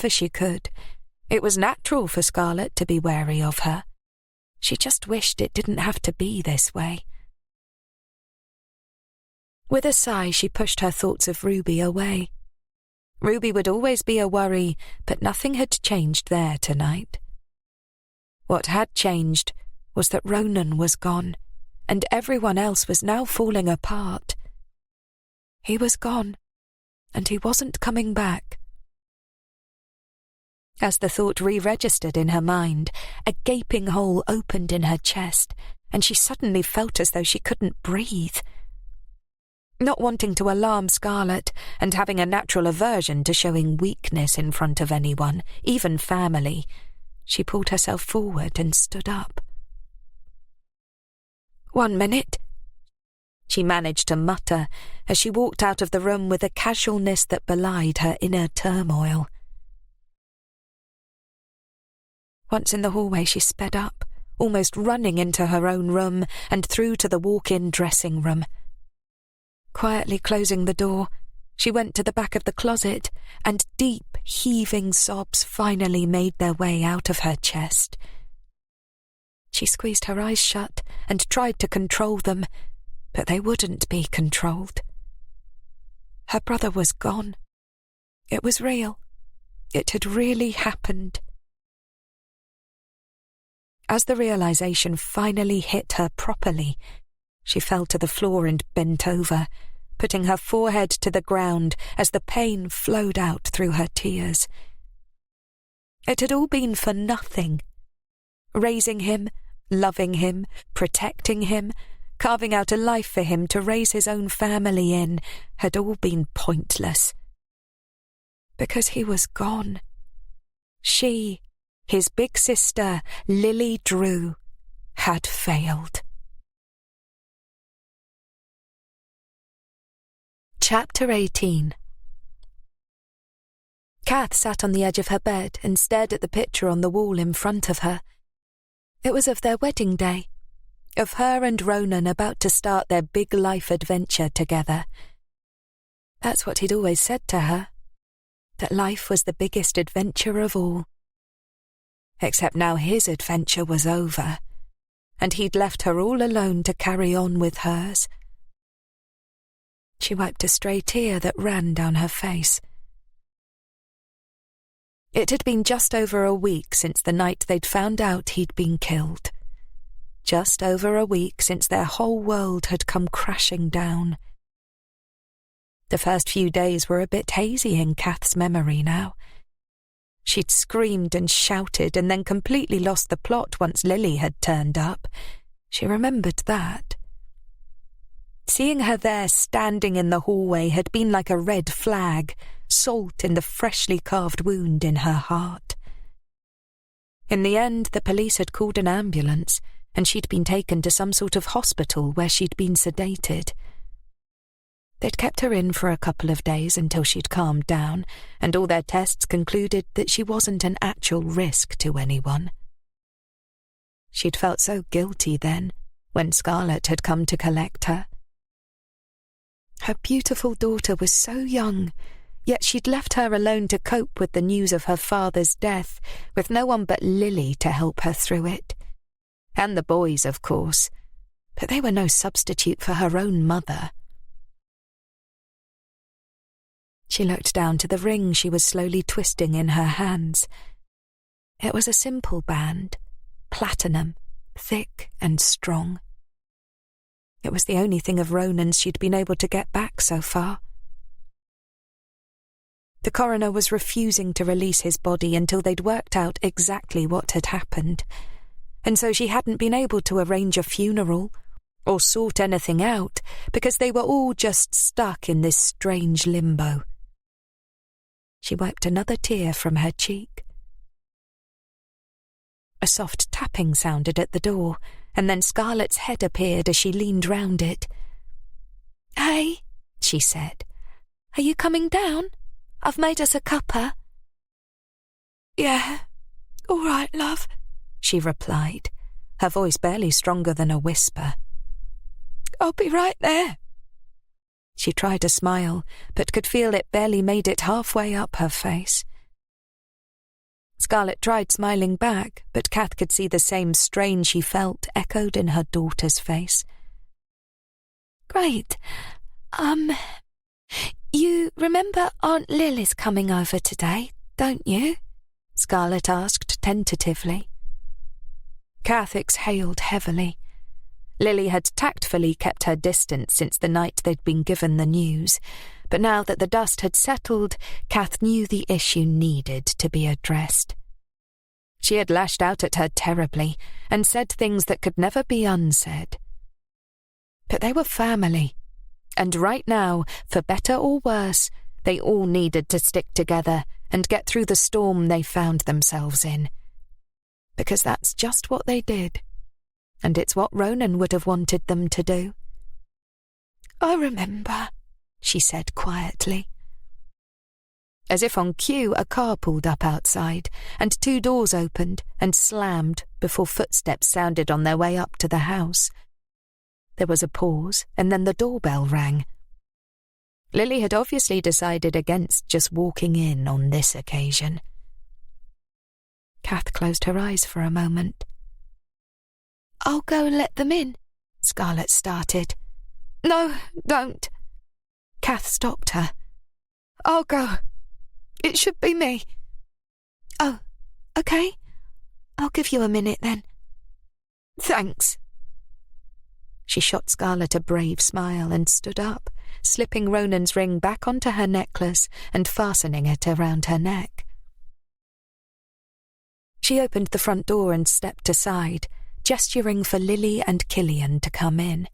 whenever she could. It was natural for Scarlett to be wary of her. She just wished it didn't have to be this way. With a sigh, she pushed her thoughts of Ruby away. Ruby would always be a worry, but nothing had changed there tonight. What had changed was that Ronan was gone, and everyone else was now falling apart. He was gone, and he wasn't coming back. As the thought re-registered in her mind, a gaping hole opened in her chest, and she suddenly felt as though she couldn't breathe. Not wanting to alarm Scarlett, and having a natural aversion to showing weakness in front of anyone, even family, she pulled herself forward and stood up. 1 minute, she managed to mutter as she walked out of the room with a casualness that belied her inner turmoil. Once in the hallway, she sped up, almost running into her own room and through to the walk-in dressing room. Quietly closing the door, she went to the back of the closet, and deep, heaving sobs finally made their way out of her chest. She squeezed her eyes shut and tried to control them, but they wouldn't be controlled. Her brother was gone. It was real. It had really happened. As the realization finally hit her properly, she fell to the floor and bent over, putting her forehead to the ground as the pain flowed out through her tears. It had all been for nothing. Raising him, loving him, protecting him, carving out a life for him to raise his own family in, had all been pointless. Because he was gone. She, his big sister, Lily Drew, had failed. Chapter 18. Kath sat on the edge of her bed and stared at the picture on the wall in front of her. It was of their wedding day, of her and Ronan about to start their big life adventure together. That's what he'd always said to her, that life was the biggest adventure of all. Except now his adventure was over, and he'd left her all alone to carry on with hers. She wiped a stray tear that ran down her face. It had been just over a week since the night they'd found out he'd been killed. Just over a week since their whole world had come crashing down. The first few days were a bit hazy in Kath's memory now. She'd screamed and shouted and then completely lost the plot once Lily had turned up. She remembered that. Seeing her there standing in the hallway had been like a red flag, salt in the freshly carved wound in her heart. In the end, the police had called an ambulance, and she'd been taken to some sort of hospital where she'd been sedated. They'd kept her in for a couple of days until she'd calmed down, and all their tests concluded that she wasn't an actual risk to anyone. She'd felt so guilty then, when Scarlett had come to collect her. Her beautiful daughter was so young, yet she'd left her alone to cope with the news of her father's death, with no one but Lily to help her through it. And the boys, of course, but they were no substitute for her own mother. She looked down to the ring she was slowly twisting in her hands. It was a simple band, platinum, thick and strong. It was the only thing of Ronan's she'd been able to get back so far. The coroner was refusing to release his body until they'd worked out exactly what had happened, and so she hadn't been able to arrange a funeral or sort anything out because they were all just stuck in this strange limbo. She wiped another tear from her cheek. A soft tapping sounded at the door, and then Scarlett's head appeared as she leaned round it. "Hey," she said. "Are you coming down? I've made us a cuppa." "Yeah, all right, love," she replied, her voice barely stronger than a whisper. "I'll be right there." She tried to smile, but could feel it barely made it halfway up her face. Scarlett tried smiling back, but Kath could see the same strain she felt echoed in her daughter's face. "Great. You remember Aunt Lil is coming over today, don't you?" Scarlett asked tentatively. Kath exhaled heavily. Lily had tactfully kept her distance since the night they'd been given the news, but now that the dust had settled, Kath knew the issue needed to be addressed. She had lashed out at her terribly and said things that could never be unsaid. But they were family, and right now, for better or worse, they all needed to stick together and get through the storm they found themselves in. Because that's just what they did, and it's what Ronan would have wanted them to do. "I remember," she said quietly. As if on cue, a car pulled up outside, and 2 doors opened and slammed before footsteps sounded on their way up to the house. There was a pause, and then the doorbell rang. Lily had obviously decided against just walking in on this occasion. Kath closed her eyes for a moment. "I'll go and let them in," Scarlett started. "No, don't." Kath stopped her. "I'll go. It should be me." "Oh, okay. I'll give you a minute then." "Thanks." She shot Scarlett a brave smile and stood up, slipping Ronan's ring back onto her necklace and fastening it around her neck. She opened the front door and stepped aside, gesturing for Lily and Killian to come in.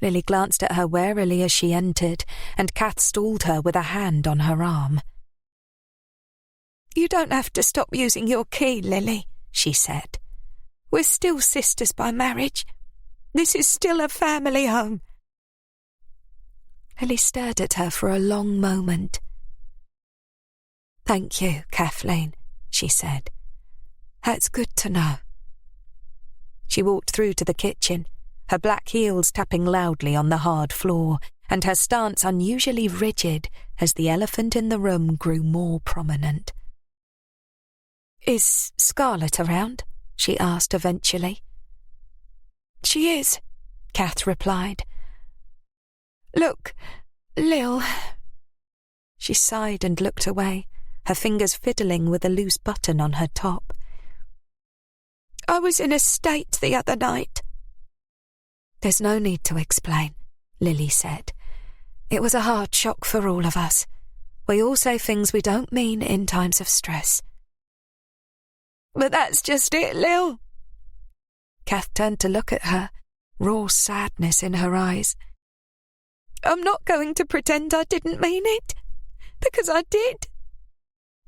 Lily glanced at her warily as she entered, and Kath stalled her with a hand on her arm. "You don't have to stop using your key, Lily," she said. "We're still sisters by marriage. This is still a family home." Lily stared at her for a long moment. "Thank you, Kathleen," she said. "That's good to know." She walked through to the kitchen, her black heels tapping loudly on the hard floor, and her stance unusually rigid as the elephant in the room grew more prominent. "Is Scarlett around?" she asked eventually. "She is," Kath replied. "Look, Lil." She sighed and looked away, her fingers fiddling with a loose button on her top. "I was in a state the other night." "There's no need to explain," Lily said. "It was a hard shock for all of us. We all say things we don't mean in times of stress." "But that's just it, Lil." Kath turned to look at her, raw sadness in her eyes. "I'm not going to pretend I didn't mean it, because I did.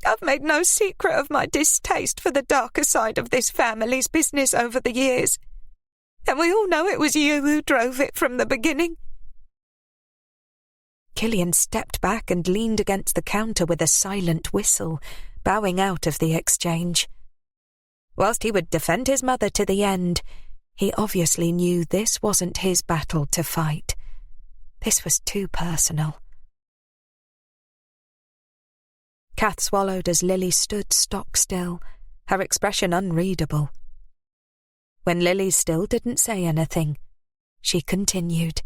I've made no secret of my distaste for the darker side of this family's business over the years, and we all know it was you who drove it from the beginning." Killian stepped back and leaned against the counter with a silent whistle, bowing out of the exchange. Whilst he would defend his mother to the end, he obviously knew this wasn't his battle to fight. This was too personal. Kath swallowed as Lily stood stock still, her expression unreadable. When Lily still didn't say anything, she continued.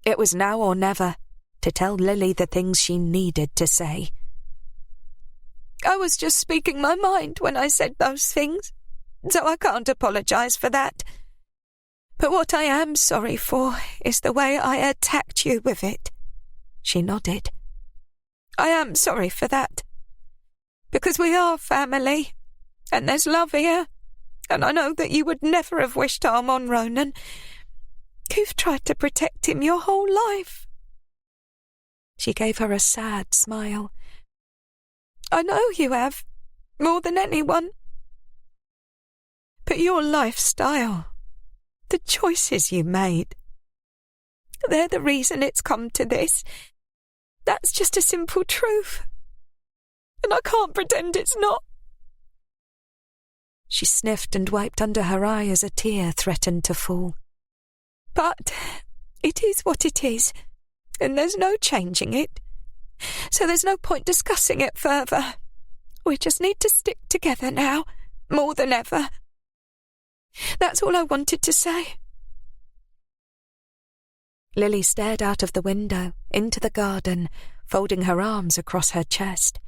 It was now or never to tell Lily the things she needed to say. "I was just speaking my mind when I said those things, so I can't apologise for that. But what I am sorry for is the way I attacked you with it." She nodded. "I am sorry for that. Because we are family, and there's love here, and I know that you would never have wished harm on Ronan. You've tried to protect him your whole life." She gave her a sad smile. "I know you have, more than anyone. But your lifestyle, the choices you made, they're the reason it's come to this. That's just a simple truth. And I can't pretend it's not." She sniffed and wiped under her eye as a tear threatened to fall. "But it is what it is, and there's no changing it. So there's no point discussing it further. We just need to stick together now, more than ever. That's all I wanted to say." Lily stared out of the window, into the garden, folding her arms across her chest.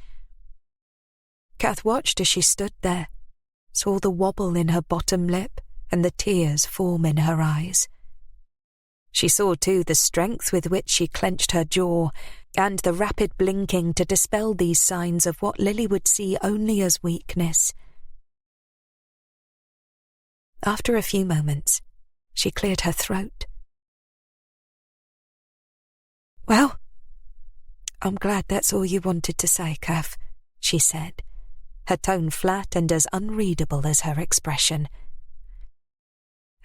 Kath watched as she stood there, saw the wobble in her bottom lip and the tears form in her eyes. She saw, too, the strength with which she clenched her jaw and the rapid blinking to dispel these signs of what Lily would see only as weakness. After a few moments, she cleared her throat. "Well, I'm glad that's all you wanted to say, Kath," she said, her tone flat and as unreadable as her expression.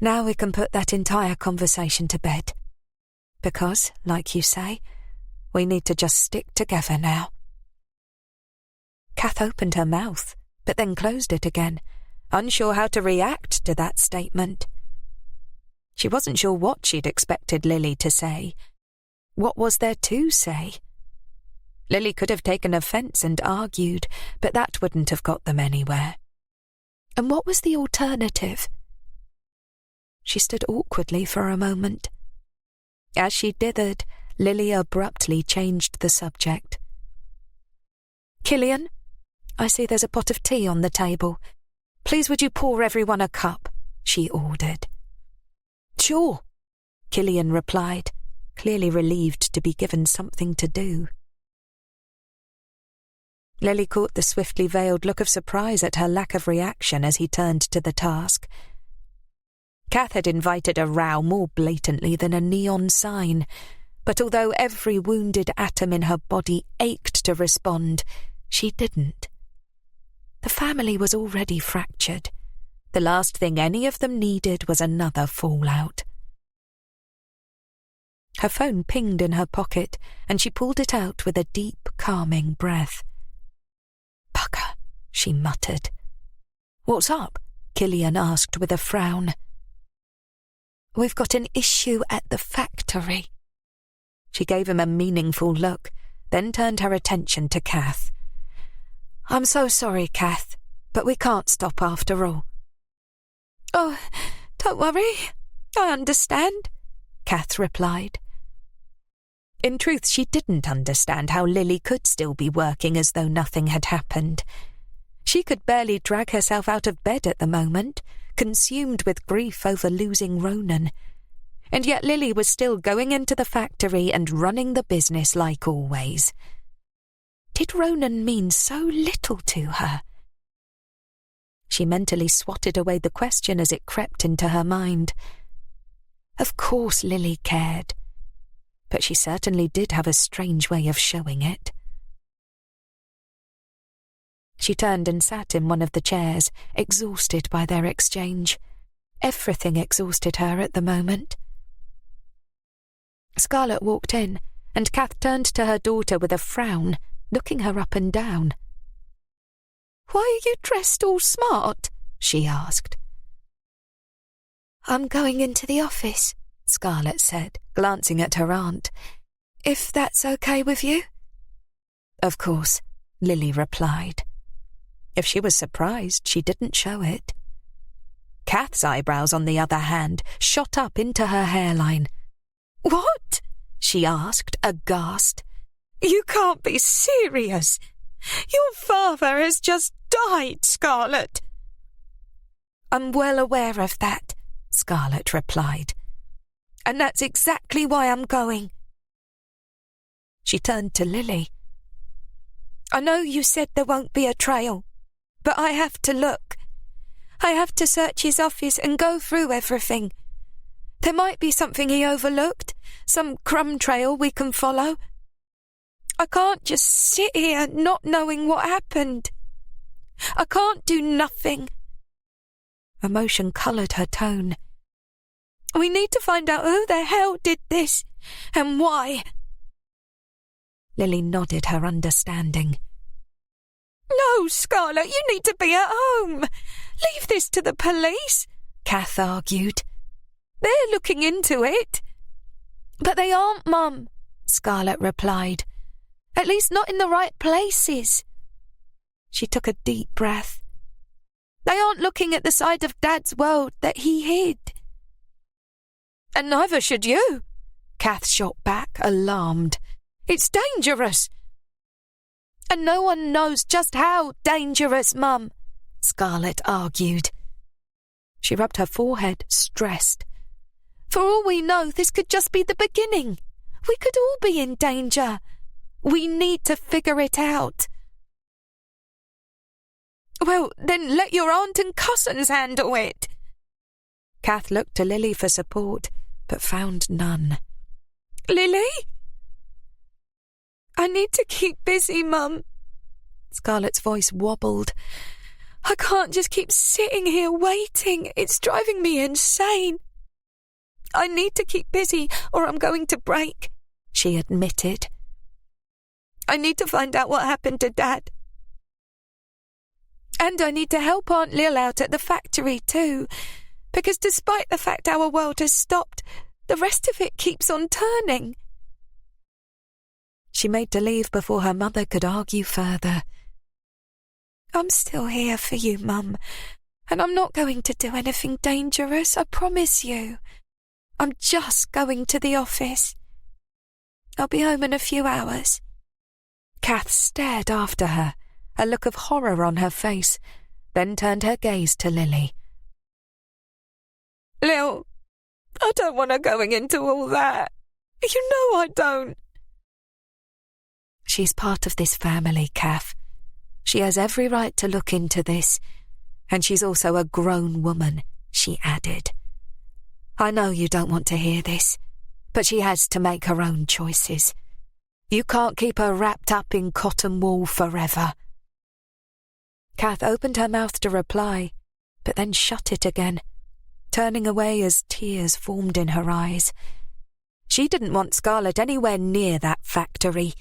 "Now we can put that entire conversation to bed. Because, like you say, we need to just stick together now." Kath opened her mouth, but then closed it again, unsure how to react to that statement. She wasn't sure what she'd expected Lily to say. What was there to say? Lily could have taken offence and argued, but that wouldn't have got them anywhere. And what was the alternative? She stood awkwardly for a moment. As she dithered, Lily abruptly changed the subject. "Killian, I see there's a pot of tea on the table. Please would you pour everyone a cup?" she ordered. "Sure," Killian replied, clearly relieved to be given something to do. Lily caught the swiftly veiled look of surprise at her lack of reaction as he turned to the task. Kath had invited a row more blatantly than a neon sign, but although every wounded atom in her body ached to respond, she didn't. The family was already fractured. The last thing any of them needed was another fallout. Her phone pinged in her pocket, and she pulled it out with a deep, calming breath. "Bugger," she muttered. "What's up?" Killian asked with a frown. "We've got an issue at the factory." She gave him a meaningful look, then turned her attention to Kath. "I'm so sorry, Kath, but we can't stop after all." "Oh, don't worry. I understand," Kath replied. In truth, she didn't understand how Lily could still be working as though nothing had happened. She could barely drag herself out of bed at the moment, consumed with grief over losing Ronan. And yet Lily was still going into the factory and running the business like always. Did Ronan mean so little to her? She mentally swatted away the question as it crept into her mind. Of course Lily cared, but she certainly did have a strange way of showing it. She turned and sat in one of the chairs, exhausted by their exchange. Everything exhausted her at the moment. Scarlett walked in, and Kath turned to her daughter with a frown, looking her up and down. "Why are you dressed all smart?" she asked. "I'm going into the office," Scarlett said, glancing at her aunt. "If that's okay with you?" "Of course," Lily replied. If she was surprised, she didn't show it. Kath's eyebrows, on the other hand, shot up into her hairline. "What?" she asked, aghast. "You can't be serious. Your father has just died, Scarlett." "I'm well aware of that," Scarlett replied. "And that's exactly why I'm going." She turned to Lily. "I know you said there won't be a trail, but I have to look. I have to search his office and go through everything. There might be something he overlooked, some crumb trail we can follow. I can't just sit here not knowing what happened. I can't do nothing." Emotion coloured her tone. "We need to find out who the hell did this, and why." Lily nodded her understanding. "No, Scarlett, you need to be at home. Leave this to the police," Kath argued. "They're looking into it." "But they aren't, Mum," Scarlett replied. "At least not in the right places." She took a deep breath. They aren't looking at the side of Dad's world that he hid. And neither should you, Kath shot back, alarmed. It's dangerous. And no one knows just how dangerous, Mum, Scarlett argued. She rubbed her forehead, stressed. For all we know, this could just be the beginning. We could all be in danger. We need to figure it out. Well, then let your aunt and cousins handle it. Kath looked to Lily for support, but found none. Lily? I need to keep busy, Mum. Scarlett's voice wobbled. I can't just keep sitting here waiting. It's driving me insane. I need to keep busy or I'm going to break, she admitted. I need to find out what happened to Dad. And I need to help Aunt Lil out at the factory too, because despite the fact our world has stopped, the rest of it keeps on turning. She made to leave before her mother could argue further. I'm still here for you, Mum, and I'm not going to do anything dangerous, I promise you. I'm just going to the office. I'll be home in a few hours. Kath stared after her, a look of horror on her face, then turned her gaze to Lily. Lil, I don't want her going into all that. You know I don't. She's part of this family, Kath. She has every right to look into this, and she's also a grown woman, she added. I know you don't want to hear this, but she has to make her own choices. You can't keep her wrapped up in cotton wool forever. Kath opened her mouth to reply, but then shut it again, turning away as tears formed in her eyes. She didn't want Scarlett anywhere near that factory,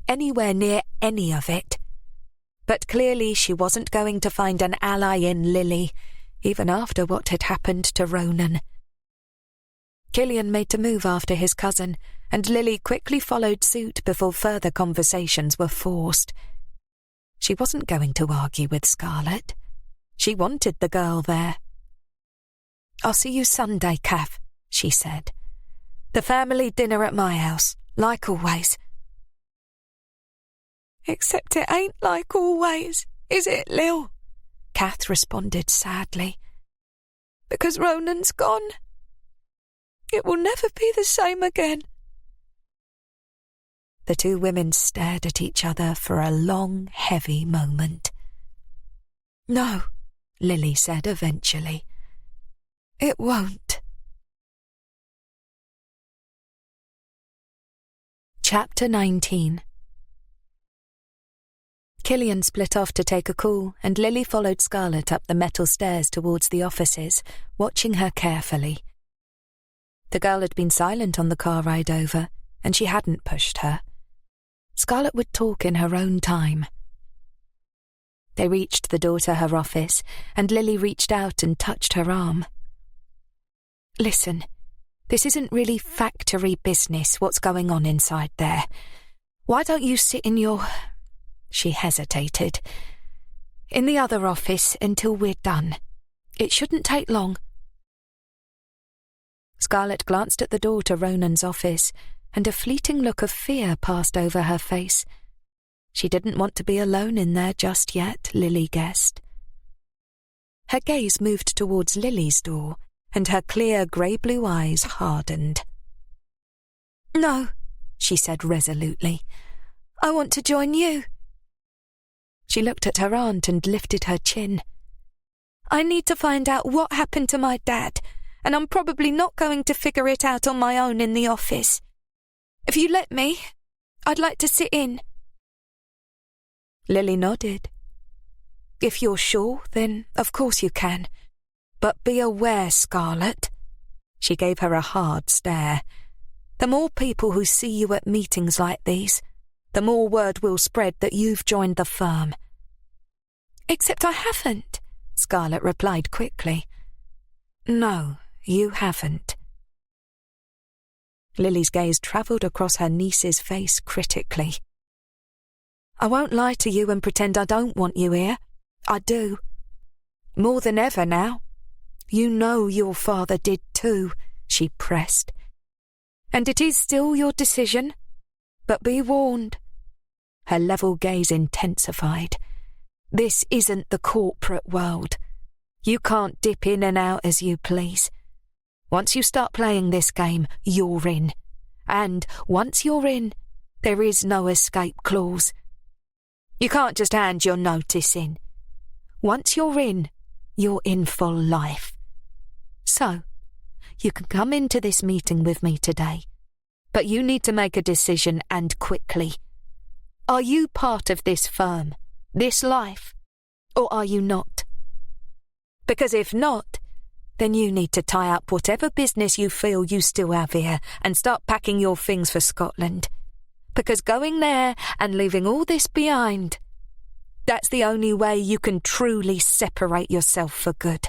anywhere near any of it. But clearly she wasn't going to find an ally in Lily, even after what had happened to Ronan. Killian made to move after his cousin, and Lily quickly followed suit before further conversations were forced. She wasn't going to argue with Scarlett. She wanted the girl there. I'll see you Sunday, Kath, she said. The family dinner at my house, like always. Except it ain't like always, is it, Lil? Kath responded sadly. Because Ronan's gone. It will never be the same again. The two women stared at each other for a long, heavy moment. No, Lily said eventually. It won't. Chapter 19. Killian split off to take a call, and Lily followed Scarlett up the metal stairs towards the offices, watching her carefully. The girl had been silent on the car ride over, and she hadn't pushed her. Scarlett would talk in her own time. They reached the door to her office, and Lily reached out and touched her arm. Listen, this isn't really factory business, what's going on inside there. Why don't you sit in your... She hesitated. In the other office until we're done. It shouldn't take long. Scarlett glanced at the door to Ronan's office, and a fleeting look of fear passed over her face. She didn't want to be alone in there just yet, Lily guessed. Her gaze moved towards Lily's door, and her clear grey-blue eyes hardened. No, she said resolutely. I want to join you. She looked at her aunt and lifted her chin. I need to find out what happened to my dad, and I'm probably not going to figure it out on my own in the office. If you let me, I'd like to sit in. Lily nodded. If you're sure, then of course you can. But be aware, Scarlett. She gave her a hard stare. The more people who see you at meetings like these, the more word will spread that you've joined the firm. Except I haven't, Scarlett replied quickly. No, you haven't. Lily's gaze travelled across her niece's face critically. I won't lie to you and pretend I don't want you here. I do. More than ever now. You know your father did too, she pressed. And it is still your decision. But be warned. Her level gaze intensified. This isn't the corporate world. You can't dip in and out as you please. Once you start playing this game, you're in. And once you're in, there is no escape clause. You can't just hand your notice in. Once you're in for life. So, you can come into this meeting with me today, but you need to make a decision, and quickly. Are you part of this firm, this life, or are you not? Because if not, then you need to tie up whatever business you feel you still have here and start packing your things for Scotland. Because going there and leaving all this behind, that's the only way you can truly separate yourself for good.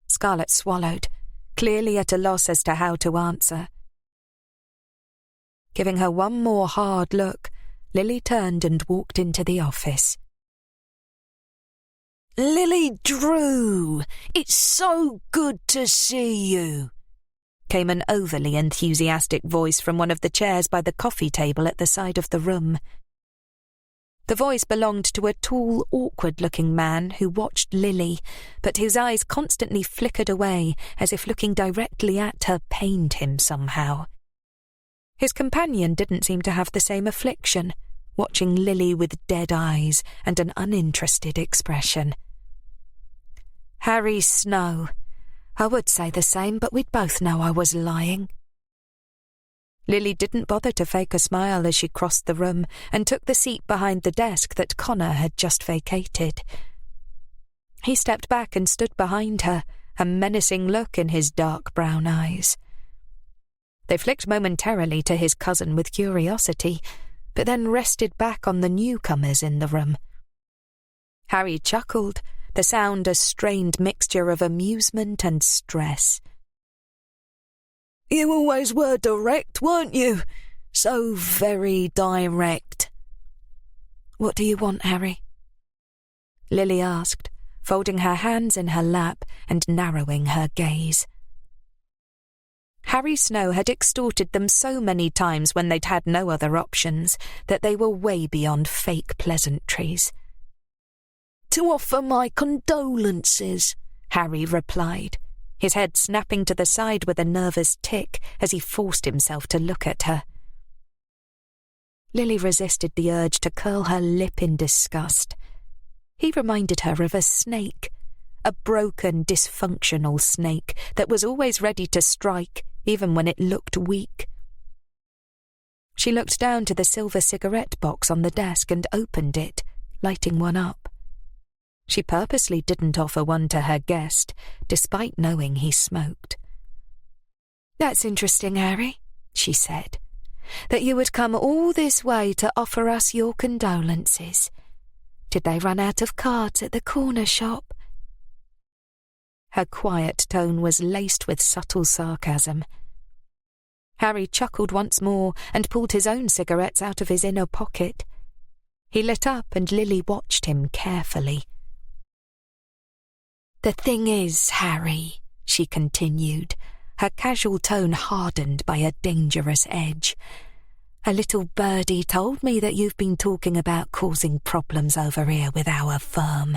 Scarlett swallowed, clearly at a loss as to how to answer. Giving her one more hard look, Lily turned and walked into the office. "Lily Drew, it's so good to see you," came an overly enthusiastic voice from one of the chairs by the coffee table at the side of the room. The voice belonged to a tall, awkward-looking man who watched Lily, but whose eyes constantly flickered away as if looking directly at her pained him somehow. His companion didn't seem to have the same affliction, watching Lily with dead eyes and an uninterested expression. "Harry Snow. I would say the same, but we'd both know I was lying." Lily didn't bother to fake a smile as she crossed the room and took the seat behind the desk that Connor had just vacated. He stepped back and stood behind her, a menacing look in his dark brown eyes. They flicked momentarily to his cousin with curiosity, but then rested back on the newcomers in the room. Harry chuckled, the sound a strained mixture of amusement and stress. "You always were direct, weren't you? So very direct." "What do you want, Harry?" Lily asked, folding her hands in her lap and narrowing her gaze. Harry Snow had extorted them so many times when they'd had no other options that they were way beyond fake pleasantries. "To offer my condolences," Harry replied, his head snapping to the side with a nervous tick as he forced himself to look at her. Lily resisted the urge to curl her lip in disgust. He reminded her of a snake, a broken, dysfunctional snake that was always ready to strike, even when it looked weak. She looked down to the silver cigarette box on the desk and opened it, lighting one up. She purposely didn't offer one to her guest, despite knowing he smoked. "That's interesting, Harry," she said, "that you would come all this way to offer us your condolences. Did they run out of cards at the corner shop?" Her quiet tone was laced with subtle sarcasm. Harry chuckled once more and pulled his own cigarettes out of his inner pocket. He lit up and Lily watched him carefully. "The thing is, Harry," she continued, her casual tone hardened by a dangerous edge, "a little birdie told me that you've been talking about causing problems over here with our firm.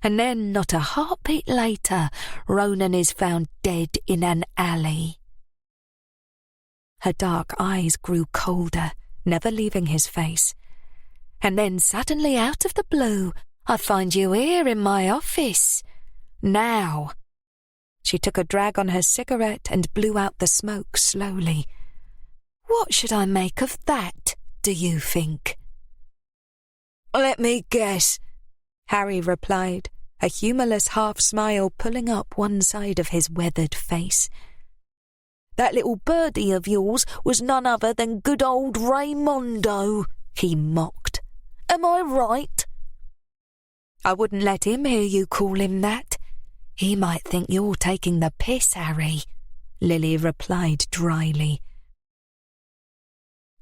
And then, not a heartbeat later, Ronan is found dead in an alley." Her dark eyes grew colder, never leaving his face. "And then suddenly, out of the blue, I find you here in my office. Now." She took a drag on her cigarette and blew out the smoke slowly. "What should I make of that, do you think?" "Let me guess," Harry replied, a humourless half-smile pulling up one side of his weathered face. "That little birdie of yours was none other than good old Raymondo," he mocked. "Am I right?" "I wouldn't let him hear you call him that. He might think you're taking the piss, Harry," Lily replied dryly.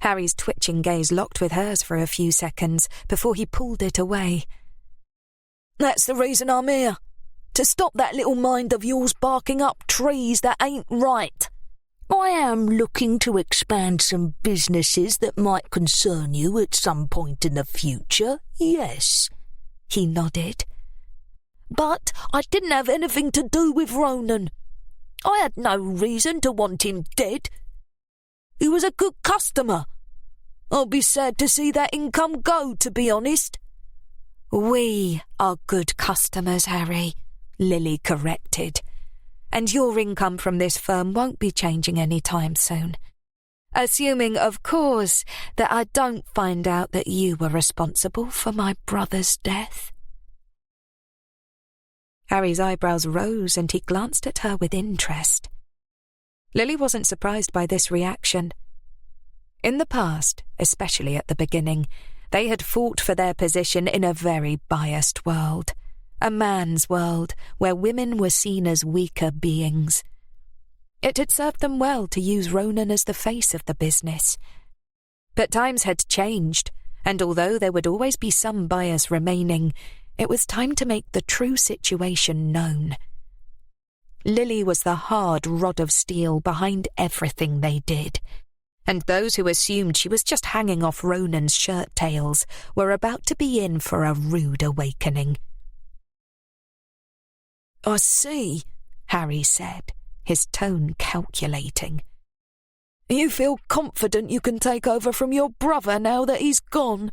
Harry's twitching gaze locked with hers for a few seconds before he pulled it away. That's the reason I'm here. To stop that little mind of yours barking up trees that ain't right. I am looking to expand some businesses that might concern you at some point in the future, yes. He nodded. But I didn't have anything to do with Ronan. I had no reason to want him dead. He was a good customer. I'll be sad to see that income go, to be honest. We are good customers, Harry, Lily corrected. And your income from this firm won't be changing any time soon. Assuming, of course, that I don't find out that you were responsible for my brother's death. Harry's eyebrows rose and he glanced at her with interest. Lily wasn't surprised by this reaction. In the past, especially at the beginning, they had fought for their position in a very biased world. A man's world where women were seen as weaker beings. It had served them well to use Ronan as the face of the business. But times had changed, and although there would always be some bias remaining, it was time to make the true situation known. Lily was the hard rod of steel behind everything they did, and those who assumed she was just hanging off Ronan's shirt tails were about to be in for a rude awakening. I see, Harry said, his tone calculating. You feel confident you can take over from your brother now that he's gone?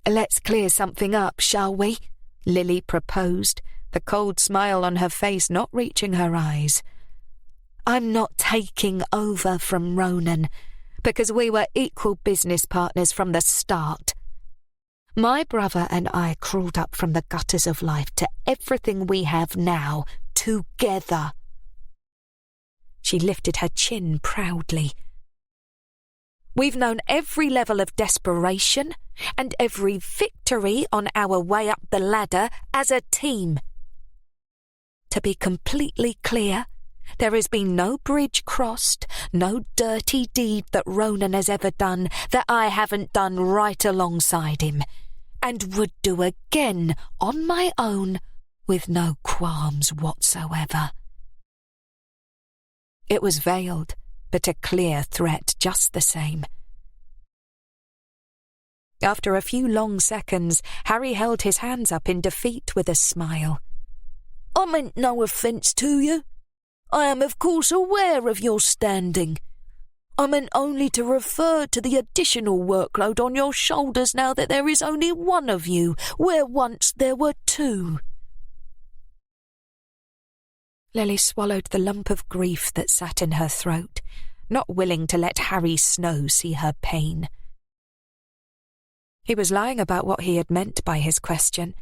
Let's clear something up, shall we? Lily proposed, the cold smile on her face not reaching her eyes. I'm not taking over from Ronan, because we were equal business partners from the start. My brother and I crawled up from the gutters of life to everything we have now, together. She lifted her chin proudly. We've known every level of desperation and every victory on our way up the ladder as a team. To be completely clear, there has been no bridge crossed, no dirty deed that Ronan has ever done that I haven't done right alongside him, and would do again on my own with no qualms whatsoever. It was veiled, but a clear threat just the same. After a few long seconds, Harry held his hands up in defeat with a smile. I meant no offence to you. I am of course aware of your standing. I meant only to refer to the additional workload on your shoulders now that there is only one of you, where once there were two. Lily swallowed the lump of grief that sat in her throat, not willing to let Harry Snow see her pain. He was lying about what he had meant by his question.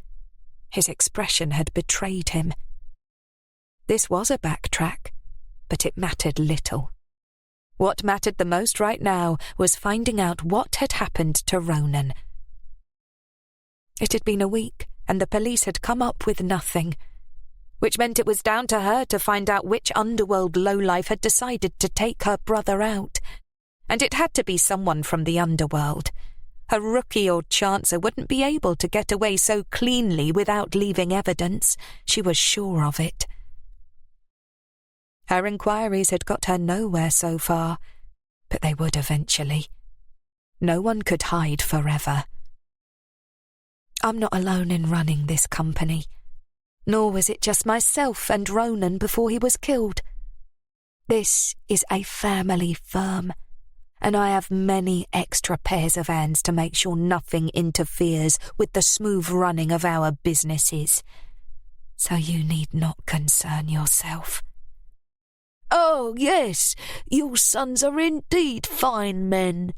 His expression had betrayed him. This was a backtrack, but it mattered little. What mattered the most right now was finding out what had happened to Ronan. It had been a week, and the police had come up with nothing, which meant it was down to her to find out which underworld lowlife had decided to take her brother out. And it had to be someone from the underworld. A rookie or chancer wouldn't be able to get away so cleanly without leaving evidence. She was sure of it. Her inquiries had got her nowhere so far, but they would eventually. No one could hide forever. I'm not alone in running this company, nor was it just myself and Ronan before he was killed. This is a family firm, and I have many extra pairs of hands to make sure nothing interferes with the smooth running of our businesses. So you need not concern yourself. Oh, yes, your sons are indeed fine men.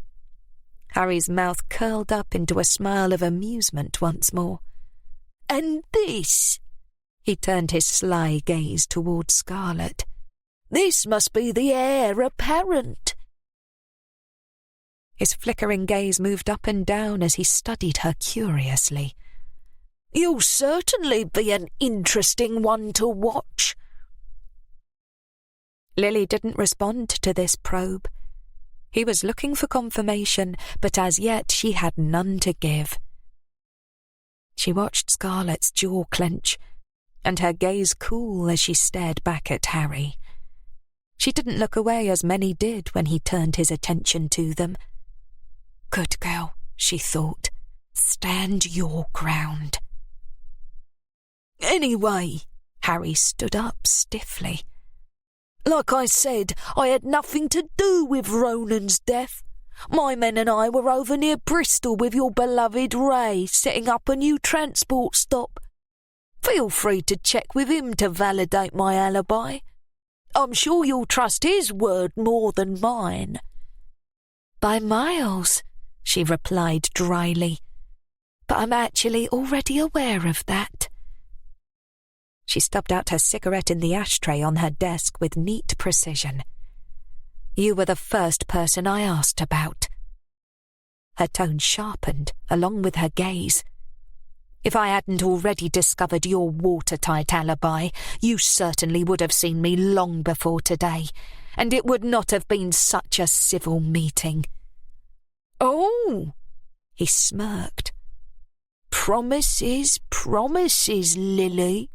Harry's mouth curled up into a smile of amusement once more. And this? He turned his sly gaze toward Scarlet. This must be the heir apparent. His flickering gaze moved up and down as he studied her curiously. You'll certainly be an interesting one to watch. Lily didn't respond to this probe. He was looking for confirmation, but as yet she had none to give. She watched Scarlett's jaw clench, and her gaze cool as she stared back at Harry. She didn't look away as many did when he turned his attention to them. Good girl, she thought. Stand your ground. Anyway, Harry stood up stiffly. Like I said, I had nothing to do with Ronan's death. My men and I were over near Bristol with your beloved Ray, setting up a new transport stop. Feel free to check with him to validate my alibi. I'm sure you'll trust his word more than mine. By miles, she replied dryly. But I'm actually already aware of that. She stubbed out her cigarette in the ashtray on her desk with neat precision. You were the first person I asked about. Her tone sharpened, along with her gaze. If I hadn't already discovered your watertight alibi, you certainly would have seen me long before today, and it would not have been such a civil meeting. Oh, he smirked. Promises, Lily.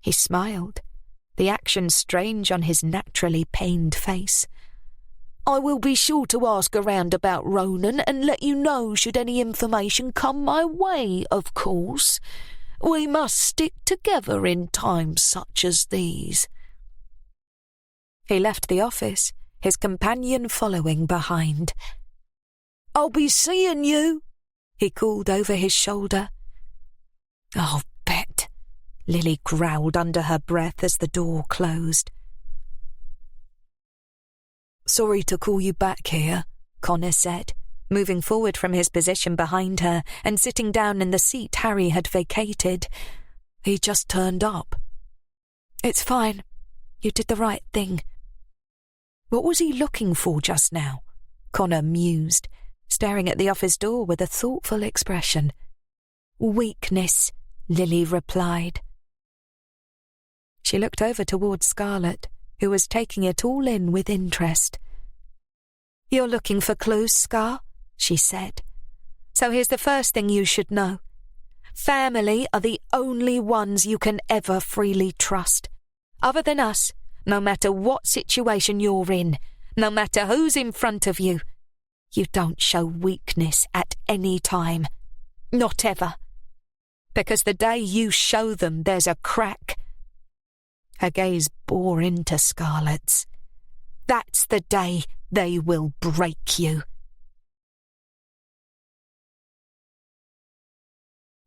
He smiled, the action strange on his naturally pained face. I will be sure to ask around about Ronan and let you know should any information come my way, of course. We must stick together in times such as these. He left the office, his companion following behind. I'll be seeing you, he called over his shoulder. I'll bet, Lily growled under her breath as the door closed. Sorry to call you back here, Connor said, moving forward from his position behind her and sitting down in the seat Harry had vacated. He just turned up. It's fine. You did the right thing. What was he looking for just now? Connor mused, staring at the office door with a thoughtful expression. Weakness, Lily replied. She looked over towards Scarlett, who was taking it all in with interest. You're looking for clues, Scar, she said. So here's the first thing you should know. Family are the only ones you can ever freely trust. Other than us, no matter what situation you're in, no matter who's in front of you, you don't show weakness at any time. Not ever. Because the day you show them there's a crack. Her gaze bore into Scarlett's. That's the day they will break you.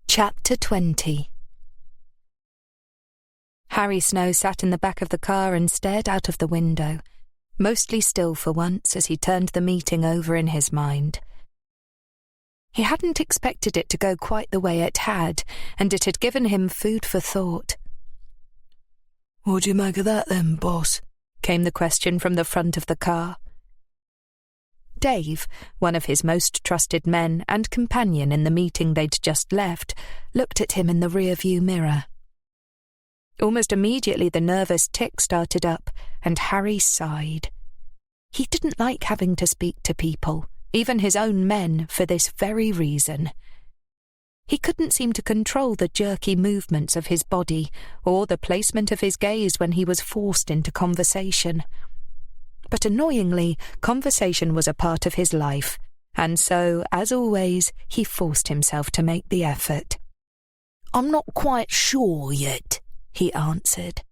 Chapter 20. Harry Snow sat in the back of the car and stared out of the window, mostly still for once as he turned the meeting over in his mind. He hadn't expected it to go quite the way it had, and it had given him food for thought. What do you make of that then, boss? Came the question from the front of the car. Dave, one of his most trusted men and companion in the meeting they'd just left, looked at him in the rear-view mirror. Almost immediately the nervous tick started up, and Harry sighed. He didn't like having to speak to people, even his own men, for this very reason. He couldn't seem to control the jerky movements of his body or the placement of his gaze when he was forced into conversation. But annoyingly, conversation was a part of his life, and so, as always, he forced himself to make the effort. I'm not quite sure yet, he answered.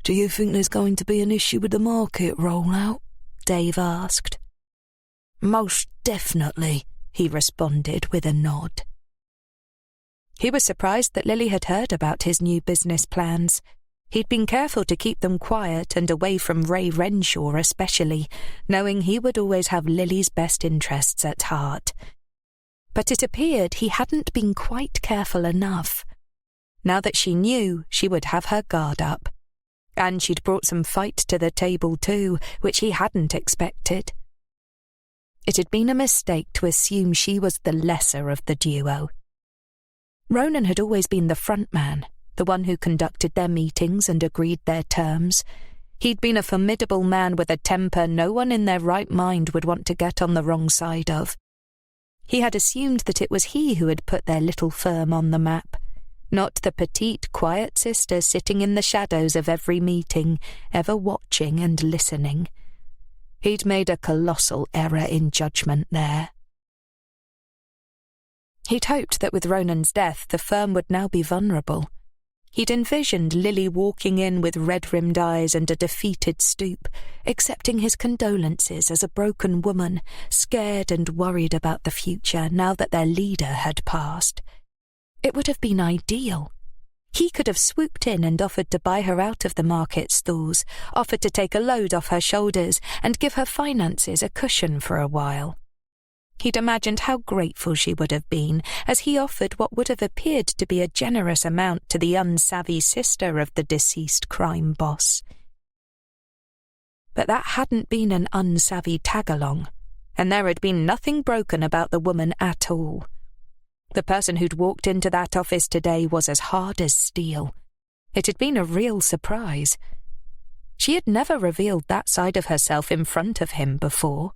Do you think there's going to be an issue with the market rollout? Dave asked. Most definitely, he responded with a nod. He was surprised that Lily had heard about his new business plans. He'd been careful to keep them quiet and away from Ray Renshaw especially, knowing he would always have Lily's best interests at heart. But it appeared he hadn't been quite careful enough. Now that she knew, she would have her guard up. And she'd brought some fight to the table too, which he hadn't expected. It had been a mistake to assume she was the lesser of the duo. Ronan had always been the front man, the one who conducted their meetings and agreed their terms. He'd been a formidable man with a temper no one in their right mind would want to get on the wrong side of. He had assumed that it was he who had put their little firm on the map, not the petite, quiet sister sitting in the shadows of every meeting, ever watching and listening. He'd made a colossal error in judgment there. He'd hoped that with Ronan's death the firm would now be vulnerable. He'd envisioned Lily walking in with red-rimmed eyes and a defeated stoop, accepting his condolences as a broken woman, scared and worried about the future now that their leader had passed. It would have been ideal. He could have swooped in and offered to buy her out of the market stalls, offered to take a load off her shoulders and give her finances a cushion for a while. He'd imagined how grateful she would have been as he offered what would have appeared to be a generous amount to the unsavvy sister of the deceased crime boss. But that hadn't been an unsavvy tag-along, and there had been nothing broken about the woman at all. The person who'd walked into that office today was as hard as steel. It had been a real surprise. She had never revealed that side of herself in front of him before.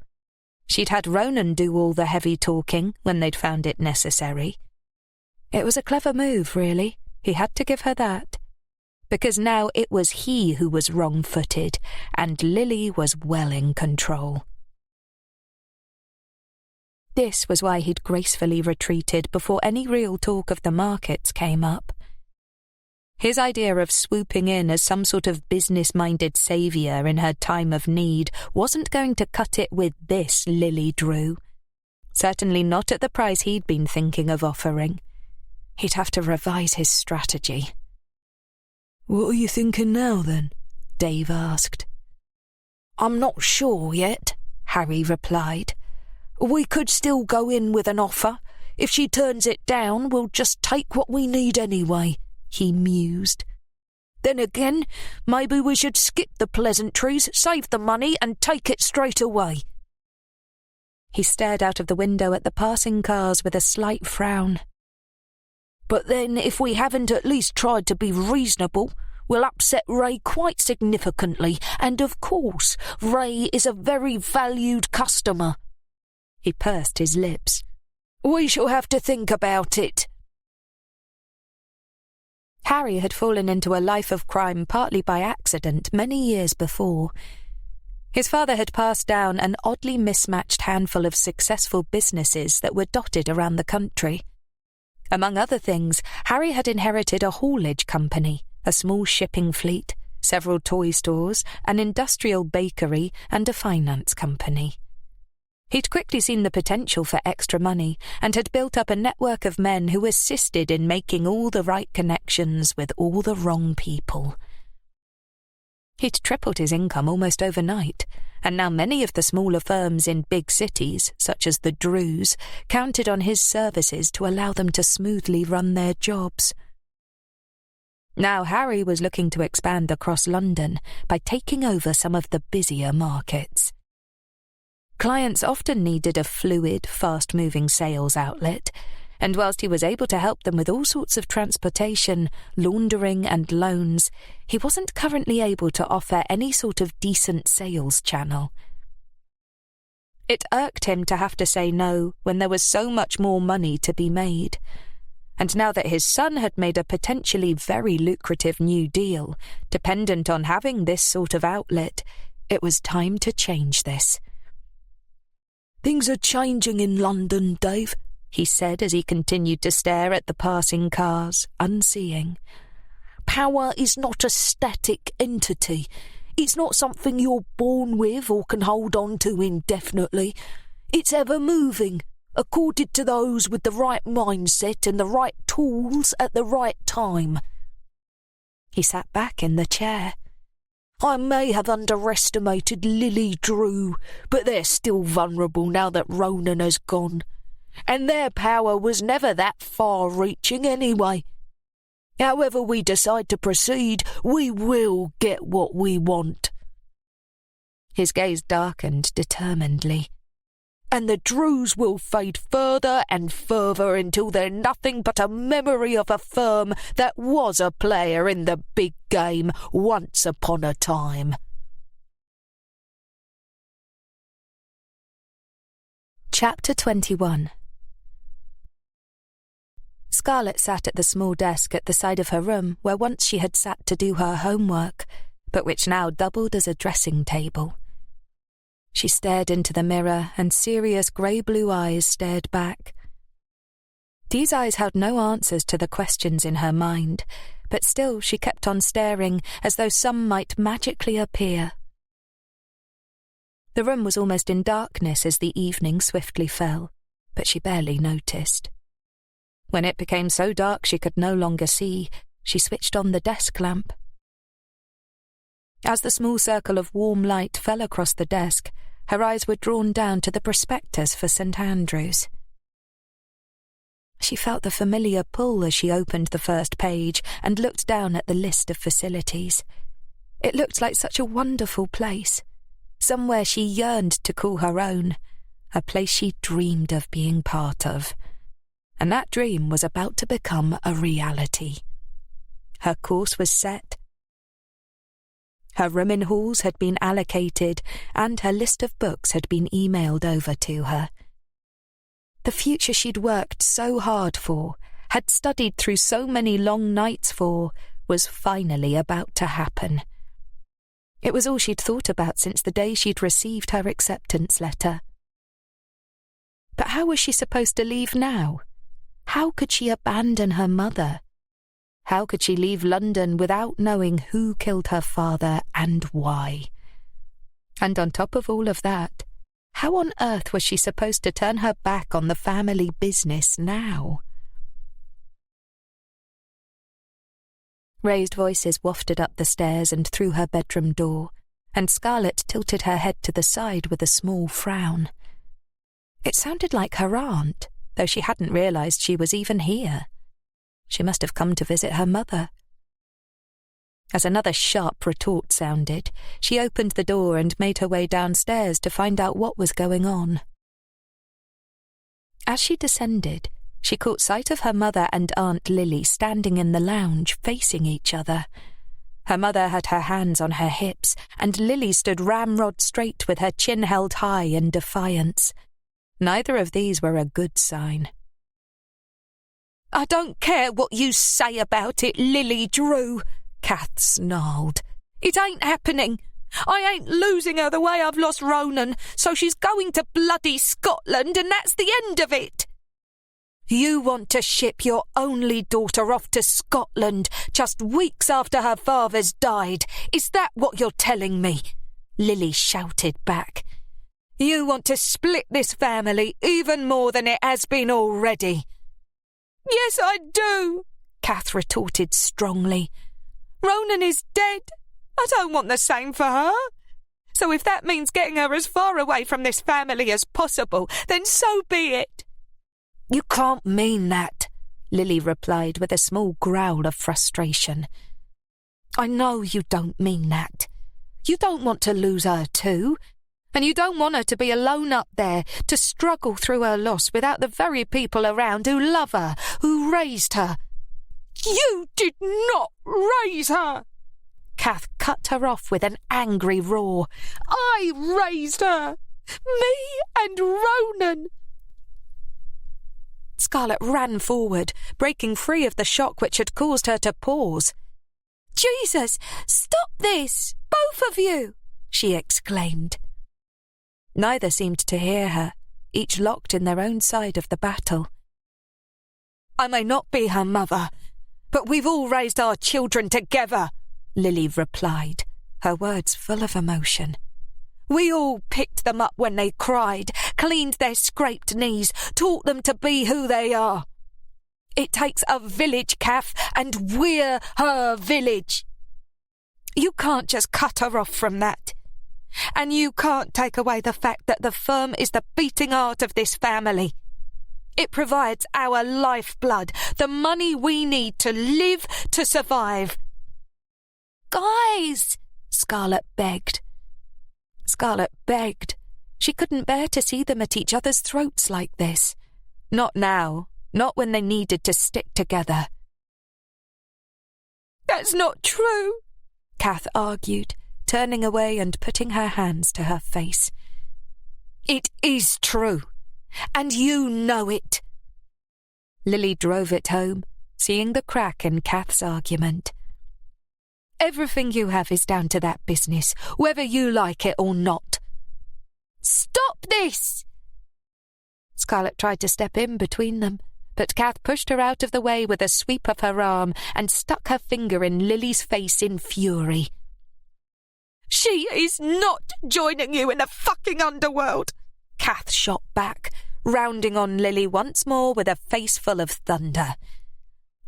She'd had Ronan do all the heavy talking when they'd found it necessary. It was a clever move, really. He had to give her that. Because now it was he who was wrong-footed, and Lily was well in control. This was why he'd gracefully retreated before any real talk of the markets came up. His idea of swooping in as some sort of business-minded saviour in her time of need wasn't going to cut it with this Lily Drew. Certainly not at the price he'd been thinking of offering. He'd have to revise his strategy. "What are you thinking now, then?" Dave asked. "I'm not sure yet," Harry replied. "We could still go in with an offer. If she turns it down, we'll just take what we need anyway," he mused. "Then again, maybe we should skip the pleasantries, save the money, and take it straight away." He stared out of the window at the passing cars with a slight frown. "But then, if we haven't at least tried to be reasonable, we'll upset Ray quite significantly, and of course, Ray is a very valued customer." He pursed his lips. "We shall have to think about it." Harry had fallen into a life of crime partly by accident many years before. His father had passed down an oddly mismatched handful of successful businesses that were dotted around the country. Among other things, Harry had inherited a haulage company, a small shipping fleet, several toy stores, an industrial bakery, and a finance company. He'd quickly seen the potential for extra money and had built up a network of men who assisted in making all the right connections with all the wrong people. He'd tripled his income almost overnight, and now many of the smaller firms in big cities, such as the Drews, counted on his services to allow them to smoothly run their jobs. Now Harry was looking to expand across London by taking over some of the busier markets. Clients often needed a fluid, fast-moving sales outlet, and whilst he was able to help them with all sorts of transportation, laundering and loans, he wasn't currently able to offer any sort of decent sales channel. It irked him to have to say no when there was so much more money to be made. And now that his son had made a potentially very lucrative new deal, dependent on having this sort of outlet, it was time to change this. "Things are changing in London, Dave," he said as he continued to stare at the passing cars, unseeing. "Power is not a static entity. It's not something you're born with or can hold on to indefinitely. It's ever-moving, accorded to those with the right mindset and the right tools at the right time." He sat back in the chair. "I may have underestimated Lily Drew, but they're still vulnerable now that Ronan has gone. And their power was never that far-reaching anyway. However we decide to proceed, we will get what we want." His gaze darkened determinedly. "And the Drews will fade further and further until they're nothing but a memory of a firm that was a player in the big game once upon a time." Chapter 21. Scarlett sat at the small desk at the side of her room where once she had sat to do her homework, but which now doubled as a dressing table. She stared into the mirror, and serious grey-blue eyes stared back. These eyes held no answers to the questions in her mind, but still she kept on staring as though some might magically appear. The room was almost in darkness as the evening swiftly fell, but she barely noticed. When it became so dark she could no longer see, she switched on the desk lamp. As the small circle of warm light fell across the desk, her eyes were drawn down to the prospectus for St. Andrew's. She felt the familiar pull as she opened the first page and looked down at the list of facilities. It looked like such a wonderful place. Somewhere she yearned to call her own, a place she dreamed of being part of. And that dream was about to become a reality. Her course was set. Her room in halls had been allocated, and her list of books had been emailed over to her. The future she'd worked so hard for, had studied through so many long nights for, was finally about to happen. It was all she'd thought about since the day she'd received her acceptance letter. But how was she supposed to leave now? How could she abandon her mother? How could she leave London without knowing who killed her father and why? And on top of all of that, how on earth was she supposed to turn her back on the family business now? Raised voices wafted up the stairs and through her bedroom door, and Scarlett tilted her head to the side with a small frown. It sounded like her aunt, though she hadn't realised she was even here. She must have come to visit her mother. As another sharp retort sounded, she opened the door and made her way downstairs to find out what was going on. As she descended, she caught sight of her mother and Aunt Lily standing in the lounge, facing each other. Her mother had her hands on her hips, and Lily stood ramrod straight with her chin held high in defiance. Neither of these were a good sign. "I don't care what you say about it, Lily Drew," Kath snarled. "It ain't happening. I ain't losing her the way I've lost Ronan, so she's going to bloody Scotland, and that's the end of it. You want to ship your only daughter off to Scotland just weeks after her father's died. Is that what you're telling me?" Lily shouted back. "You want to split this family even more than it has been already." "Yes, I do," Kath retorted strongly. "Ronan is dead. I don't want the same for her. So if that means getting her as far away from this family as possible, then so be it." "You can't mean that," Lily replied with a small growl of frustration. "I know you don't mean that. You don't want to lose her too. And you don't want her to be alone up there, to struggle through her loss without the very people around who love her, who raised her." "You did not raise her!" Kath cut her off with an angry roar. "I raised her! Me and Ronan!" Scarlett ran forward, breaking free of the shock which had caused her to pause. "Jesus, stop this, both of you!" she exclaimed. Neither seemed to hear her, each locked in their own side of the battle. "I may not be her mother, but we've all raised our children together," Lily replied, her words full of emotion. "We all picked them up when they cried, cleaned their scraped knees, taught them to be who they are. It takes a village, Kath, and we're her village. You can't just cut her off from that. And you can't take away the fact that the firm is the beating heart of this family. It provides our lifeblood, the money we need to live, to survive." "Guys!" Scarlett begged. She couldn't bear to see them at each other's throats like this. Not now, not when they needed to stick together. "That's not true," Kath argued, turning away and putting her hands to her face. "It is true. and you know it." Lily drove it home, seeing the crack in Kath's argument. "Everything you have is down to that business, whether you like it or not." "Stop this!" Scarlett tried to step in between them, but Kath pushed her out of the way with a sweep of her arm and stuck her finger in Lily's face in fury. "She is not joining you in the fucking underworld," Kath shot back, rounding on Lily once more with a face full of thunder.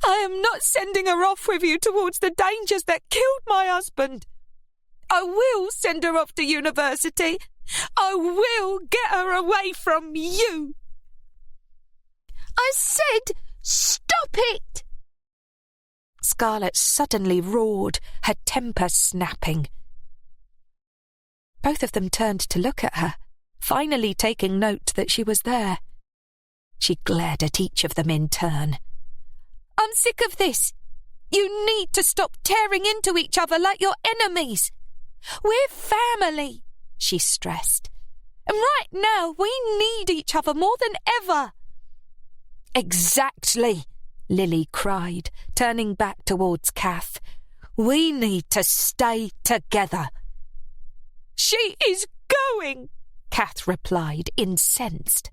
"I am not sending her off with you towards the dangers that killed my husband. I will send her off to university. I will get her away from you." "I said, stop it!" Scarlett suddenly roared, her temper snapping. Both of them turned to look at her, finally taking note that she was there. She glared at each of them in turn. "I'm sick of this. You need to stop tearing into each other like you're enemies. We're family," she stressed. "And right now we need each other more than ever." "Exactly," Lily cried, turning back towards Kath. "We need to stay together." "She is going," Kath replied, incensed.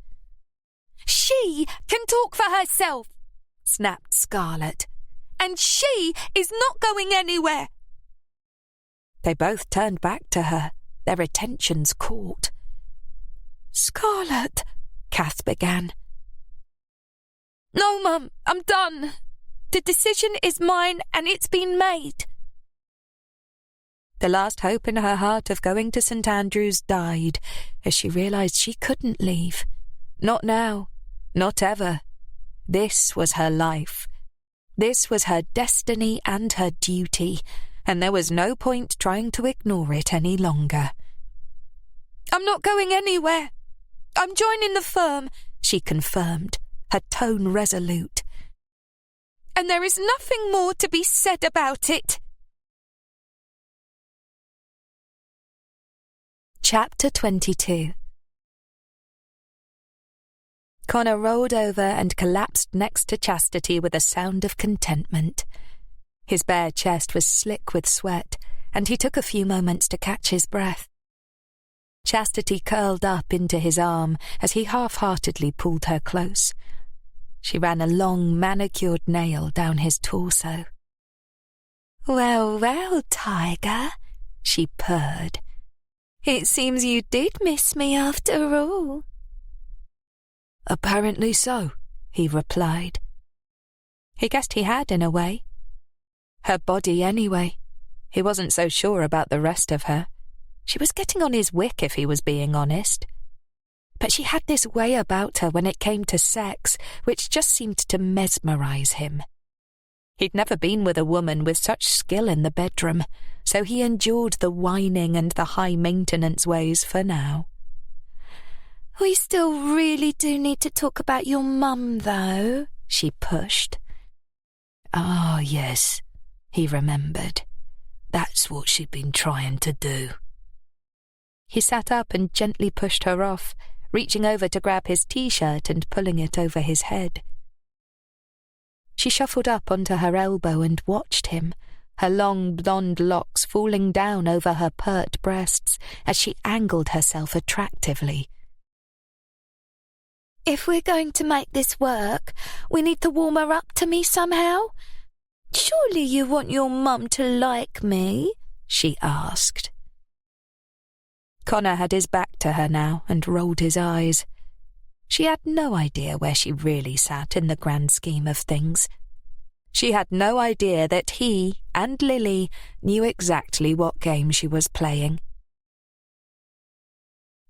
"She can talk for herself," snapped Scarlett. "And she is not going anywhere." They both turned back to her, their attentions caught. "Scarlett," Kath began. "No, Mum, I'm done. The decision is mine and it's been made." The last hope in her heart of going to St. Andrews died as she realised she couldn't leave. Not now, not ever. This was her life. This was her destiny and her duty, and there was no point trying to ignore it any longer. "I'm not going anywhere. I'm joining the firm," she confirmed, her tone resolute. "And there is nothing more to be said about it." Chapter 22. Connor rolled over and collapsed next to Chastity with a sound of contentment. His bare chest was slick with sweat, and he took a few moments to catch his breath. Chastity curled up into his arm as he half-heartedly pulled her close. She ran a long, manicured nail down his torso. "Well, well, Tiger," she purred. "It seems you did miss me after all." "Apparently so," he replied. He guessed he had in a way. Her body anyway. He wasn't so sure about the rest of her. She was getting on his wick if he was being honest. But she had this way about her when it came to sex, which just seemed to mesmerize him. He'd never been with a woman with such skill in the bedroom, so he endured the whining and the high-maintenance ways for now. "We still really do need to talk about your mum, though," she pushed. "Ah, yes," he remembered. That's what she'd been trying to do. He sat up and gently pushed her off, reaching over to grab his t-shirt and pulling it over his head. She shuffled up onto her elbow and watched him, her long blonde locks falling down over her pert breasts as she angled herself attractively. "If we're going to make this work, we need to warm her up to me somehow. Surely you want your mum to like me?" she asked. Connor had his back to her now and rolled his eyes. She had no idea where she really sat in the grand scheme of things. She had no idea that he and Lily knew exactly what game she was playing.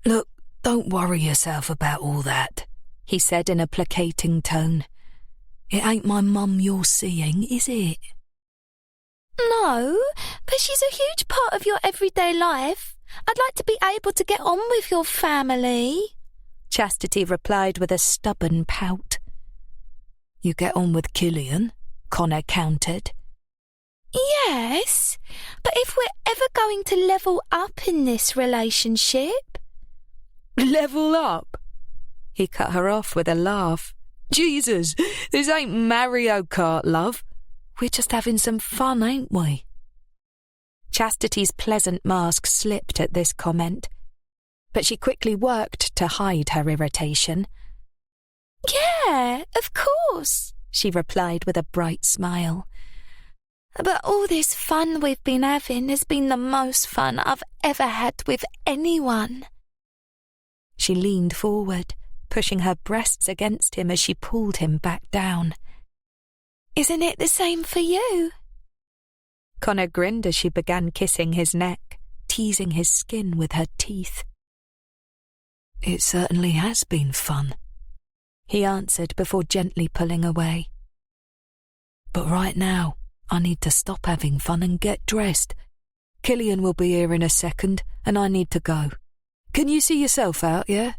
"Look, don't worry yourself about all that," he said in a placating tone. "It ain't my mum you're seeing, is it?" "No, but she's a huge part of your everyday life. I'd like to be able to get on with your family," Chastity replied with a stubborn pout. "You get on with Killian?" Connor countered. "Yes, but if we're ever going to level up in this relationship..." "Level up?" He cut her off with a laugh. Jesus, this ain't Mario Kart, love. We're just having some fun, ain't we? Chastity's pleasant mask slipped at this comment, but she quickly worked to hide her irritation. Yeah, of course, she replied with a bright smile. But all this fun we've been having has been the most fun I've ever had with anyone. She leaned forward, pushing her breasts against him as she pulled him back down. Isn't it the same for you? Connor grinned as she began kissing his neck, teasing his skin with her teeth. It certainly has been fun, he answered before gently pulling away. But right now, I need to stop having fun and get dressed. Killian will be here in a second, and I need to go. Can you see yourself out, yeah?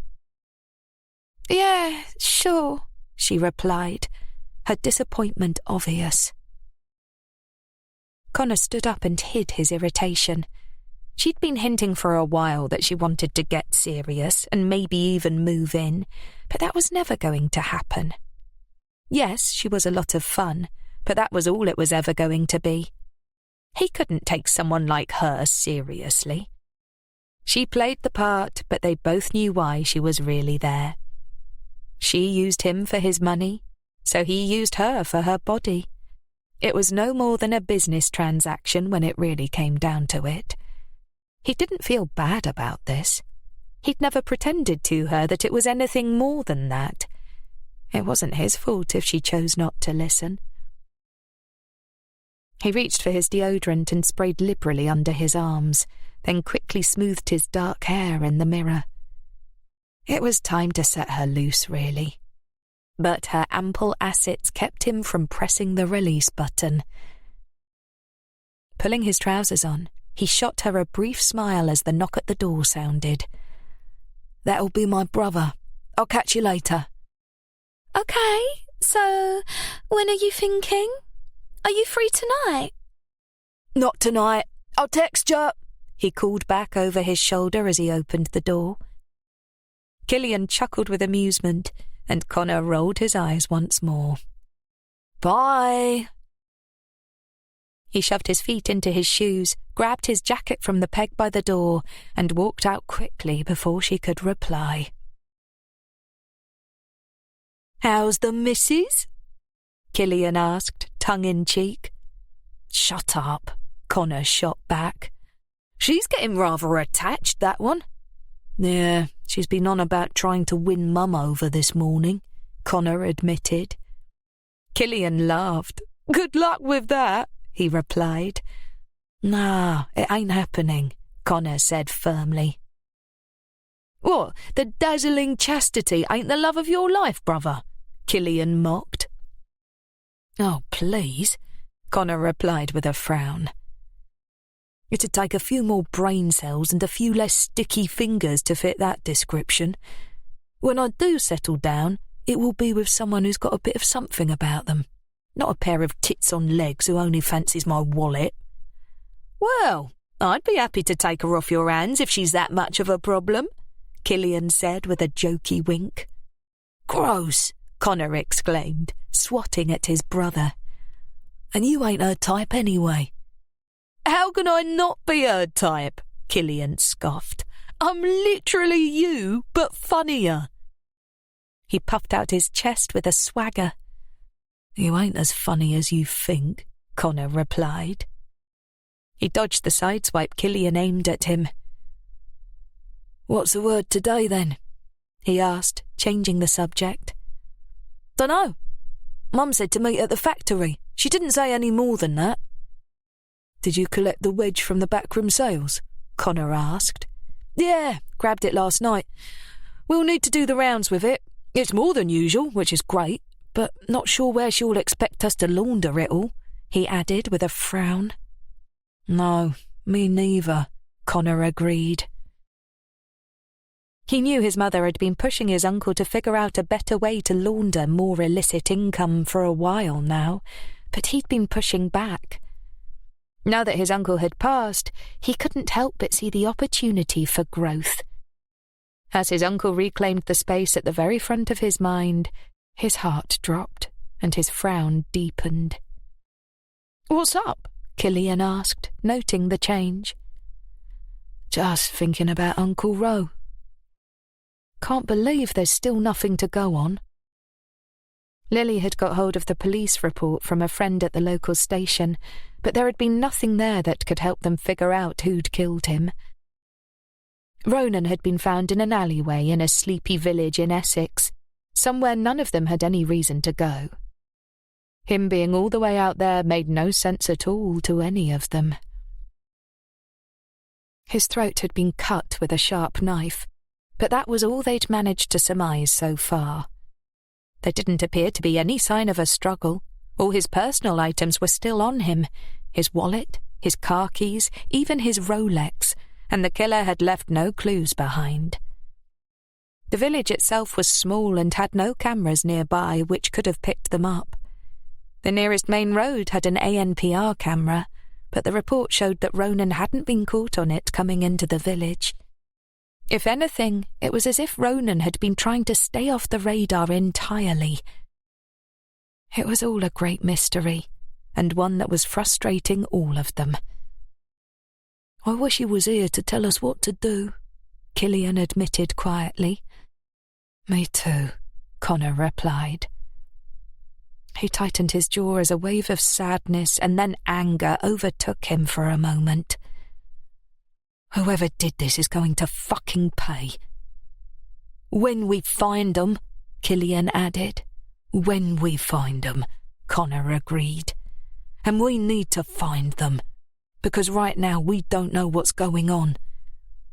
Yeah, sure, she replied, her disappointment obvious. Connor stood up and hid his irritation. She'd been hinting for a while that she wanted to get serious and maybe even move in, but that was never going to happen. Yes, she was a lot of fun, but that was all it was ever going to be. He couldn't take someone like her seriously. She played the part, but they both knew why she was really there. She used him for his money, so he used her for her body. It was no more than a business transaction when it really came down to it. He didn't feel bad about this. He'd never pretended to her that it was anything more than that. It wasn't his fault if she chose not to listen. He reached for his deodorant and sprayed liberally under his arms, then quickly smoothed his dark hair in the mirror. It was time to set her loose, really. But her ample assets kept him from pressing the release button. Pulling his trousers on, he shot her a brief smile as the knock at the door sounded. That'll be my brother. I'll catch you later. Okay, so when are you thinking? Are you free tonight? Not tonight. I'll text you, he called back over his shoulder as he opened the door. Killian chuckled with amusement, and Connor rolled his eyes once more. Bye. He shoved his feet into his shoes, grabbed his jacket from the peg by the door, and walked out quickly before she could reply. How's the missus? Killian asked, tongue-in-cheek. Shut up, Connor shot back. She's getting rather attached, that one. Yeah, she's been on about trying to win Mum over this morning, Connor admitted. Killian laughed. Good luck with that, he replied. Nah, it ain't happening, Connor said firmly. What, the dazzling chastity ain't the love of your life, brother? Killian mocked. Oh, please, Connor replied with a frown. It'd take a few more brain cells and a few less sticky fingers to fit that description. When I do settle down, it will be with someone who's got a bit of something about them, not a pair of tits on legs who only fancies my wallet. Well, I'd be happy to take her off your hands if she's that much of a problem, Killian said with a jokey wink. Gross, Connor exclaimed, swatting at his brother. And you ain't her type anyway. How can I not be her type? Killian scoffed. I'm literally you, but funnier. He puffed out his chest with a swagger. You ain't as funny as you think, Connor replied. He dodged the sideswipe Killian aimed at him. What's the word today, then? He asked, changing the subject. Dunno. Mum said to meet at the factory. She didn't say any more than that. Did you collect the wedge from the backroom sales? Connor asked. Yeah, grabbed it last night. We'll need to do the rounds with it. It's more than usual, which is great, but not sure where she'll expect us to launder it all, he added with a frown. No, me neither, Connor agreed. He knew his mother had been pushing his uncle to figure out a better way to launder more illicit income for a while now, but he'd been pushing back. Now that his uncle had passed, he couldn't help but see the opportunity for growth. As his uncle reclaimed the space at the very front of his mind, his heart dropped and his frown deepened. "What's up?" Killian asked, noting the change. "Just thinking about Uncle Ro. Can't believe there's still nothing to go on." Lily had got hold of the police report from a friend at the local station, but there had been nothing there that could help them figure out who'd killed him. Ronan had been found in an alleyway in a sleepy village in Essex, somewhere none of them had any reason to go. Him being all the way out there made no sense at all to any of them. His throat had been cut with a sharp knife, but that was all they'd managed to surmise so far. There didn't appear to be any sign of a struggle. All his personal items were still on him, his wallet, his car keys, even his Rolex, and the killer had left no clues behind. The village itself was small and had no cameras nearby which could have picked them up. The nearest main road had an ANPR camera, but the report showed that Ronan hadn't been caught on it coming into the village. If anything, it was as if Ronan had been trying to stay off the radar entirely. It was all a great mystery, and one that was frustrating all of them. "I wish he was here to tell us what to do," Killian admitted quietly. "Me too," Connor replied. He tightened his jaw as a wave of sadness and then anger overtook him for a moment. "Whoever did this is going to fucking pay." "When we find them," Killian added. "When we find them," Connor agreed. "And we need to find them, because right now we don't know what's going on.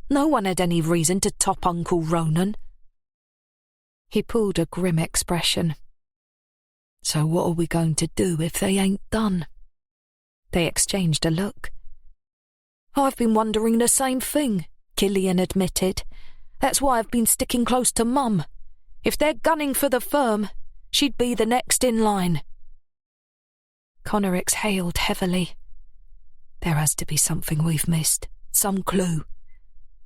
No one had any reason to top Uncle Ronan." He pulled a grim expression. "So what are we going to do if they ain't done?" They exchanged a look. "I've been wondering the same thing," Killian admitted. "That's why I've been sticking close to Mum. If they're gunning for the firm, she'd be the next in line." Connor exhaled heavily. "There has to be something we've missed, some clue.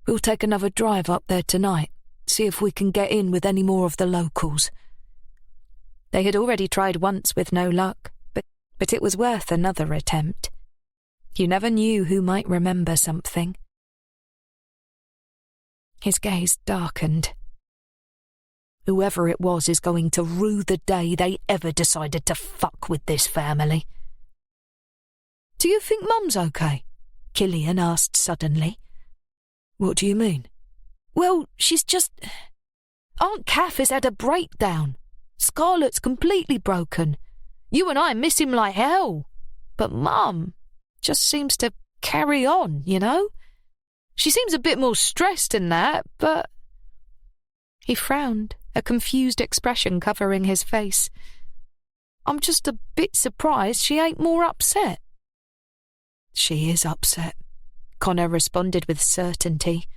We'll take another drive up there tonight, see if we can get in with any more of the locals." They had already tried once with no luck, but it was worth another attempt. You never knew who might remember something. His gaze darkened. "Whoever it was is going to rue the day they ever decided to fuck with this family." "Do you think Mum's okay?" Killian asked suddenly. "What do you mean?" "Well, she's just... Aunt Kath has had a breakdown. Scarlett's completely broken. You and I miss him like hell. But Mum just seems to carry on, you know? She seems a bit more stressed than that, but..." He frowned, a confused expression covering his face. "I'm just a bit surprised she ain't more upset." "She is upset," Connor responded with certainty.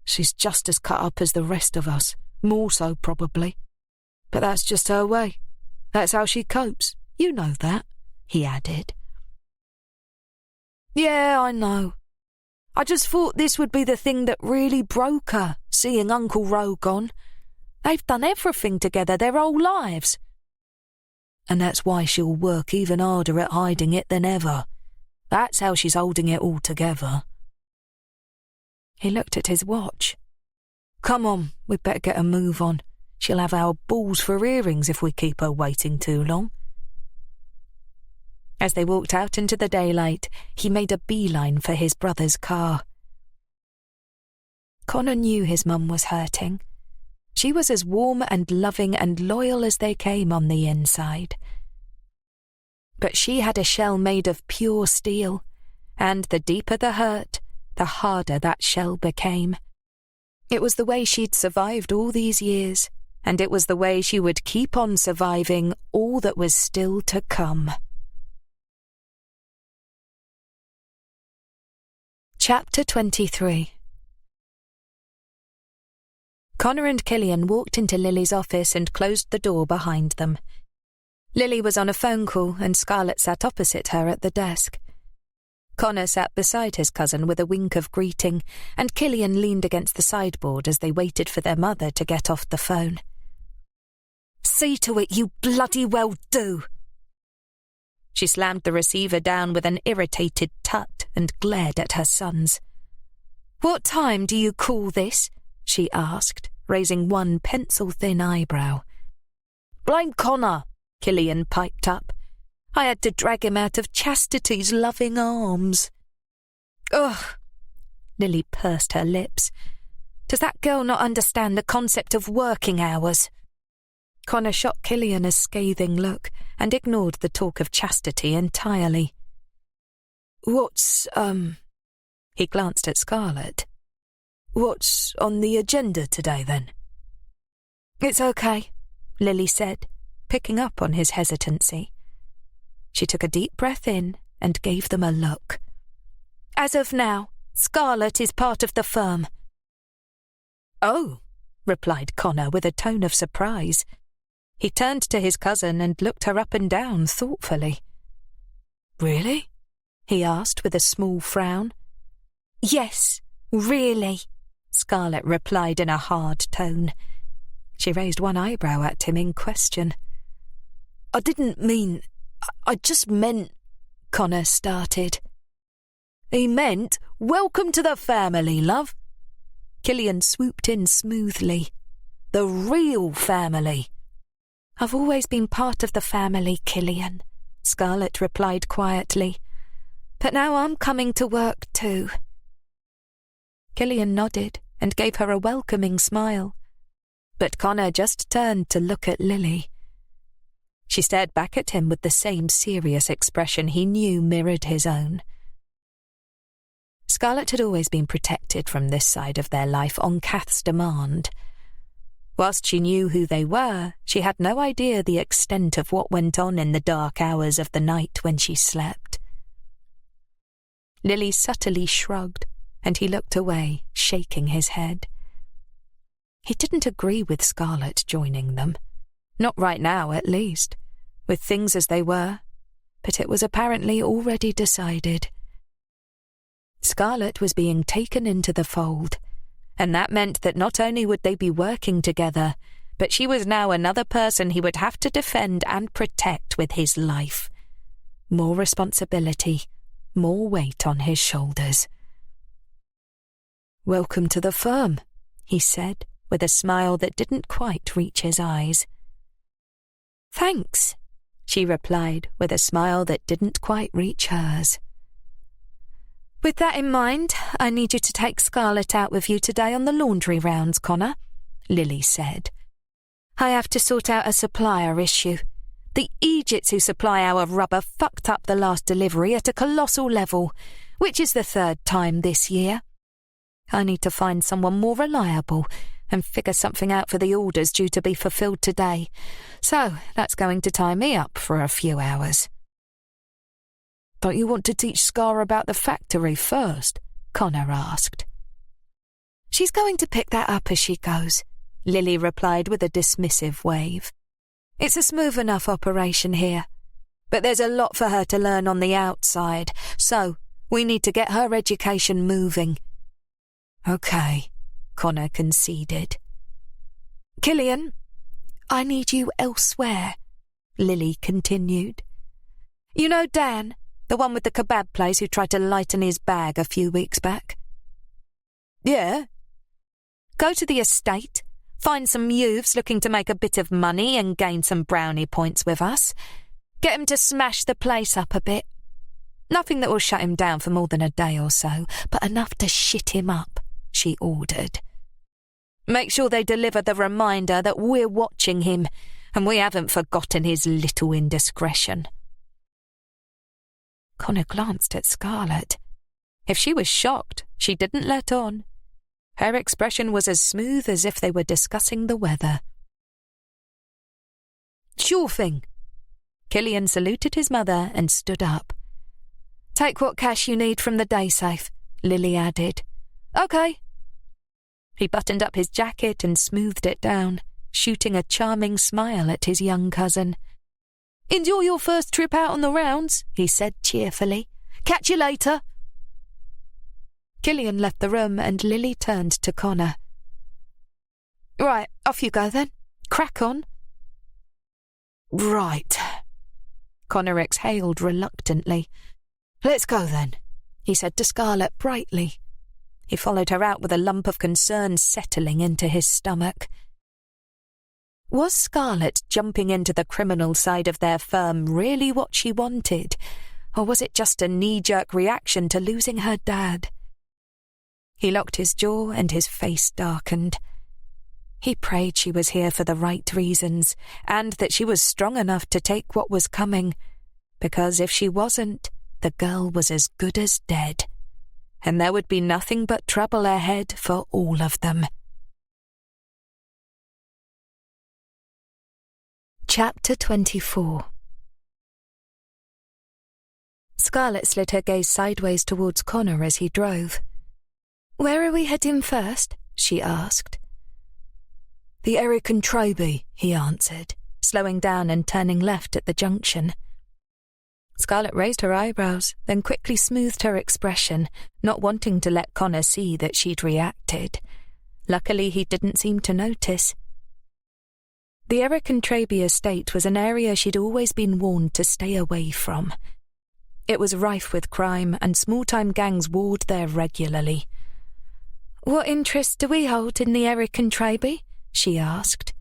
"She's just as cut up as the rest of us, more so probably. But that's just her way. That's how she copes. You know that," he added. "Yeah, I know. I just thought this would be the thing that really broke her, seeing Uncle Ro gone. They've done everything together their whole lives. And that's why she'll work even harder at hiding it than ever. That's how she's holding it all together." He looked at his watch. "Come on, we'd better get a move on. She'll have our balls for earrings if we keep her waiting too long." As they walked out into the daylight, he made a beeline for his brother's car. Connor knew his mum was hurting. She was as warm and loving and loyal as they came on the inside. But she had a shell made of pure steel, and the deeper the hurt, the harder that shell became. It was the way she'd survived all these years, and it was the way she would keep on surviving all that was still to come. Chapter 23. Connor and Killian walked into Lily's office and closed the door behind them. Lily was on a phone call and Scarlett sat opposite her at the desk. Connor sat beside his cousin with a wink of greeting, and Killian leaned against the sideboard as they waited for their mother to get off the phone. "See to it, you bloody well do!" She slammed the receiver down with an irritated tut and glared at her sons. "What time do you call this?" she asked, raising one pencil-thin eyebrow. "Blame Connor," Killian piped up. "I had to drag him out of Chastity's loving arms." "Ugh!" Lily pursed her lips. "Does that girl not understand the concept of working hours?" Connor shot Killian a scathing look and ignored the talk of chastity entirely. "What's, He glanced at Scarlett. "What's on the agenda today, then?" "It's okay," Lily said, picking up on his hesitancy. She took a deep breath in and gave them a look. "As of now, Scarlett is part of the firm." "Oh," replied Connor with a tone of surprise. He turned to his cousin and looked her up and down thoughtfully. "Really?" he asked with a small frown. "Yes, really," Scarlett replied in a hard tone. She raised one eyebrow at him in question. "I didn't mean... I just meant..." Connor started. "He meant, welcome to the family, love." Killian swooped in smoothly. "The real family." "I've always been part of the family, Killian," Scarlett replied quietly. "But now I'm coming to work too." Killian nodded and gave her a welcoming smile. But Connor just turned to look at Lily. She stared back at him with the same serious expression he knew mirrored his own. Scarlett had always been protected from this side of their life on Kath's demand. Whilst she knew who they were, she had no idea the extent of what went on in the dark hours of the night when she slept. Lily subtly shrugged, and he looked away, shaking his head. He didn't agree with Scarlett joining them. Not right now, at least, with things as they were, but it was apparently already decided. Scarlett was being taken into the fold, and that meant that not only would they be working together, but she was now another person he would have to defend and protect with his life. More responsibility, more weight on his shoulders. "Welcome to the firm," he said, with a smile that didn't quite reach his eyes. "Thanks," she replied, with a smile that didn't quite reach hers. "With that in mind, I need you to take Scarlett out with you today on the laundry rounds, Connor," Lily said. "I have to sort out a supplier issue. The Egypts who supply our rubber fucked up the last delivery at a colossal level, which is the 3rd time this year. I need to find someone more reliable and figure something out for the orders due to be fulfilled today, so that's going to tie me up for a few hours." "Don't you want to teach Scar about the factory first?" Connor asked. "She's going to pick that up as she goes," Lily replied with a dismissive wave. "It's a smooth enough operation here, but there's a lot for her to learn on the outside, so we need to get her education moving." "Okay," Connor conceded. "Killian, I need you elsewhere," Lily continued. "You know Dan, the one with the kebab place who tried to lighten his bag a few weeks back?" "Yeah." "Go to the estate, find some youths looking to make a bit of money and gain some brownie points with us. Get him to smash the place up a bit. Nothing that will shut him down for more than a day or so, but enough to shit him up," she ordered. "Make sure they deliver the reminder that we're watching him, and we haven't forgotten his little indiscretion." Connor glanced at Scarlett. If she was shocked, she didn't let on. Her expression was as smooth as if they were discussing the weather. "Sure thing." Killian saluted his mother and stood up. "Take what cash you need from the day safe," Lily added. "Okay." He buttoned up his jacket and smoothed it down, shooting a charming smile at his young cousin. "Enjoy your first trip out on the rounds," he said cheerfully. "Catch you later." Gillian left the room and Lily turned to Connor. "Right, off you go then. Crack on." "Right." Connor exhaled reluctantly. "Let's go then," he said to Scarlett brightly. He followed her out with a lump of concern settling into his stomach. Was Scarlett jumping into the criminal side of their firm really what she wanted, or was it just a knee-jerk reaction to losing her dad? He locked his jaw and his face darkened. He prayed she was here for the right reasons, and that she was strong enough to take what was coming, because if she wasn't, the girl was as good as dead, and there would be nothing but trouble ahead for all of them. Chapter 24. Scarlett slid her gaze sideways towards Connor as he drove. "Where are we heading first?" she asked. "The Eric and Traby," he answered, slowing down and turning left at the junction. Scarlett raised her eyebrows, then quickly smoothed her expression, not wanting to let Connor see that she'd reacted. Luckily, he didn't seem to notice. The Eric and Traby estate was an area she'd always been warned to stay away from. It was rife with crime, and small-time gangs warred there regularly. "What interest do we hold in the Eric and Traby?" she asked.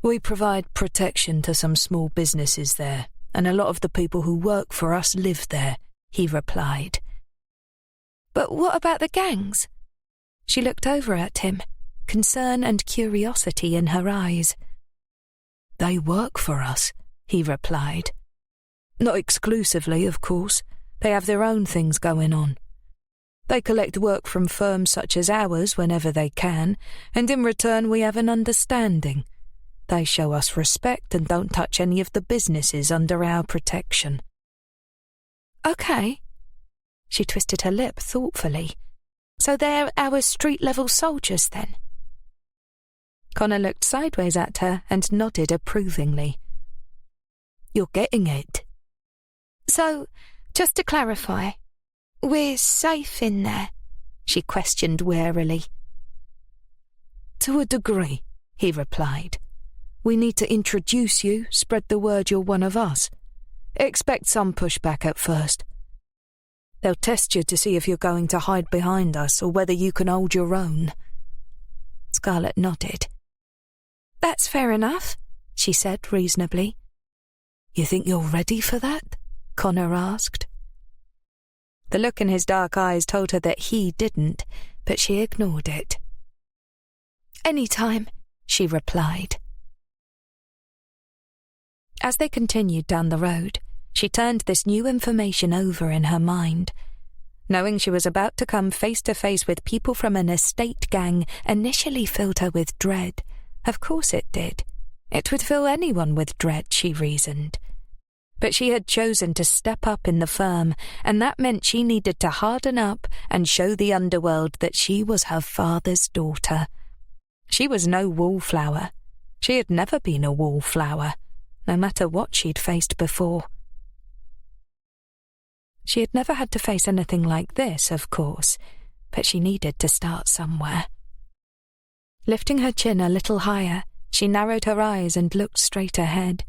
"We provide protection to some small businesses there, and a lot of the people who work for us live there," he replied. "But what about the gangs?" She looked over at him, concern and curiosity in her eyes. "They work for us," he replied. "Not exclusively, of course. They have their own things going on. They collect work from firms such as ours whenever they can, and in return we have an understanding. They show us respect and don't touch any of the businesses under our protection." "Okay." She twisted her lip thoughtfully. "So they're our street-level soldiers, then?" Connor looked sideways at her and nodded approvingly. "You're getting it." "So, just to clarify, we're safe in there?" she questioned warily. "To a degree," he replied. "We need to introduce you, spread the word you're one of us. Expect some pushback at first. They'll test you to see if you're going to hide behind us or whether you can hold your own." Scarlett nodded. "That's fair enough," she said reasonably. "You think you're ready for that?" Connor asked. The look in his dark eyes told her that he didn't, but she ignored it. "Any time," she replied. As they continued down the road, she turned this new information over in her mind. Knowing she was about to come face to face with people from an estate gang initially filled her with dread. Of course it did. It would fill anyone with dread, she reasoned. But she had chosen to step up in the firm, and that meant she needed to harden up and show the underworld that she was her father's daughter. She was no wallflower. She had never been a wallflower, no matter what she'd faced before. She had never had to face anything like this, of course, but she needed to start somewhere. Lifting her chin a little higher, she narrowed her eyes and looked straight ahead.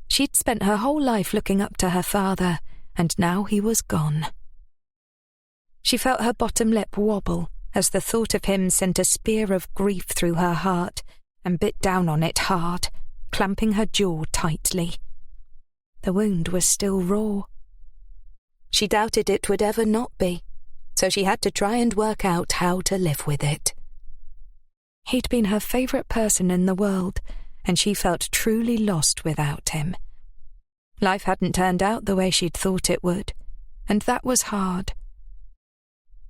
She'd spent her whole life looking up to her father, and now he was gone. She felt her bottom lip wobble as the thought of him sent a spear of grief through her heart and bit down on it hard, clamping her jaw tightly. The wound was still raw. She doubted it would ever not be, so she had to try and work out how to live with it. He'd been her favourite person in the world, and she felt truly lost without him. Life hadn't turned out the way she'd thought it would, and that was hard.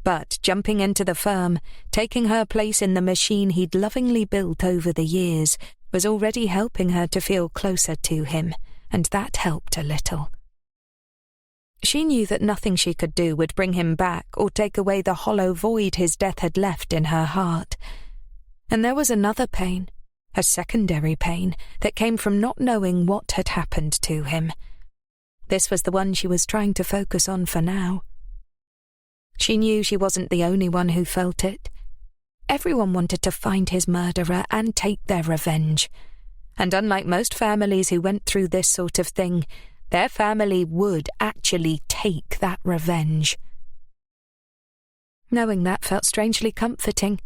But jumping into the firm, taking her place in the machine he'd lovingly built over the years, was already helping her to feel closer to him, and that helped a little. She knew that nothing she could do would bring him back or take away the hollow void his death had left in her heart. And there was another pain, a secondary pain, that came from not knowing what had happened to him. This was the one she was trying to focus on for now. She knew she wasn't the only one who felt it. Everyone wanted to find his murderer and take their revenge. And unlike most families who went through this sort of thing, their family would actually take that revenge. Knowing that felt strangely comforting,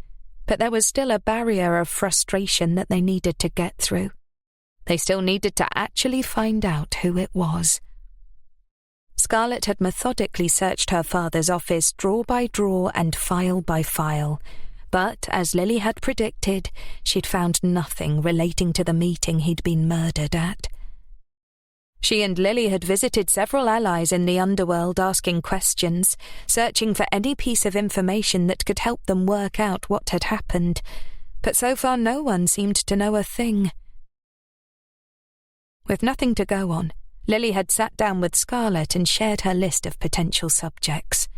but there was still a barrier of frustration that they needed to get through. They still needed to actually find out who it was. Scarlett had methodically searched her father's office drawer by drawer and file by file, but, as Lily had predicted, she'd found nothing relating to the meeting he'd been murdered at. She and Lily had visited several allies in the underworld asking questions, searching for any piece of information that could help them work out what had happened, but so far no one seemed to know a thing. With nothing to go on, Lily had sat down with Scarlett and shared her list of potential subjects.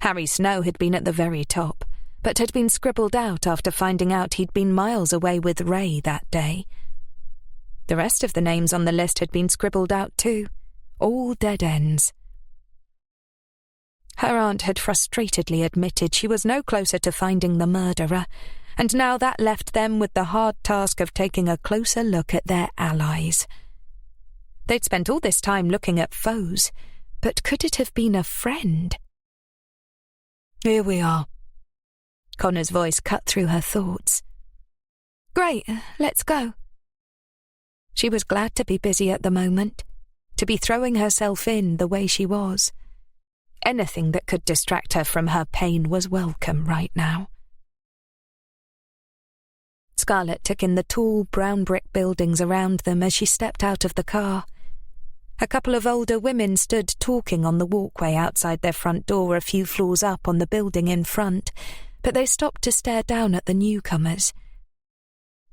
Harry Snow had been at the very top, but had been scribbled out after finding out he'd been miles away with Ray that day. The rest of the names on the list had been scribbled out too, all dead ends. Her aunt had frustratedly admitted she was no closer to finding the murderer, and now that left them with the hard task of taking a closer look at their allies. They'd spent all this time looking at foes, but could it have been a friend? Here we are. Connor's voice cut through her thoughts. Great, let's go. She was glad to be busy at the moment, to be throwing herself in the way she was. Anything that could distract her from her pain was welcome right now. Scarlett took in the tall brown brick buildings around them as she stepped out of the car. A couple of older women stood talking on the walkway outside their front door a few floors up on the building in front, but they stopped to stare down at the newcomers.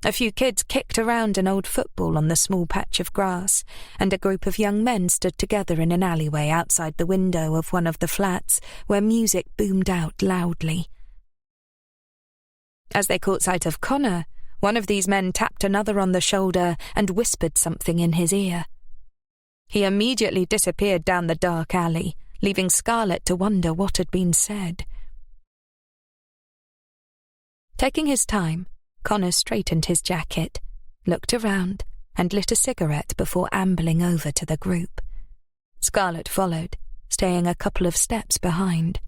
A few kids kicked around an old football on the small patch of grass, and a group of young men stood together in an alleyway outside the window of one of the flats where music boomed out loudly. As they caught sight of Connor, one of these men tapped another on the shoulder and whispered something in his ear. He immediately disappeared down the dark alley, leaving Scarlett to wonder what had been said. Taking his time, Connor straightened his jacket, looked around, and lit a cigarette before ambling over to the group. Scarlett followed, staying a couple of steps behind.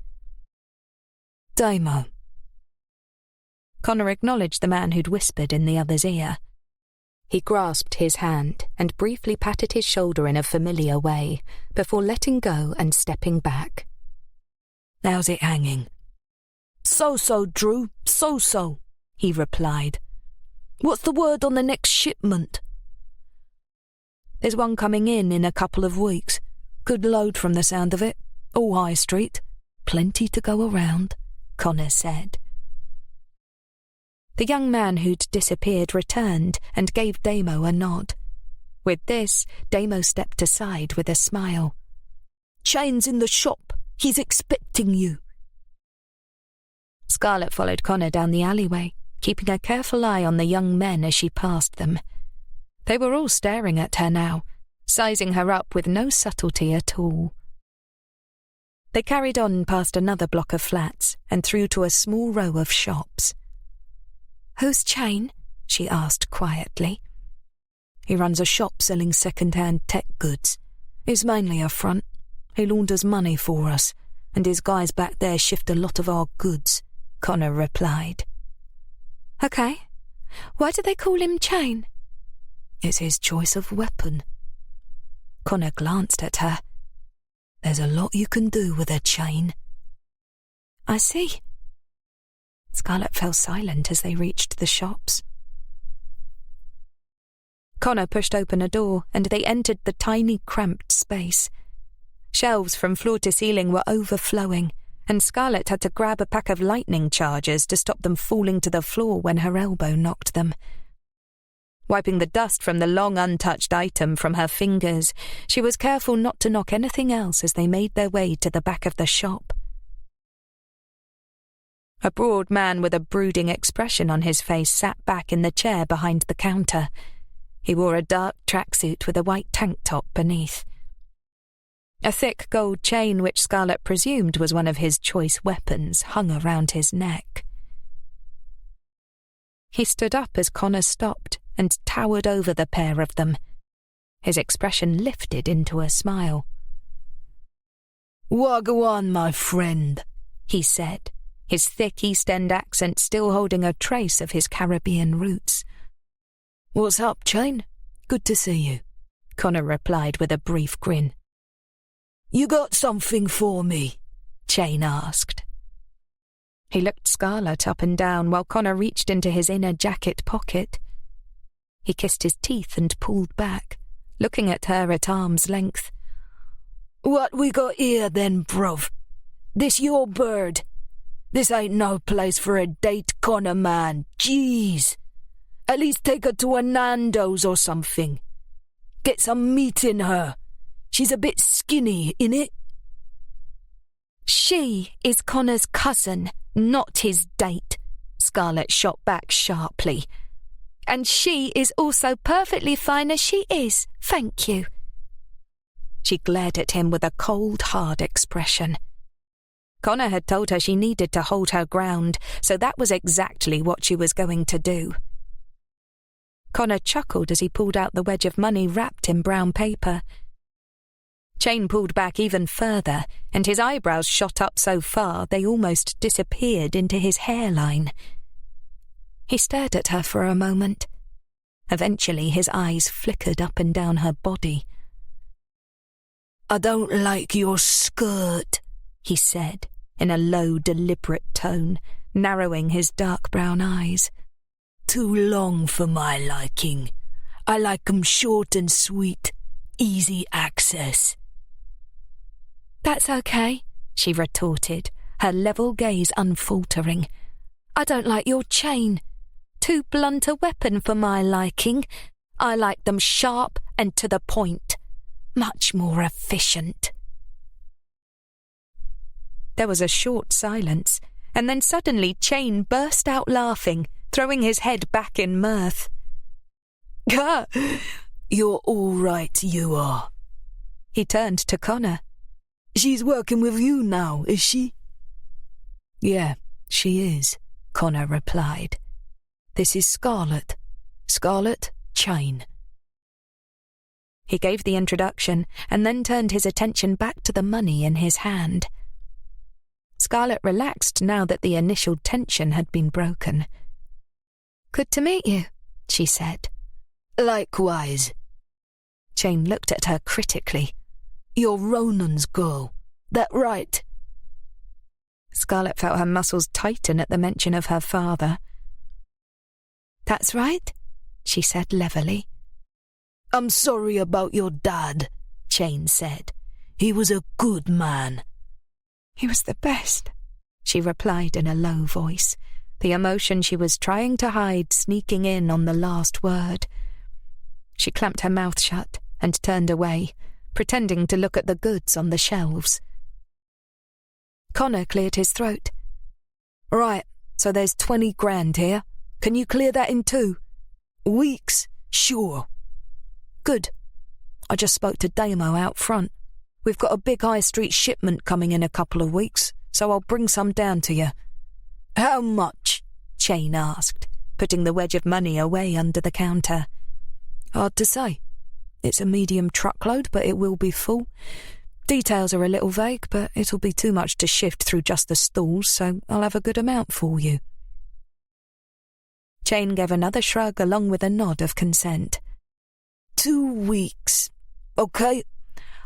Damo. Connor acknowledged the man who'd whispered in the other's ear. He grasped his hand and briefly patted his shoulder in a familiar way, before letting go and stepping back. How's it hanging? So-so, Drew, so-so, he replied. What's the word on the next shipment? There's one coming in a couple of weeks. Good load from the sound of it. All High Street. Plenty to go around, Connor said. The young man who'd disappeared returned and gave Damo a nod. With this, Damo stepped aside with a smile. Chain's in the shop. He's expecting you. Scarlett followed Connor down the alleyway, keeping a careful eye on the young men as she passed them. They were all staring at her now, sizing her up with no subtlety at all. They carried on past another block of flats and through to a small row of shops. Who's Chain? She asked quietly. He runs a shop selling second-hand tech goods. He's mainly a front. He launders money for us, and his guys back there shift a lot of our goods, Connor replied. Okay. Why do they call him Chain? It's his choice of weapon. Connor glanced at her. There's a lot you can do with a chain. I see. Scarlett fell silent as they reached the shops. Connor pushed open a door and they entered the tiny, cramped space. Shelves from floor to ceiling were overflowing, and Scarlett had to grab a pack of lightning chargers to stop them falling to the floor when her elbow knocked them. Wiping the dust from the long untouched item from her fingers, she was careful not to knock anything else as they made their way to the back of the shop. A broad man with a brooding expression on his face sat back in the chair behind the counter. He wore a dark tracksuit with a white tank top beneath. A thick gold chain which Scarlett presumed was one of his choice weapons hung around his neck. He stood up as Connor stopped and towered over the pair of them. His expression lifted into a smile. "Wagwan, my friend," he said, his thick East End accent still holding a trace of his Caribbean roots. "What's up, Chain? Good to see you," Connor replied with a brief grin. "You got something for me?" Chain asked. He looked Scarlett up and down while Connor reached into his inner jacket pocket. He kissed his teeth and pulled back, looking at her at arm's length. "What we got here then, bruv? This your bird? This ain't no place for a date, Connor, man. Jeez. At least take her to a Nando's or something. Get some meat in her. She's a bit skinny, innit?" "She is Connor's cousin, not his date," Scarlett shot back sharply. "And she is also perfectly fine as she is, thank you." She glared at him with a cold, hard expression. Connor had told her she needed to hold her ground, so that was exactly what she was going to do. Connor chuckled as he pulled out the wedge of money wrapped in brown paper. Chain pulled back even further, and his eyebrows shot up so far they almost disappeared into his hairline. He stared at her for a moment. Eventually his eyes flickered up and down her body. "I don't like your skirt," he said, in a low, deliberate tone, narrowing his dark brown eyes. "Too long for my liking. I like 'em short and sweet, easy access." "That's okay," she retorted, her level gaze unfaltering. "I don't like your chain. Too blunt a weapon for my liking. I like them sharp and to the point. Much more efficient." There was a short silence, and then suddenly Chain burst out laughing, throwing his head back in mirth. "Gah! You're all right, you are." He turned to Connor. "She's working with you now, is she?" "Yeah, she is," Connor replied. "This is Scarlett. Scarlett Chain." He gave the introduction and then turned his attention back to the money in his hand. Scarlett relaxed now that the initial tension had been broken. "Good to meet you," she said. "Likewise." Chain looked at her critically. "You're Ronan's girl, that right?" Scarlett felt her muscles tighten at the mention of her father. "That's right," she said levelly. "I'm sorry about your dad," Chain said. "He was a good man." "He was the best," she replied in a low voice, the emotion she was trying to hide sneaking in on the last word. She clamped her mouth shut and turned away, pretending to look at the goods on the shelves. Connor cleared his throat. "Right, so there's 20 grand here. Can you clear that in 2 weeks? Sure." "Good. I just spoke to Damo out front. We've got a big high street shipment coming in a couple of weeks, so I'll bring some down to you." "How much?" Chain asked, putting the wedge of money away under the counter. "Hard to say. It's a medium truckload, but it will be full. Details are a little vague, but it'll be too much to shift through just the stalls, so I'll have a good amount for you." Chain gave another shrug along with a nod of consent. 2 weeks. Okay,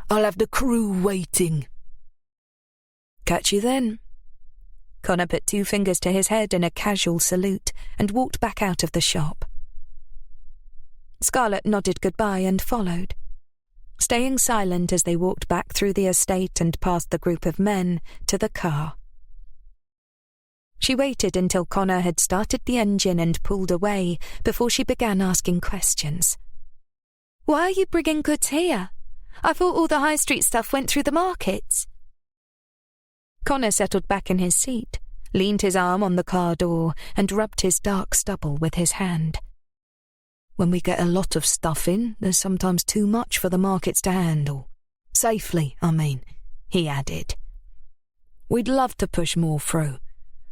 I'll have the crew waiting." "Catch you then." Connor put 2 fingers to his head in a casual salute and walked back out of the shop. Scarlett nodded goodbye and followed, staying silent as they walked back through the estate and past the group of men to the car. She waited until Connor had started the engine and pulled away before she began asking questions. "Why are you bringing goods here? I thought all the high street stuff went through the markets." Connor settled back in his seat, leaned his arm on the car door, and rubbed his dark stubble with his hand. "When we get a lot of stuff in, there's sometimes too much for the markets to handle. Safely, I mean," he added. "We'd love to push more through,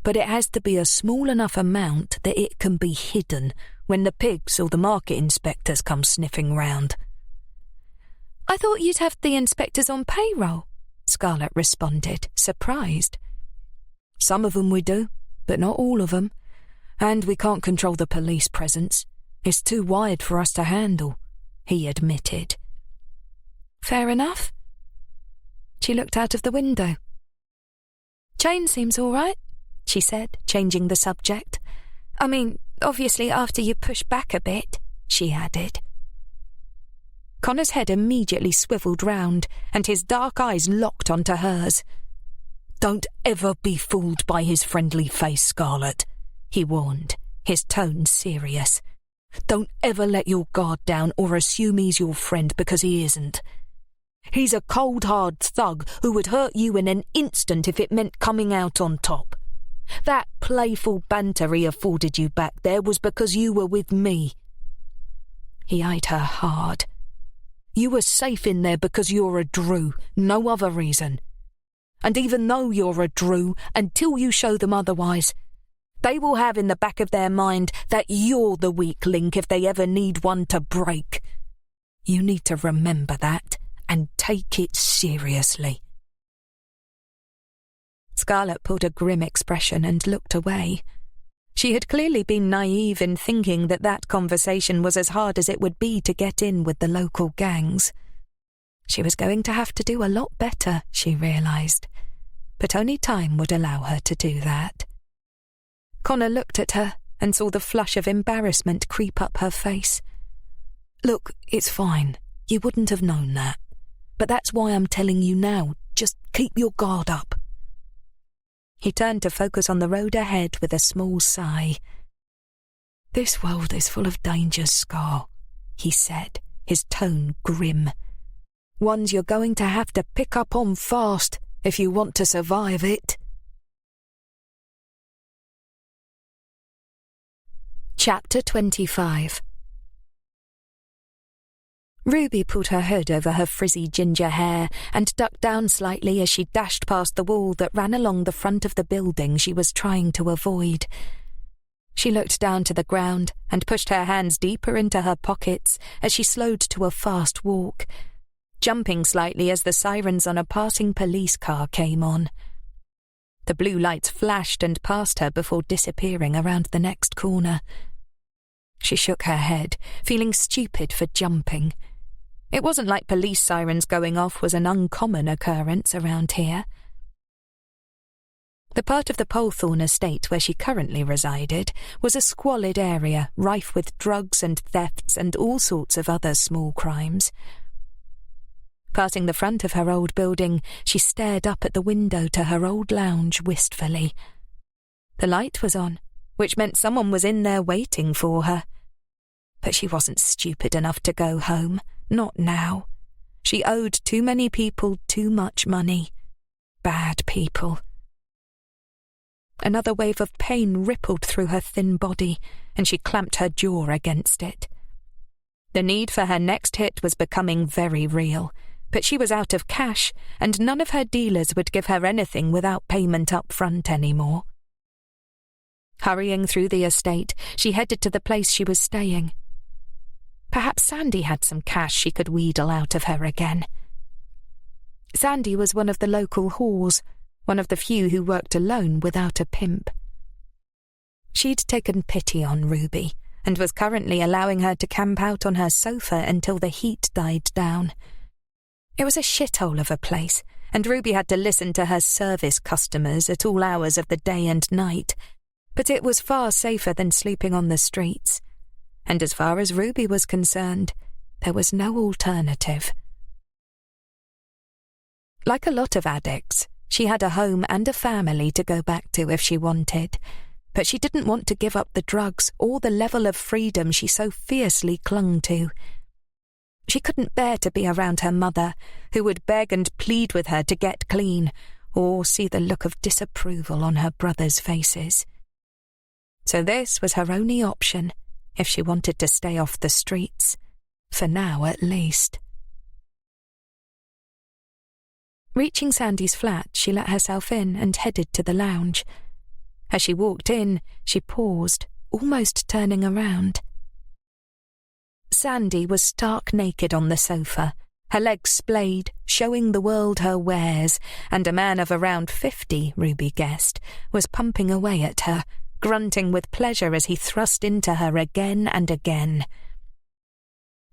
but it has to be a small enough amount that it can be hidden when the pigs or the market inspectors come sniffing round." "I thought you'd have the inspectors on payroll," Scarlett responded, surprised. "Some of them we do, but not all of them. And we can't control the police presence. It's too wide for us to handle," he admitted. "Fair enough." She looked out of the window. "Jane seems all right," she said, changing the subject. "I mean, obviously after you push back a bit," she added. Connor's head immediately swivelled round, and his dark eyes locked onto hers. "Don't ever be fooled by his friendly face, Scarlett," he warned, his tone serious. "Don't ever let your guard down or assume he's your friend, because he isn't. He's a cold, hard thug who would hurt you in an instant if it meant coming out on top. That playful banter he afforded you back there was because you were with me." He eyed her hard. "You were safe in there because you're a Drew, no other reason. And even though you're a Drew, until you show them otherwise, they will have in the back of their mind that you're the weak link if they ever need one to break. You need to remember that and take it seriously." Scarlett pulled a grim expression and looked away. She had clearly been naive in thinking that that conversation was as hard as it would be to get in with the local gangs. She was going to have to do a lot better, she realised, but only time would allow her to do that. Connor looked at her and saw the flush of embarrassment creep up her face. "Look, it's fine. You wouldn't have known that. But that's why I'm telling you now. Just keep your guard up." He turned to focus on the road ahead with a small sigh. "This world is full of dangers, Scar," he said, his tone grim. "Ones you're going to have to pick up on fast if you want to survive it." Chapter 25. Ruby pulled her hood over her frizzy ginger hair and ducked down slightly as she dashed past the wall that ran along the front of the building she was trying to avoid. She looked down to the ground and pushed her hands deeper into her pockets as she slowed to a fast walk, jumping slightly as the sirens on a passing police car came on. The blue lights flashed and passed her before disappearing around the next corner. She shook her head, feeling stupid for jumping. It wasn't like police sirens going off was an uncommon occurrence around here. The part of the Polthorne estate where she currently resided was a squalid area rife with drugs and thefts and all sorts of other small crimes. Passing the front of her old building, she stared up at the window to her old lounge wistfully. The light was on, which meant someone was in there waiting for her. But she wasn't stupid enough to go home, not now. She owed too many people too much money. Bad people. Another wave of pain rippled through her thin body, and she clamped her jaw against it. The need for her next hit was becoming very real, but she was out of cash, and none of her dealers would give her anything without payment up front anymore. Hurrying through the estate, she headed to the place she was staying. Perhaps Sandy had some cash she could wheedle out of her again. Sandy was one of the local whores, one of the few who worked alone without a pimp. She'd taken pity on Ruby, and was currently allowing her to camp out on her sofa until the heat died down. It was a shithole of a place, and Ruby had to listen to her service customers at all hours of the day and night, but it was far safer than sleeping on the streets. And as far as Ruby was concerned, there was no alternative. Like a lot of addicts, she had a home and a family to go back to if she wanted, but she didn't want to give up the drugs or the level of freedom she so fiercely clung to. She couldn't bear to be around her mother, who would beg and plead with her to get clean, or see the look of disapproval on her brothers' faces. So this was her only option, if she wanted to stay off the streets, for now at least. Reaching Sandy's flat, she let herself in and headed to the lounge. As she walked in, she paused, almost turning around. Sandy was stark naked on the sofa, her legs splayed, showing the world her wares, and a man of around 50, Ruby guessed, was pumping away at her, grunting with pleasure as he thrust into her again and again.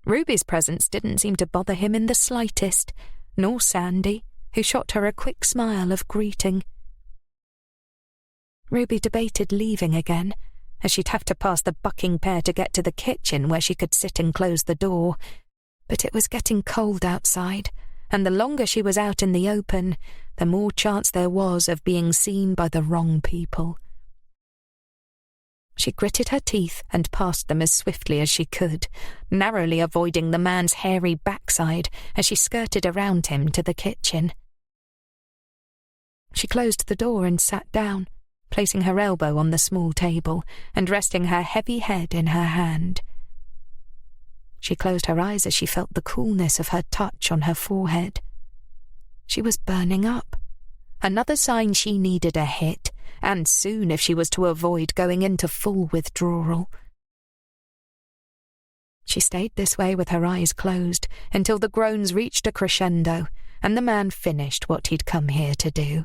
Ruby's presence didn't seem to bother him in the slightest, nor Sandy, who shot her a quick smile of greeting. Ruby debated leaving again, as she'd have to pass the bucking pair to get to the kitchen where she could sit and close the door. But it was getting cold outside, and the longer she was out in the open, the more chance there was of being seen by the wrong people. She gritted her teeth and passed them as swiftly as she could, narrowly avoiding the man's hairy backside as she skirted around him to the kitchen. She closed the door and sat down, placing her elbow on the small table and resting her heavy head in her hand. She closed her eyes as she felt the coolness of her touch on her forehead. She was burning up. Another sign she needed a hit, and soon if she was to avoid going into full withdrawal. She stayed this way with her eyes closed until the groans reached a crescendo and the man finished what he'd come here to do.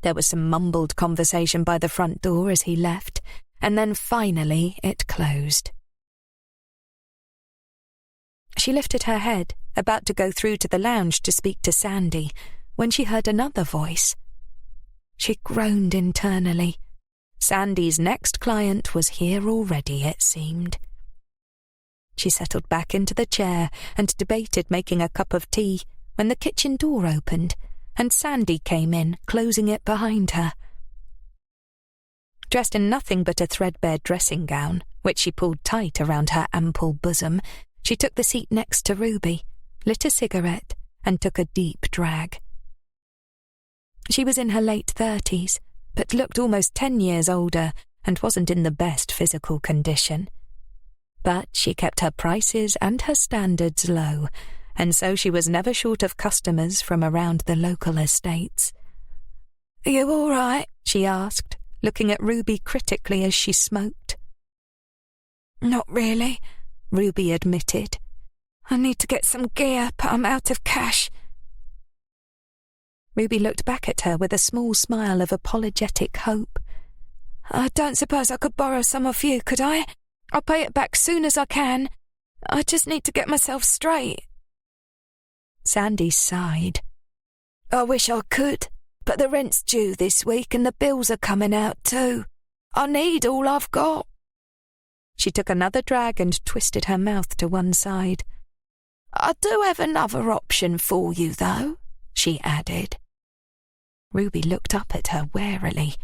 There was some mumbled conversation by the front door as he left, and then finally it closed. She lifted her head, about to go through to the lounge to speak to Sandy, when she heard another voice. She groaned internally. Sandy's next client was here already, it seemed. She settled back into the chair and debated making a cup of tea when the kitchen door opened and Sandy came in, closing it behind her. Dressed in nothing but a threadbare dressing gown, which she pulled tight around her ample bosom, she took the seat next to Ruby, lit a cigarette, and took a deep drag. She was in her late 30s, but looked almost 10 years older and wasn't in the best physical condition. But she kept her prices and her standards low, and so she was never short of customers from around the local estates. "Are you all right?" she asked, looking at Ruby critically as she smoked. "Not really," Ruby admitted. "I need to get some gear, but I'm out of cash." Ruby looked back at her with a small smile of apologetic hope. "I don't suppose I could borrow some of you, could I? I'll pay it back soon as I can. I just need to get myself straight." Sandy sighed. "I wish I could, but the rent's due this week and the bills are coming out too. I need all I've got." She took another drag and twisted her mouth to one side. "I do have another option for you, though," she added. Ruby looked up at her warily.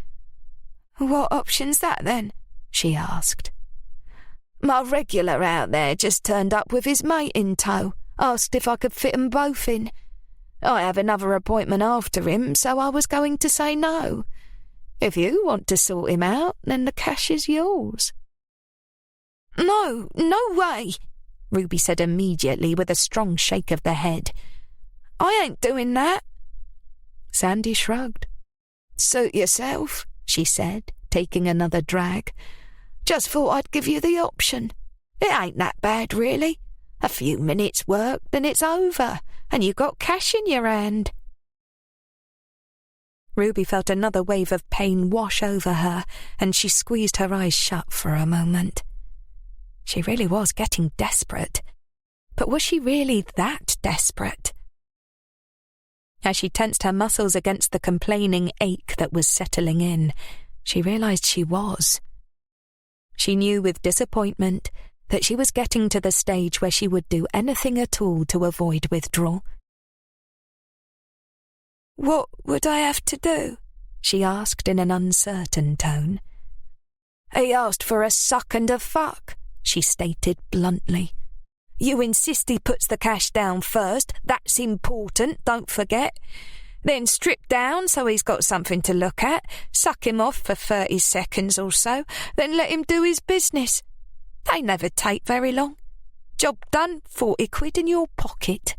"What option's that, then?" she asked. "My regular out there just turned up with his mate in tow, asked if I could fit 'em both in. I have another appointment after him, so I was going to say no. If you want to sort him out, then the cash is yours." "No, no way," Ruby said immediately with a strong shake of the head. "I ain't doing that." Sandy shrugged. "Suit yourself," she said, taking another drag. "Just thought I'd give you the option. It ain't that bad, really. A few minutes' work, then it's over, and you got cash in your hand." Ruby felt another wave of pain wash over her, and she squeezed her eyes shut for a moment. She really was getting desperate. But was she really that desperate? As she tensed her muscles against the complaining ache that was settling in, she realized she was. She knew with disappointment that she was getting to the stage where she would do anything at all to avoid withdrawal. "What would I have to do?" she asked in an uncertain tone. "He asked for a suck and a fuck," she stated bluntly. "You insist he puts the cash down first, that's important, don't forget. Then strip down so he's got something to look at, suck him off for 30 seconds or so, then let him do his business. They never take very long. Job done, 40 quid in your pocket."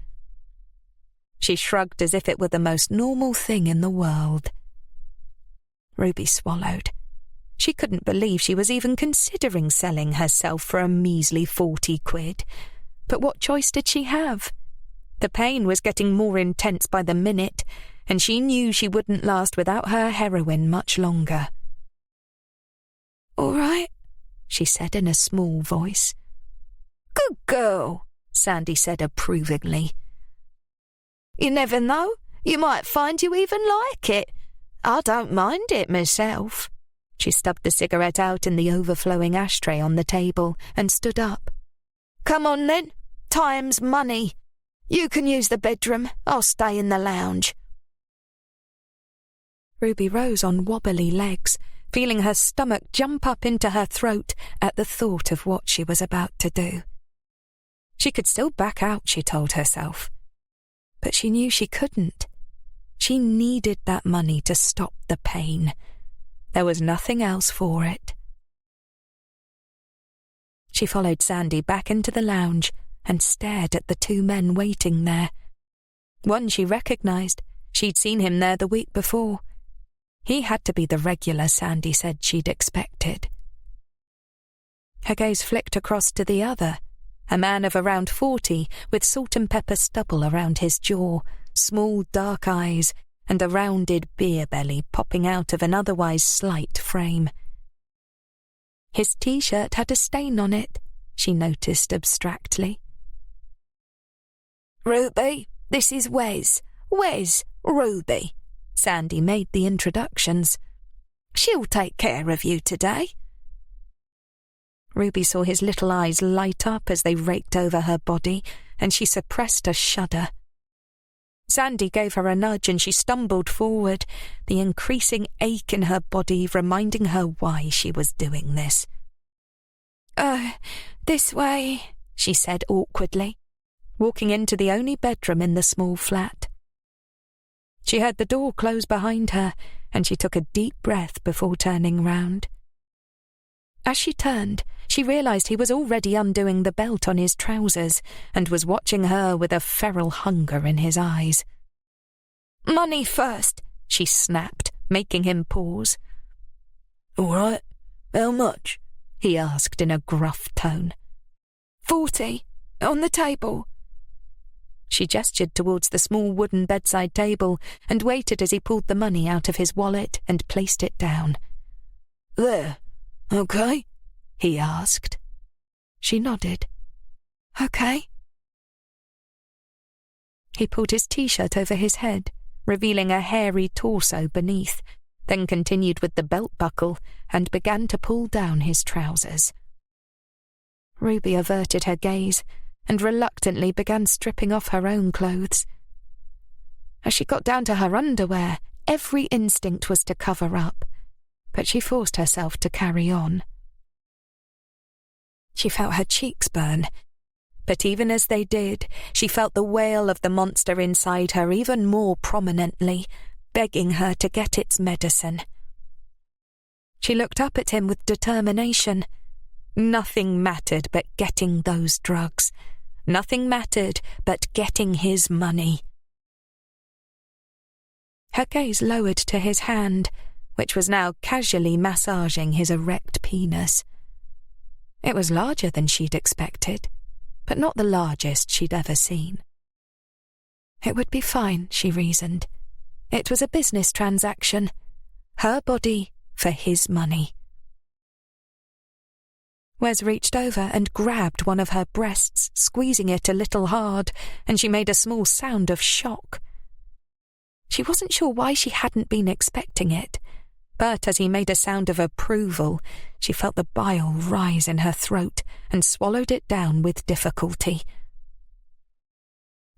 She shrugged as if it were the most normal thing in the world. Ruby swallowed. She couldn't believe she was even considering selling herself for a measly 40 quid. But what choice did she have? The pain was getting more intense by the minute, and she knew she wouldn't last without her heroin much longer. "All right," she said in a small voice. "Good girl," Sandy said approvingly. "You never know, you might find you even like it. I don't mind it myself." She stubbed the cigarette out in the overflowing ashtray on the table and stood up. "Come on then, time's money. You can use the bedroom, I'll stay in the lounge." Ruby rose on wobbly legs, feeling her stomach jump up into her throat at the thought of what she was about to do. She could still back out, she told herself. But she knew she couldn't. She needed that money to stop the pain. There was nothing else for it. She followed Sandy back into the lounge and stared at the two men waiting there. One she recognised. She'd seen him there the week before. He had to be the regular Sandy said she'd expected. Her gaze flicked across to the other, a man of around 40 with salt and pepper stubble around his jaw, small dark eyes, and a rounded beer belly popping out of an otherwise slight frame. His T-shirt had a stain on it, she noticed abstractly. "Ruby, this is Wes. Wes, Ruby." Sandy made the introductions. "She'll take care of you today." Ruby saw his little eyes light up as they raked over her body, and she suppressed a shudder. Sandy gave her a nudge and she stumbled forward, the increasing ache in her body reminding her why she was doing this. This way," she said awkwardly, walking into the only bedroom in the small flat. She heard the door close behind her, and she took a deep breath before turning round. As she turned, she realised he was already undoing the belt on his trousers and was watching her with a feral hunger in his eyes. "Money first," she snapped, making him pause. "All right, how much?" he asked in a gruff tone. 40, on the table." She gestured towards the small wooden bedside table and waited as he pulled the money out of his wallet and placed it down. "There, okay?" he asked. She nodded. "Okay." He pulled his T-shirt over his head, revealing a hairy torso beneath, then continued with the belt buckle and began to pull down his trousers. Ruby averted her gaze and reluctantly began stripping off her own clothes. As she got down to her underwear, every instinct was to cover up, but she forced herself to carry on. She felt her cheeks burn, but even as they did, she felt the wail of the monster inside her even more prominently, begging her to get its medicine. She looked up at him with determination. Nothing mattered but getting those drugs. Nothing mattered but getting his money. Her gaze lowered to his hand, which was now casually massaging his erect penis. It was larger than she'd expected, but not the largest she'd ever seen. It would be fine, she reasoned. It was a business transaction. Her body for his money. Wes reached over and grabbed one of her breasts, squeezing it a little hard, and she made a small sound of shock. She wasn't sure why she hadn't been expecting it, but as he made a sound of approval, she felt the bile rise in her throat and swallowed it down with difficulty.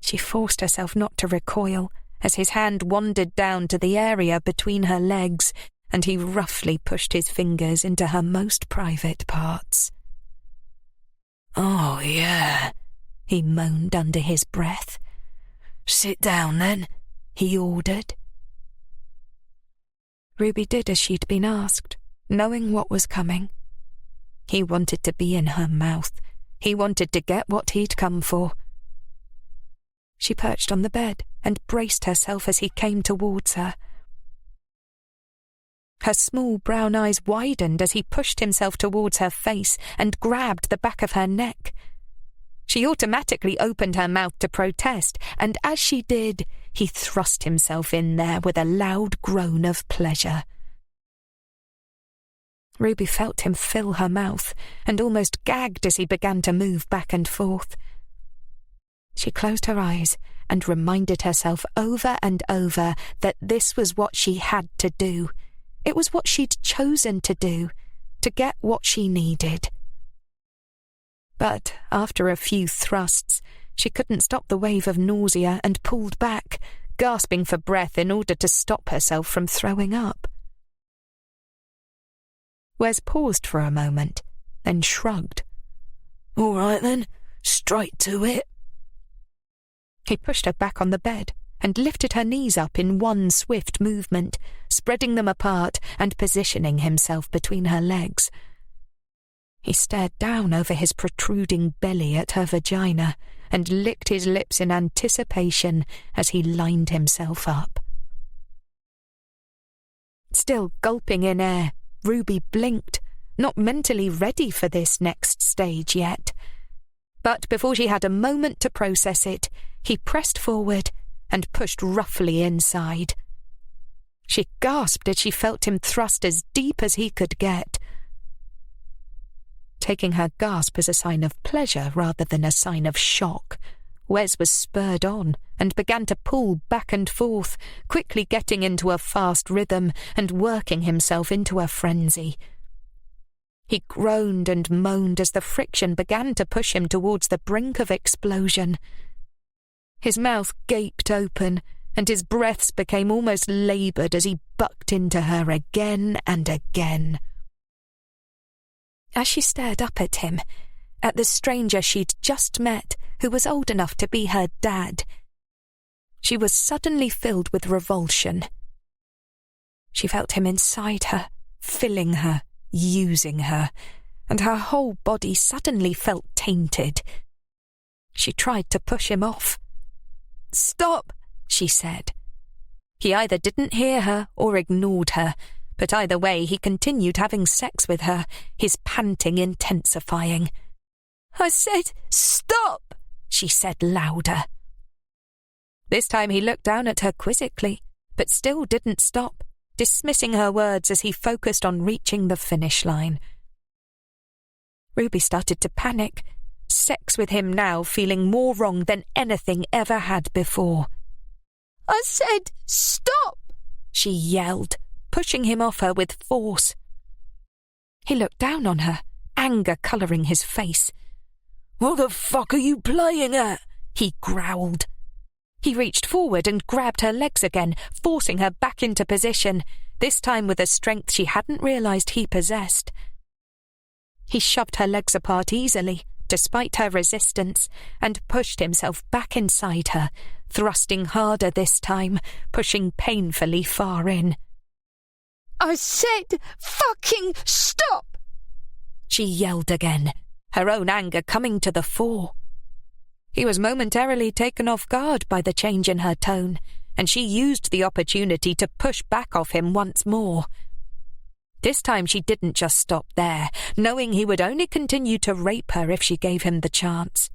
She forced herself not to recoil as his hand wandered down to the area between her legs, and he roughly pushed his fingers into her most private parts. "Oh, yeah," he moaned under his breath. "Sit down, then," he ordered. Ruby did as she'd been asked, knowing what was coming. He wanted to be in her mouth. He wanted to get what he'd come for. She perched on the bed and braced herself as he came towards her. Her small brown eyes widened as he pushed himself towards her face and grabbed the back of her neck. She automatically opened her mouth to protest, and as she did, he thrust himself in there with a loud groan of pleasure. Ruby felt him fill her mouth and almost gagged as he began to move back and forth. She closed her eyes and reminded herself over and over that this was what she had to do. It was what she'd chosen to do, to get what she needed. But after a few thrusts, she couldn't stop the wave of nausea and pulled back, gasping for breath in order to stop herself from throwing up. Wes paused for a moment, then shrugged. "All right then, straight to it." He pushed her back on the bed and lifted her knees up in one swift movement, spreading them apart and positioning himself between her legs. He stared down over his protruding belly at her vagina and licked his lips in anticipation as he lined himself up. Still gulping in air, Ruby blinked, not mentally ready for this next stage yet. But before she had a moment to process it, he pressed forward and pushed roughly inside. She gasped as she felt him thrust as deep as he could get. Taking her gasp as a sign of pleasure rather than a sign of shock, Wes was spurred on and began to pull back and forth, quickly getting into a fast rhythm and working himself into a frenzy. He groaned and moaned as the friction began to push him towards the brink of explosion. His mouth gaped open, and his breaths became almost laboured as he bucked into her again and again. As she stared up at him, at the stranger she'd just met, who was old enough to be her dad, she was suddenly filled with revulsion. She felt him inside her, filling her, using her, and her whole body suddenly felt tainted. She tried to push him off. "Stop," she said. He either didn't hear her or ignored her, but either way he continued having sex with her, his panting intensifying. "I said, stop," she said louder. This time he looked down at her quizzically, but still didn't stop, dismissing her words as he focused on reaching the finish line. Ruby started to panic, sex with him now feeling more wrong than anything ever had before. "I said, stop," she yelled, pushing him off her with force. He looked down on her, anger colouring his face. "What the fuck are you playing at?" he growled. He reached forward and grabbed her legs again, forcing her back into position, this time with a strength she hadn't realised he possessed. He shoved her legs apart easily, despite her resistance, and pushed himself back inside her, thrusting harder this time, pushing painfully far in. "I said, fucking stop!" she yelled again, her own anger coming to the fore. He was momentarily taken off guard by the change in her tone, and she used the opportunity to push back off him once more. This time she didn't just stop there, knowing he would only continue to rape her if she gave him the chance.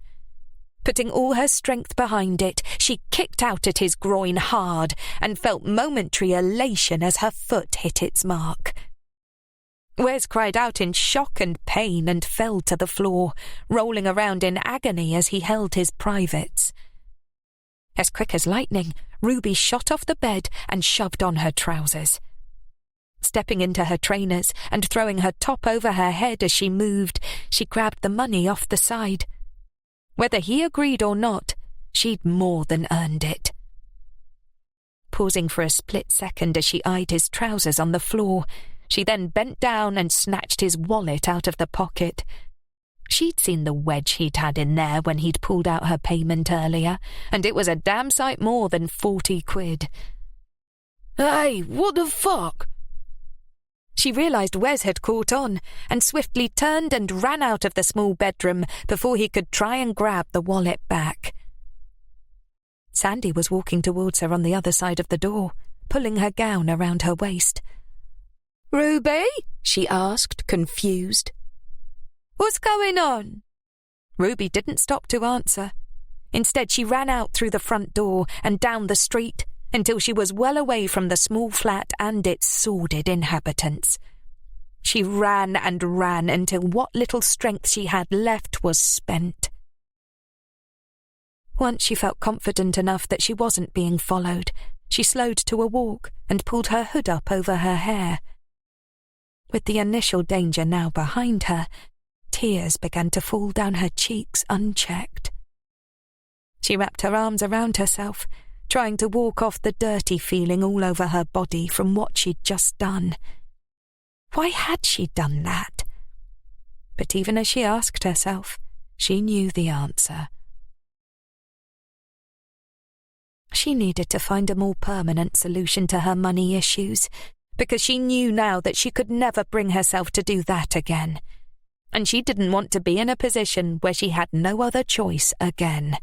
Putting all her strength behind it, she kicked out at his groin hard and felt momentary elation as her foot hit its mark. Wes cried out in shock and pain and fell to the floor, rolling around in agony as he held his privates. As quick as lightning, Ruby shot off the bed and shoved on her trousers. Stepping into her trainers and throwing her top over her head as she moved, she grabbed the money off the side. Whether he agreed or not, she'd more than earned it. Pausing for a split second as she eyed his trousers on the floor, she then bent down and snatched his wallet out of the pocket. She'd seen the wedge he'd had in there when he'd pulled out her payment earlier, and it was a damn sight more than 40 quid. "Hey, what the fuck?" She realised Wes had caught on, and swiftly turned and ran out of the small bedroom before he could try and grab the wallet back. Sandy was walking towards her on the other side of the door, pulling her gown around her waist. "Ruby?" she asked, confused. "What's going on?" Ruby didn't stop to answer. Instead, she ran out through the front door and down the street until she was well away from the small flat and its sordid inhabitants. She ran and ran until what little strength she had left was spent. Once she felt confident enough that she wasn't being followed, she slowed to a walk and pulled her hood up over her hair. With the initial danger now behind her, tears began to fall down her cheeks unchecked. She wrapped her arms around herself, trying to walk off the dirty feeling all over her body from what she'd just done. Why had she done that? But even as she asked herself, she knew the answer. She needed to find a more permanent solution to her money issues, because she knew now that she could never bring herself to do that again. And she didn't want to be in a position where she had no other choice again.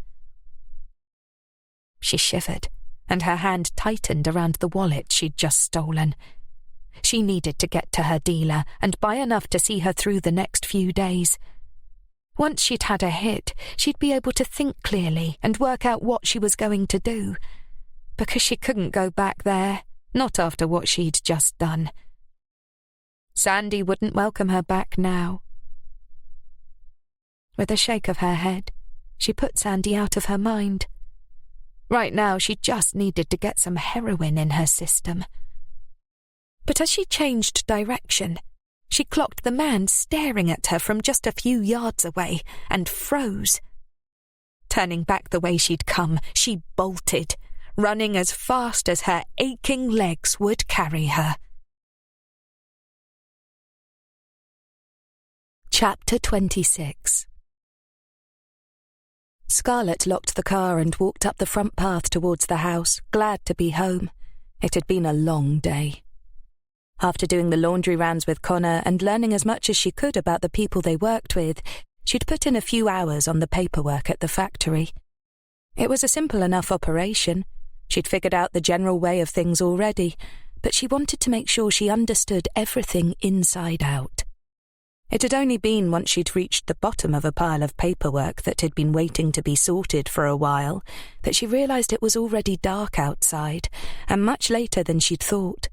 She shivered, and her hand tightened around the wallet she'd just stolen. She needed to get to her dealer and buy enough to see her through the next few days. Once she'd had a hit, she'd be able to think clearly and work out what she was going to do. Because she couldn't go back there, not after what she'd just done. Sandy wouldn't welcome her back now. With a shake of her head, she put Sandy out of her mind. Right now, she just needed to get some heroin in her system. But as she changed direction, she clocked the man staring at her from just a few yards away and froze. Turning back the way she'd come, she bolted, running as fast as her aching legs would carry her. Chapter 26. Scarlett locked the car and walked up the front path towards the house, glad to be home. It had been a long day. After doing the laundry rounds with Connor and learning as much as she could about the people they worked with, she'd put in a few hours on the paperwork at the factory. It was a simple enough operation. She'd figured out the general way of things already, but she wanted to make sure she understood everything inside out. It had only been once she'd reached the bottom of a pile of paperwork that had been waiting to be sorted for a while that she realised it was already dark outside, and much later than she'd thought.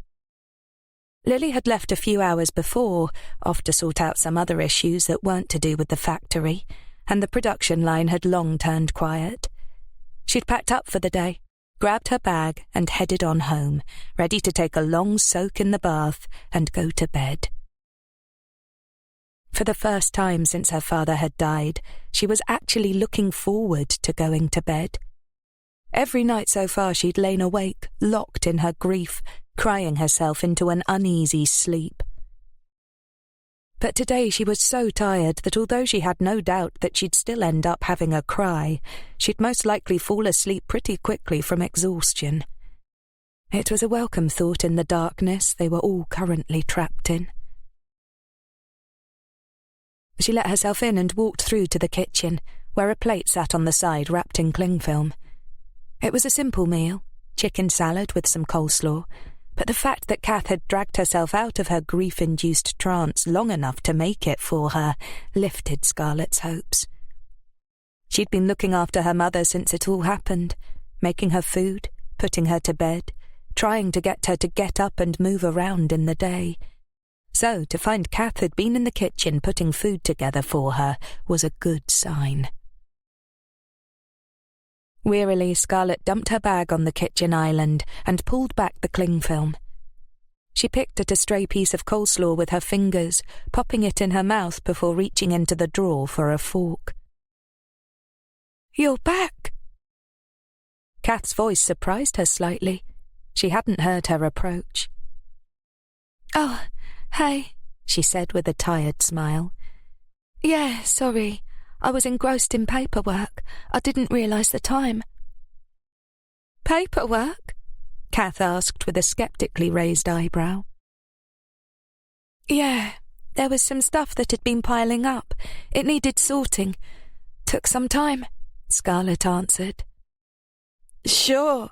Lily had left a few hours before, off to sort out some other issues that weren't to do with the factory, and the production line had long turned quiet. She'd packed up for the day, grabbed her bag and headed on home, ready to take a long soak in the bath and go to bed. For the first time since her father had died, she was actually looking forward to going to bed. Every night so far she'd lain awake, locked in her grief, crying herself into an uneasy sleep. But today she was so tired that although she had no doubt that she'd still end up having a cry, she'd most likely fall asleep pretty quickly from exhaustion. It was a welcome thought in the darkness they were all currently trapped in. She let herself in and walked through to the kitchen, where a plate sat on the side wrapped in cling film. It was a simple meal, chicken salad with some coleslaw, but the fact that Kath had dragged herself out of her grief-induced trance long enough to make it for her lifted Scarlett's hopes. She'd been looking after her mother since it all happened, making her food, putting her to bed, trying to get her to get up and move around in the day. So to find Kath had been in the kitchen putting food together for her was a good sign. Wearily, Scarlett dumped her bag on the kitchen island and pulled back the cling film. She picked at a stray piece of coleslaw with her fingers, popping it in her mouth before reaching into the drawer for a fork. "You're back!" Kath's voice surprised her slightly. She hadn't heard her approach. "Oh, hey," she said with a tired smile. "Yeah, sorry. I was engrossed in paperwork. I didn't realise the time." "Paperwork?" Kath asked with a sceptically raised eyebrow. "Yeah, there was some stuff that had been piling up. It needed sorting. Took some time," Scarlett answered. Sure.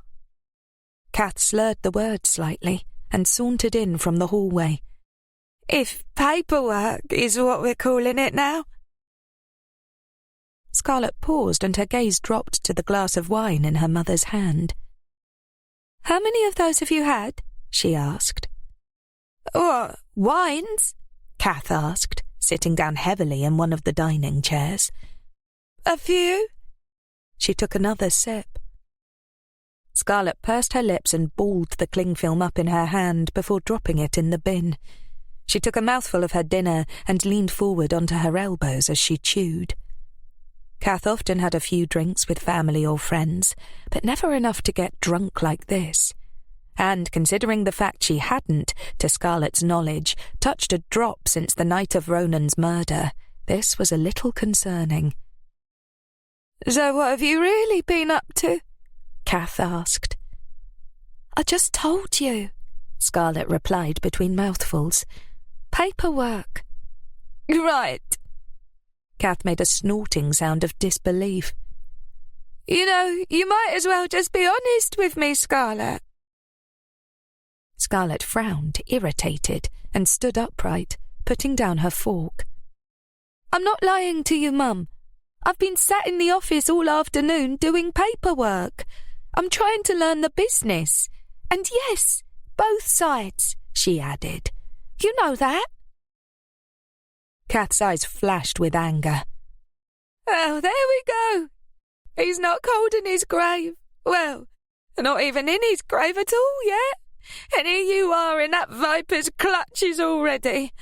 Kath slurred the word slightly and sauntered in from the hallway. If paperwork is what we're calling it now. Scarlett paused and her gaze dropped to the glass of wine in her mother's hand. How many of those have you had? She asked. What, wines? Kath asked, sitting down heavily in one of the dining chairs. A few. She took another sip. Scarlett pursed her lips and balled the cling film up in her hand before dropping it in the bin. She took a mouthful of her dinner and leaned forward onto her elbows as she chewed. Kath often had a few drinks with family or friends, but never enough to get drunk like this. And considering the fact she hadn't, to Scarlett's knowledge, touched a drop since the night of Ronan's murder, this was a little concerning. So what have you really been up to? Kath asked. I just told you, Scarlett replied between mouthfuls. Paperwork. Right. Kath made a snorting sound of disbelief. You know, you might as well just be honest with me, Scarlett. Scarlett frowned, irritated, and stood upright, putting down her fork. I'm not lying to you, Mum. I've been sat in the office all afternoon doing paperwork. I'm trying to learn the business. And yes, both sides, she added. You know that. Kath's eyes flashed with anger. Oh, there we go. He's not cold in his grave. Well, not even in his grave at all yet. And here you are in that viper's clutches already.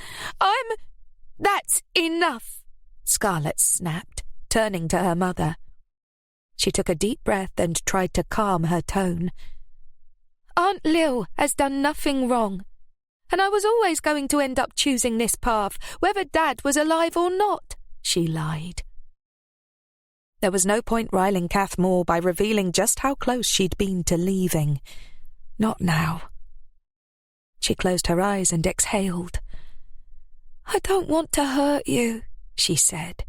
That's enough, Scarlett snapped, turning to her mother. She took a deep breath and tried to calm her tone. Aunt Lil has done nothing wrong, and I was always going to end up choosing this path, whether Dad was alive or not, she lied. There was no point riling Kath more by revealing just how close she'd been to leaving. Not now. She closed her eyes and exhaled. I don't want to hurt you, she said,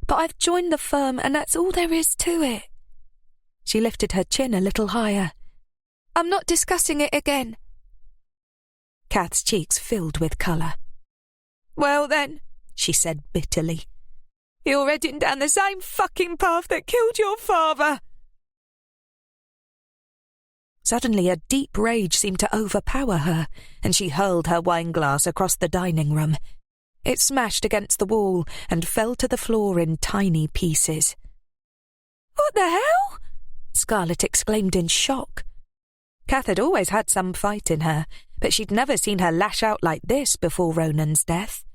but I've joined the firm and that's all there is to it. She lifted her chin a little higher. I'm not discussing it again. Kath's cheeks filled with colour. Well then, she said bitterly, you're heading down the same fucking path that killed your father. Suddenly a deep rage seemed to overpower her, and she hurled her wineglass across the dining room. It smashed against the wall and fell to the floor in tiny pieces. What the hell? Scarlett exclaimed in shock. Kath had always had some fight in her, but she'd never seen her lash out like this before Ronan's death.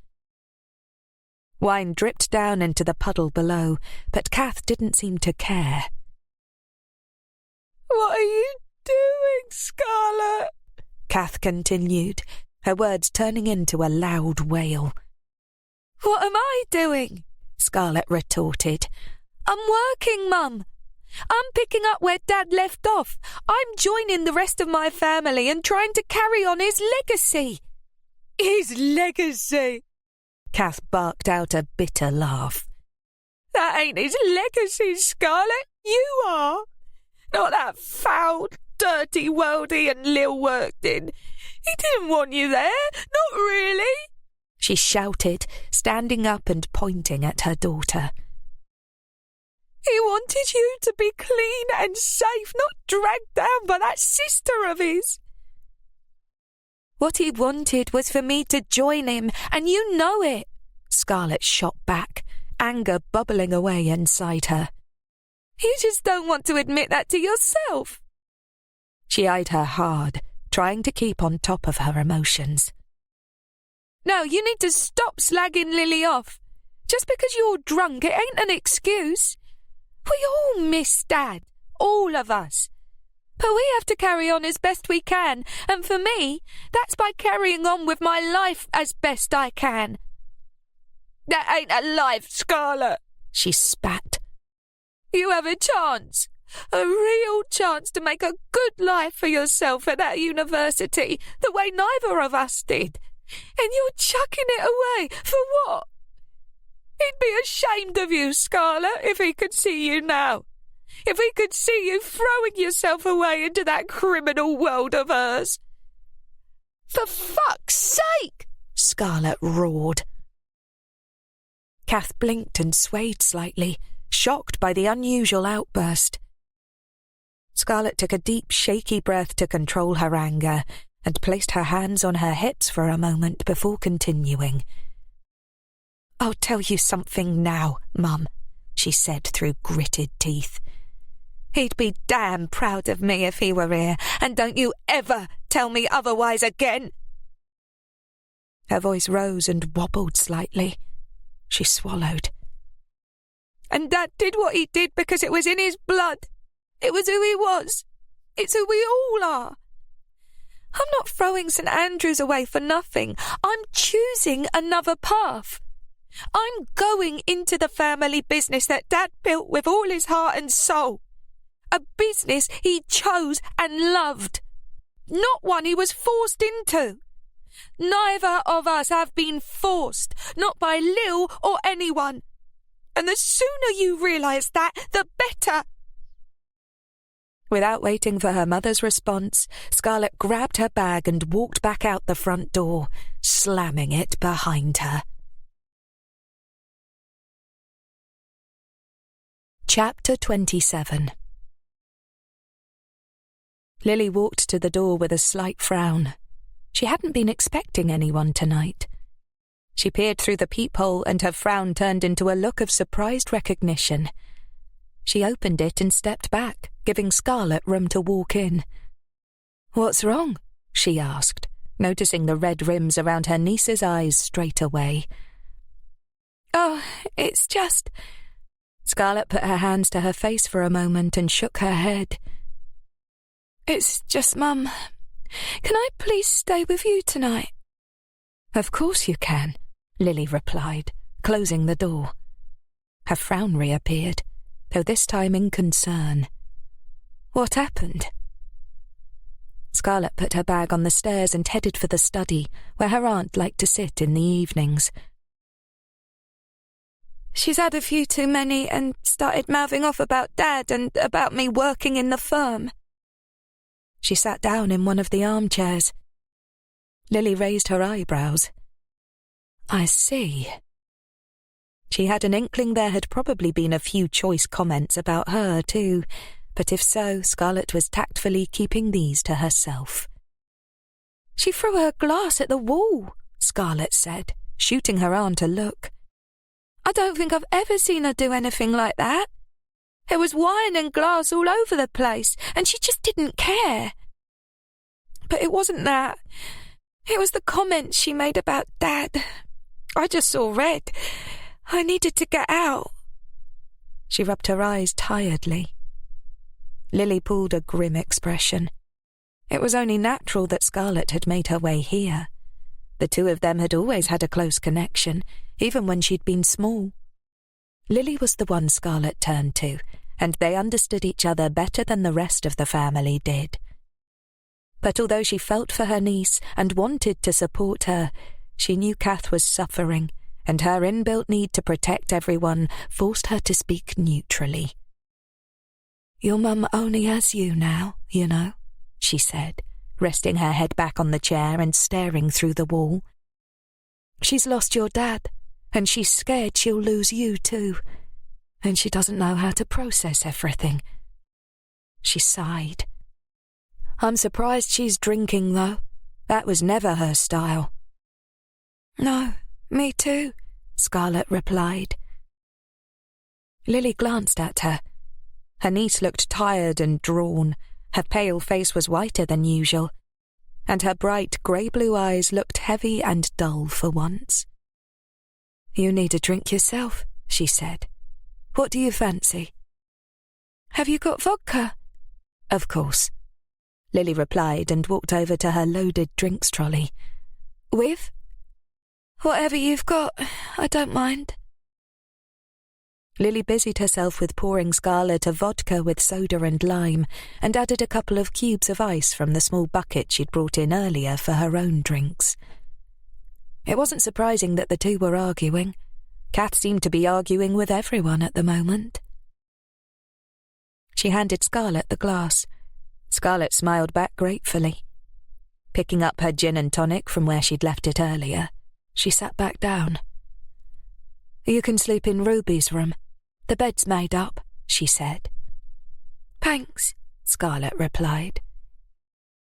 Wine dripped down into the puddle below, but Kath didn't seem to care. What are you doing, Scarlett? Kath continued, her words turning into a loud wail. What am I doing? Scarlett retorted. I'm working, Mum. I'm picking up where Dad left off. I'm joining the rest of my family and trying to carry on his legacy. His legacy? Kath barked out a bitter laugh. That ain't his legacy, Scarlett. You are. Not that foul, dirty worldie and Lil worked in. He didn't want you there. Not really. She shouted, standing up and pointing at her daughter. He wanted you to be clean and safe, not dragged down by that sister of his. What he wanted was for me to join him, and you know it, Scarlett shot back, anger bubbling away inside her. You just don't want to admit that to yourself. She eyed her hard, trying to keep on top of her emotions. No, you need to stop slagging Lily off. Just because you're drunk, it ain't an excuse. We all miss Dad, all of us. But we have to carry on as best we can, and for me, that's by carrying on with my life as best I can. That ain't a life, Scarlett, she spat. You have a chance, a real chance to make a good life for yourself at that university, the way neither of us did. And you're chucking it away, for what? He'd be ashamed of you, Scarlett, if he could see you now. If we could see you throwing yourself away into that criminal world of hers." "For fuck's sake!" Scarlett roared. Kath blinked and swayed slightly, shocked by the unusual outburst. Scarlett took a deep, shaky breath to control her anger and placed her hands on her hips for a moment before continuing. "I'll tell you something now, Mum," she said through gritted teeth. "He'd be damn proud of me if he were here, and don't you ever tell me otherwise again." Her voice rose and wobbled slightly. She swallowed. "And Dad did what he did because it was in his blood. It was who he was. It's who we all are. I'm not throwing St. Andrews away for nothing. I'm choosing another path. I'm going into the family business that Dad built with all his heart and soul. A business he chose and loved. Not one he was forced into. Neither of us have been forced, not by Lil or anyone. And the sooner you realise that, the better." Without waiting for her mother's response, Scarlett grabbed her bag and walked back out the front door, slamming it behind her. Chapter 27. Lily walked to the door with a slight frown. She hadn't been expecting anyone tonight. She peered through the peephole and her frown turned into a look of surprised recognition. She opened it and stepped back, giving Scarlett room to walk in. "What's wrong?" she asked, noticing the red rims around her niece's eyes straight away. "Oh, it's just—" Scarlett put her hands to her face for a moment and shook her head. "It's just Mum. Can I please stay with you tonight?" "Of course you can," Lily replied, closing the door. Her frown reappeared, though this time in concern. "What happened?" Scarlett put her bag on the stairs and headed for the study, where her aunt liked to sit in the evenings. "She's had a few too many and started mouthing off about Dad and about me working in the firm." She sat down in one of the armchairs. Lily raised her eyebrows. "I see." She had an inkling there had probably been a few choice comments about her too, but if so, Scarlett was tactfully keeping these to herself. "She threw her glass at the wall," Scarlett said, shooting her aunt a look. "I don't think I've ever seen her do anything like that. There was wine and glass all over the place, and she just didn't care. But it wasn't that. It was the comments she made about Dad. I just saw red. I needed to get out." She rubbed her eyes tiredly. Lily pulled a grim expression. It was only natural that Scarlett had made her way here. The two of them had always had a close connection, even when she'd been small. Lily was the one Scarlett turned to, and they understood each other better than the rest of the family did. But although she felt for her niece and wanted to support her, she knew Kath was suffering, and her inbuilt need to protect everyone forced her to speak neutrally. "Your mum only has you now, you know," she said, resting her head back on the chair and staring through the wall. "She's lost your dad, and she's scared she'll lose you too, and she doesn't know how to process everything." She sighed. "I'm surprised she's drinking, though. That was never her style." "No, me too," Scarlett replied. Lily glanced at her. Her niece looked tired and drawn. Her pale face was whiter than usual, and her bright grey-blue eyes looked heavy and dull for once. "You need a drink yourself," she said. "What do you fancy?" "Have you got vodka?" "Of course," Lily replied and walked over to her loaded drinks trolley. "With?" "Whatever you've got, I don't mind." Lily busied herself with pouring Scarlett a vodka with soda and lime, and added a couple of cubes of ice from the small bucket she'd brought in earlier for her own drinks. It wasn't surprising that the two were arguing. Kath seemed to be arguing with everyone at the moment. She handed Scarlett the glass. Scarlett smiled back gratefully. Picking up her gin and tonic from where she'd left it earlier, she sat back down. "You can sleep in Ruby's room. The bed's made up," she said. "Thanks," Scarlett replied.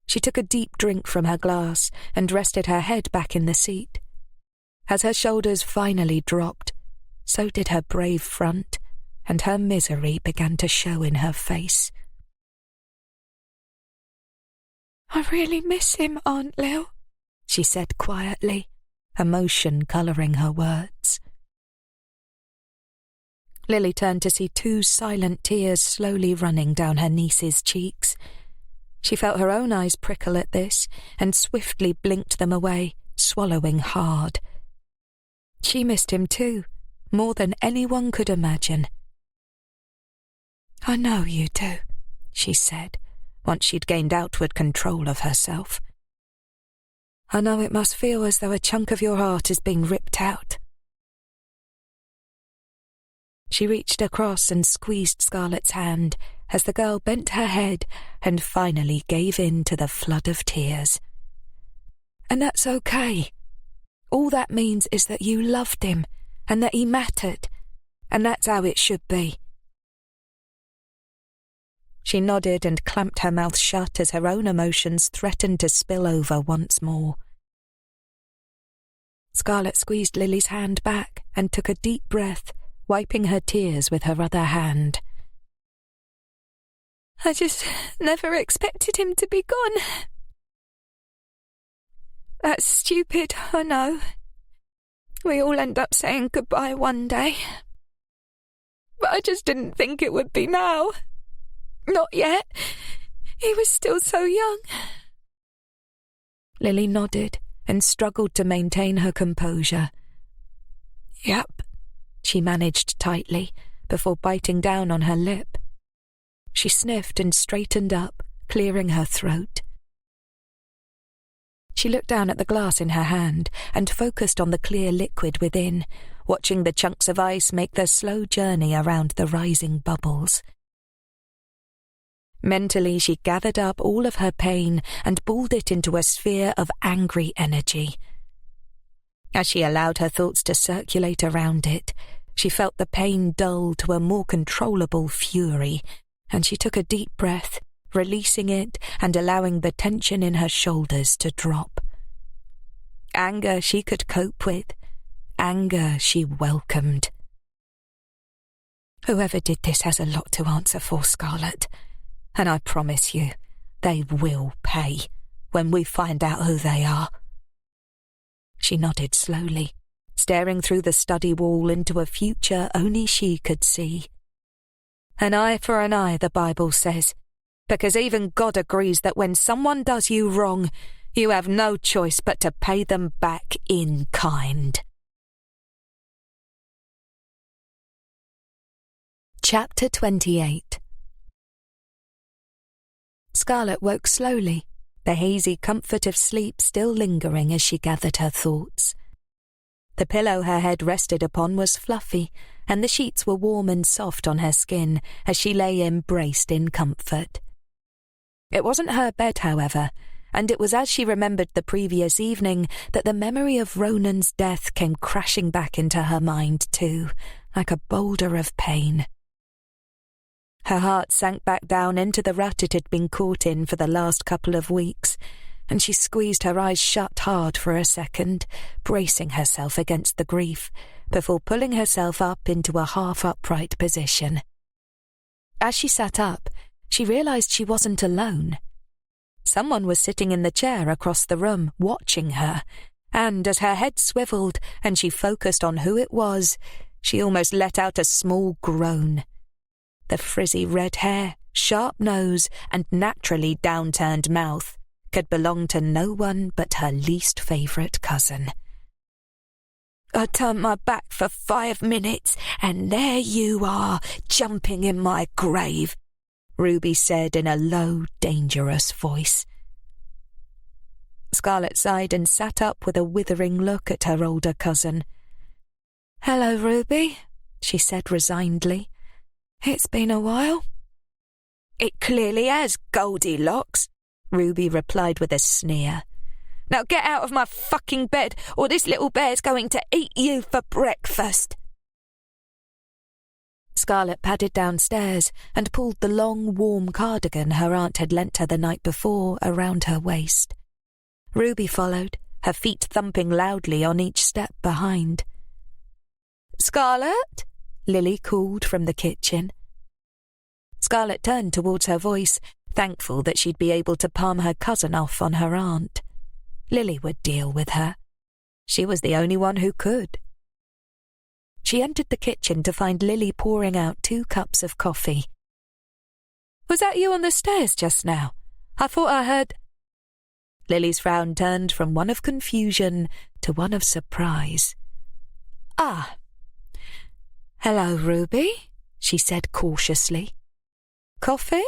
She took a deep drink from her glass and rested her head back in the seat. As her shoulders finally dropped, so did her brave front, and her misery began to show in her face. "I really miss him, Aunt Lil," she said quietly, emotion colouring her words. Lily turned to see 2 silent tears slowly running down her niece's cheeks. She felt her own eyes prickle at this and swiftly blinked them away, swallowing hard. She missed him too, more than anyone could imagine. "I know you do," she said, once she'd gained outward control of herself. "I know it must feel as though a chunk of your heart is being ripped out." She reached across and squeezed Scarlett's hand as the girl bent her head and finally gave in to the flood of tears. "And that's okay. All that means is that you loved him and that he mattered, and that's how it should be." She nodded and clamped her mouth shut as her own emotions threatened to spill over once more. Scarlett squeezed Lily's hand back and took a deep breath, wiping her tears with her other hand. "I just never expected him to be gone. That's stupid, I know. We all end up saying goodbye one day. But I just didn't think it would be now. Not yet. He was still so young." Lily nodded and struggled to maintain her composure. "Yep," she managed tightly, before biting down on her lip. She sniffed and straightened up, clearing her throat. She looked down at the glass in her hand and focused on the clear liquid within, watching the chunks of ice make their slow journey around the rising bubbles. Mentally, she gathered up all of her pain and balled it into a sphere of angry energy. As she allowed her thoughts to circulate around it, she felt the pain dull to a more controllable fury, and she took a deep breath, releasing it and allowing the tension in her shoulders to drop. Anger she could cope with. Anger she welcomed. "Whoever did this has a lot to answer for, Scarlett. And I promise you, they will pay when we find out who they are." She nodded slowly, staring through the study wall into a future only she could see. An eye for an eye, the Bible says, because even God agrees that when someone does you wrong, you have no choice but to pay them back in kind. Chapter 28. Scarlett woke slowly, the hazy comfort of sleep still lingering as she gathered her thoughts. The pillow her head rested upon was fluffy, and the sheets were warm and soft on her skin as she lay embraced in comfort. It wasn't her bed, however, and it was as she remembered the previous evening that the memory of Ronan's death came crashing back into her mind too, like a boulder of pain. Her heart sank back down into the rut it had been caught in for the last couple of weeks, and she squeezed her eyes shut hard for a second, bracing herself against the grief, before pulling herself up into a half-upright position. As she sat up, she realised she wasn't alone. Someone was sitting in the chair across the room, watching her, and as her head swivelled and she focused on who it was, she almost let out a small groan. The frizzy red hair, sharp nose, and naturally downturned mouth could belong to no one but her least favourite cousin. "I turned my back for 5 minutes, and there you are, jumping in my grave," Ruby said in a low, dangerous voice. Scarlett sighed and sat up with a withering look at her older cousin. "Hello, Ruby," she said resignedly. "It's been a while." It clearly has, Goldilocks, Ruby replied with a sneer. Now get out of my fucking bed, or this little bear's going to eat you for breakfast. Scarlet padded downstairs and pulled the long, warm cardigan her aunt had lent her the night before around her waist. Ruby followed, her feet thumping loudly on each step behind. "Scarlet?" Lily called from the kitchen. Scarlet turned towards her voice, thankful that she'd be able to palm her cousin off on her aunt. Lily would deal with her. She was the only one who could. She entered the kitchen to find Lily pouring out 2 cups of coffee. "Was that you on the stairs just now? I thought I heard—" Lily's frown turned from one of confusion to one of surprise. "Ah. Hello, Ruby," she said cautiously. Coffee?"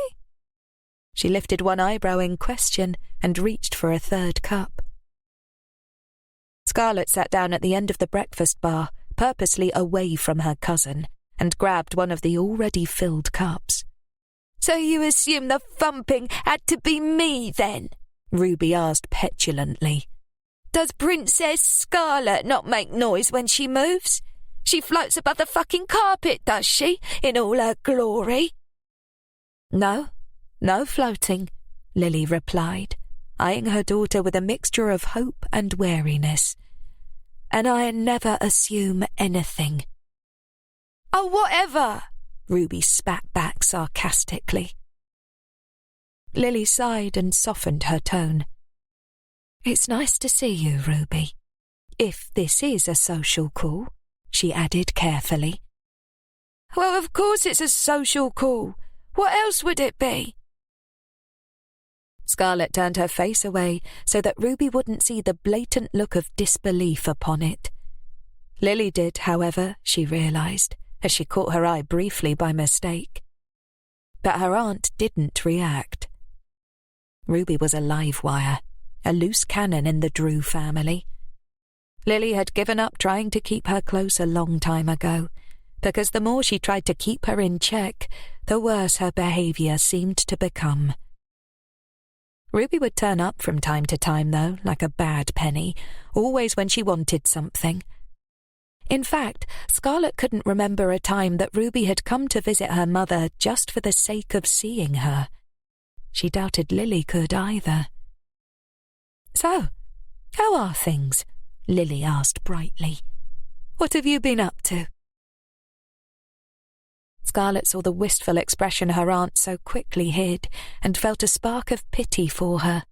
She lifted one eyebrow in question and reached for a 3rd cup. Scarlet sat down at the end of the breakfast bar, purposely away from her cousin, and grabbed one of the already filled cups. "So you assume the thumping had to be me, then?" Ruby asked petulantly. "Does Princess Scarlet not make noise when she moves? She floats above the fucking carpet, does she, in all her glory?" "No floating," Lily replied, eyeing her daughter with a mixture of hope and wariness. "And I never assume anything." "Oh, whatever!" Ruby spat back sarcastically. Lily sighed and softened her tone. "It's nice to see you, Ruby. If this is a social call," she added carefully. "Well, of course it's a social call. What else would it be?" Scarlet turned her face away so that Ruby wouldn't see the blatant look of disbelief upon it. Lily did, however, she realised, as she caught her eye briefly by mistake. But her aunt didn't react. Ruby was a live wire, a loose cannon in the Drew family. Lily had given up trying to keep her close a long time ago, because the more she tried to keep her in check, the worse her behaviour seemed to become. Ruby would turn up from time to time, though, like a bad penny, always when she wanted something. In fact, Scarlet couldn't remember a time that Ruby had come to visit her mother just for the sake of seeing her. She doubted Lily could either. "So, how are things?" Lily asked brightly. "What have you been up to?" Scarlet saw the wistful expression her aunt so quickly hid and felt a spark of pity for her.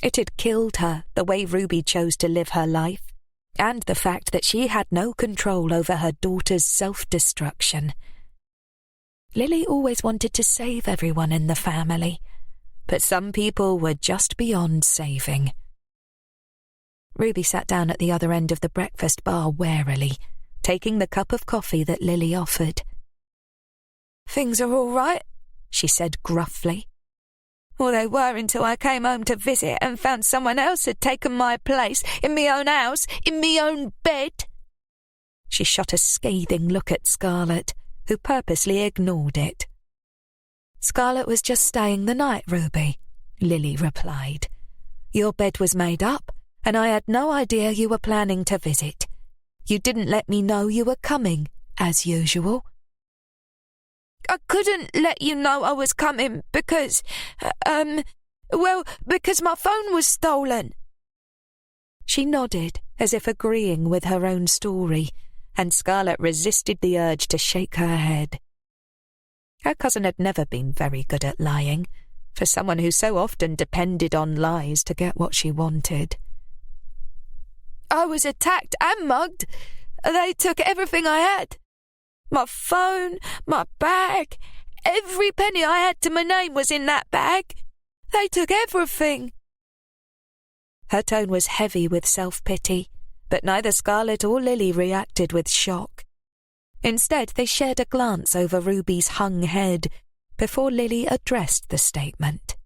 It had killed her, the way Ruby chose to live her life, and the fact that she had no control over her daughter's self-destruction. Lily always wanted to save everyone in the family, but some people were just beyond saving. Ruby sat down at the other end of the breakfast bar warily, taking the cup of coffee that Lily offered. "Things are all right," she said gruffly. "Well, they were until I came home to visit and found someone else had taken my place in me own house, in me own bed." She shot a scathing look at Scarlet, who purposely ignored it. "Scarlet was just staying the night, Ruby," Lily replied. "Your bed was made up, and I had no idea you were planning to visit. You didn't let me know you were coming, as usual." "I couldn't let you know I was coming because, because my phone was stolen." She nodded, as if agreeing with her own story, and Scarlet resisted the urge to shake her head. Her cousin had never been very good at lying, for someone who so often depended on lies to get what she wanted. "I was attacked and mugged. They took everything I had. My phone, my bag, every penny I had to my name was in that bag. They took everything." Her tone was heavy with self-pity, but neither Scarlet or Lily reacted with shock. Instead, they shared a glance over Ruby's hung head before Lily addressed the statement.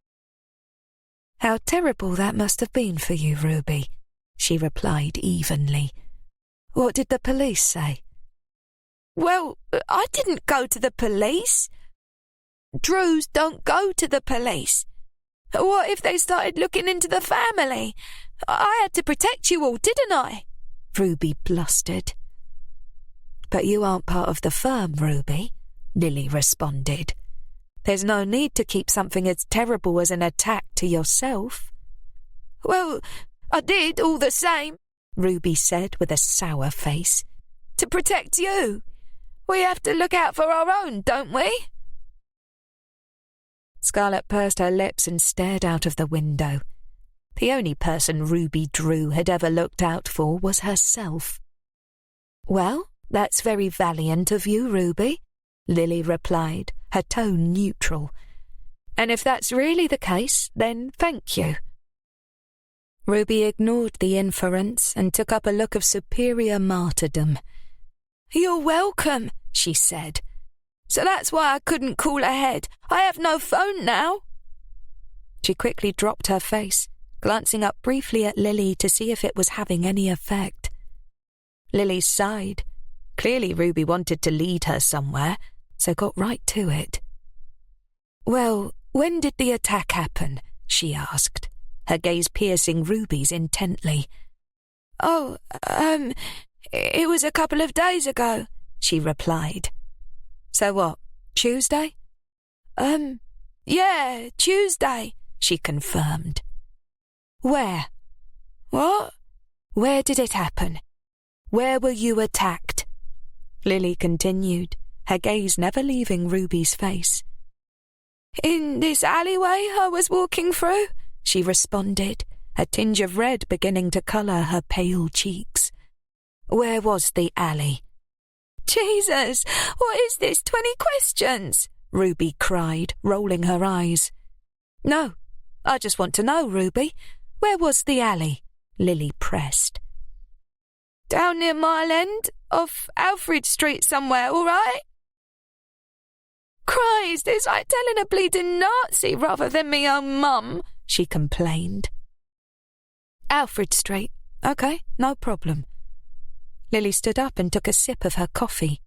"How terrible that must have been for you, Ruby," she replied evenly. "What did the police say?" "Well, I didn't go to the police." Drews don't go to the police. What if they started looking into the family? I had to protect you all, didn't I? Ruby blustered. But you aren't part of the firm, Ruby, Lily responded. There's no need to keep something as terrible as an attack to yourself. Well, I did all the same, Ruby said with a sour face. To protect you. We have to look out for our own, don't we? Scarlett pursed her lips and stared out of the window. The only person Ruby Drew had ever looked out for was herself. Well, that's very valiant of you, Ruby, Lily replied, her tone neutral. And if that's really the case, then thank you. Ruby ignored the inference and took up a look of superior martyrdom. You're welcome, she said. So that's why I couldn't call ahead. I have no phone now. She quickly dropped her face, glancing up briefly at Lily to see if it was having any effect. Lily sighed. Clearly Ruby wanted to lead her somewhere, so got right to it. Well, when did the attack happen? She asked, her gaze piercing Ruby's intently. Oh, it was a couple of days ago, she replied. So what, Tuesday? Yeah, Tuesday, she confirmed. Where? What? Where did it happen? Where were you attacked? Lily continued, her gaze never leaving Ruby's face. In this alleyway I was walking through, she responded, a tinge of red beginning to colour her pale cheeks. Where was the alley? Jesus, what is this, 20 questions? Ruby cried, rolling her eyes. No, I just want to know, Ruby. Where was the alley? Lily pressed. Down near Mile End, off Alfred Street somewhere, all right? Christ, it's like telling a bleeding Nazi rather than me own mum, she complained. Alfred Street. OK, no problem. Lily stood up and took a sip of her coffee.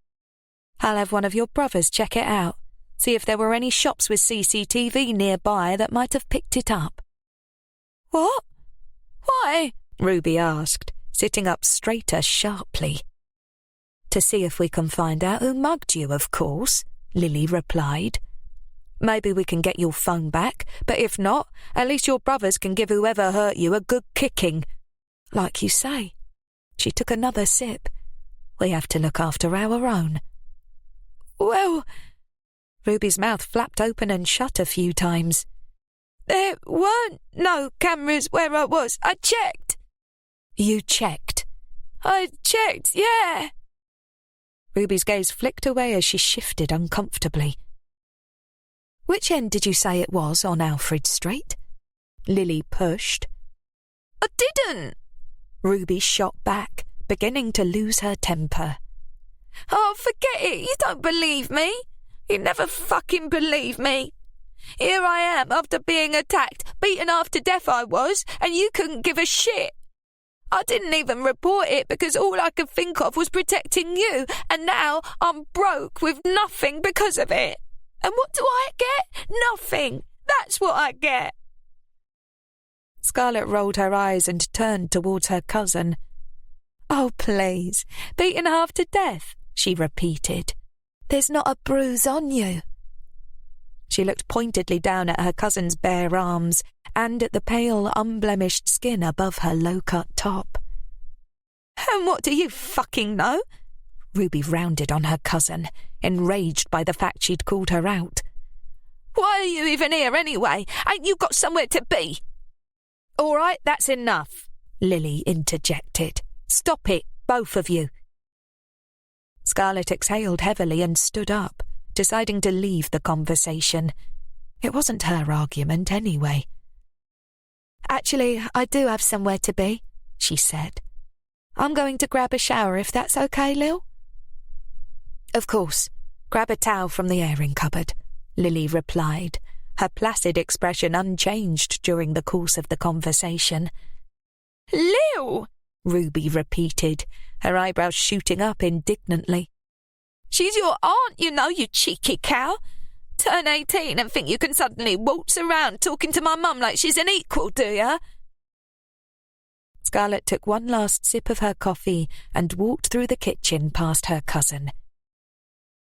I'll have one of your brothers check it out, see if there were any shops with CCTV nearby that might have picked it up. What? Why? Ruby asked, sitting up straighter sharply. To see if we can find out who mugged you, of course, Lily replied. Maybe we can get your phone back, but if not, at least your brothers can give whoever hurt you a good kicking. Like you say. She took another sip. We have to look after our own. Well... Ruby's mouth flapped open and shut a few times. There weren't no cameras where I was. I checked. You checked? I checked, yeah. Ruby's gaze flicked away as she shifted uncomfortably. Which end did you say it was on Alfred Street? Lily pushed. I didn't. Ruby shot back, beginning to lose her temper. Oh, forget it. You don't believe me. You never fucking believe me. Here I am after being attacked, beaten half to death I was, and you couldn't give a shit. I didn't even report it because all I could think of was protecting you, and now I'm broke with nothing because of it. And what do I get? Nothing. That's what I get. Scarlett rolled her eyes and turned towards her cousin. Oh, please, beaten half to death, she repeated. There's not a bruise on you. She looked pointedly down at her cousin's bare arms and at the pale, unblemished skin above her low-cut top. And what do you fucking know? Ruby rounded on her cousin, enraged by the fact she'd called her out. Why are you even here anyway? Ain't you got somewhere to be? All right, that's enough, Lily interjected. Stop it, both of you. Scarlett exhaled heavily and stood up, deciding to leave the conversation. It wasn't her argument anyway. Actually, I do have somewhere to be, she said. I'm going to grab a shower if that's okay, Lil. Of course. Grab a towel from the airing cupboard, Lily replied, her placid expression unchanged during the course of the conversation. Lil! Ruby repeated, her eyebrows shooting up indignantly. She's your aunt, you know, you cheeky cow. Turn 18 and think you can suddenly waltz around talking to my mum like she's an equal, do ya? Scarlett took one last sip of her coffee and walked through the kitchen past her cousin.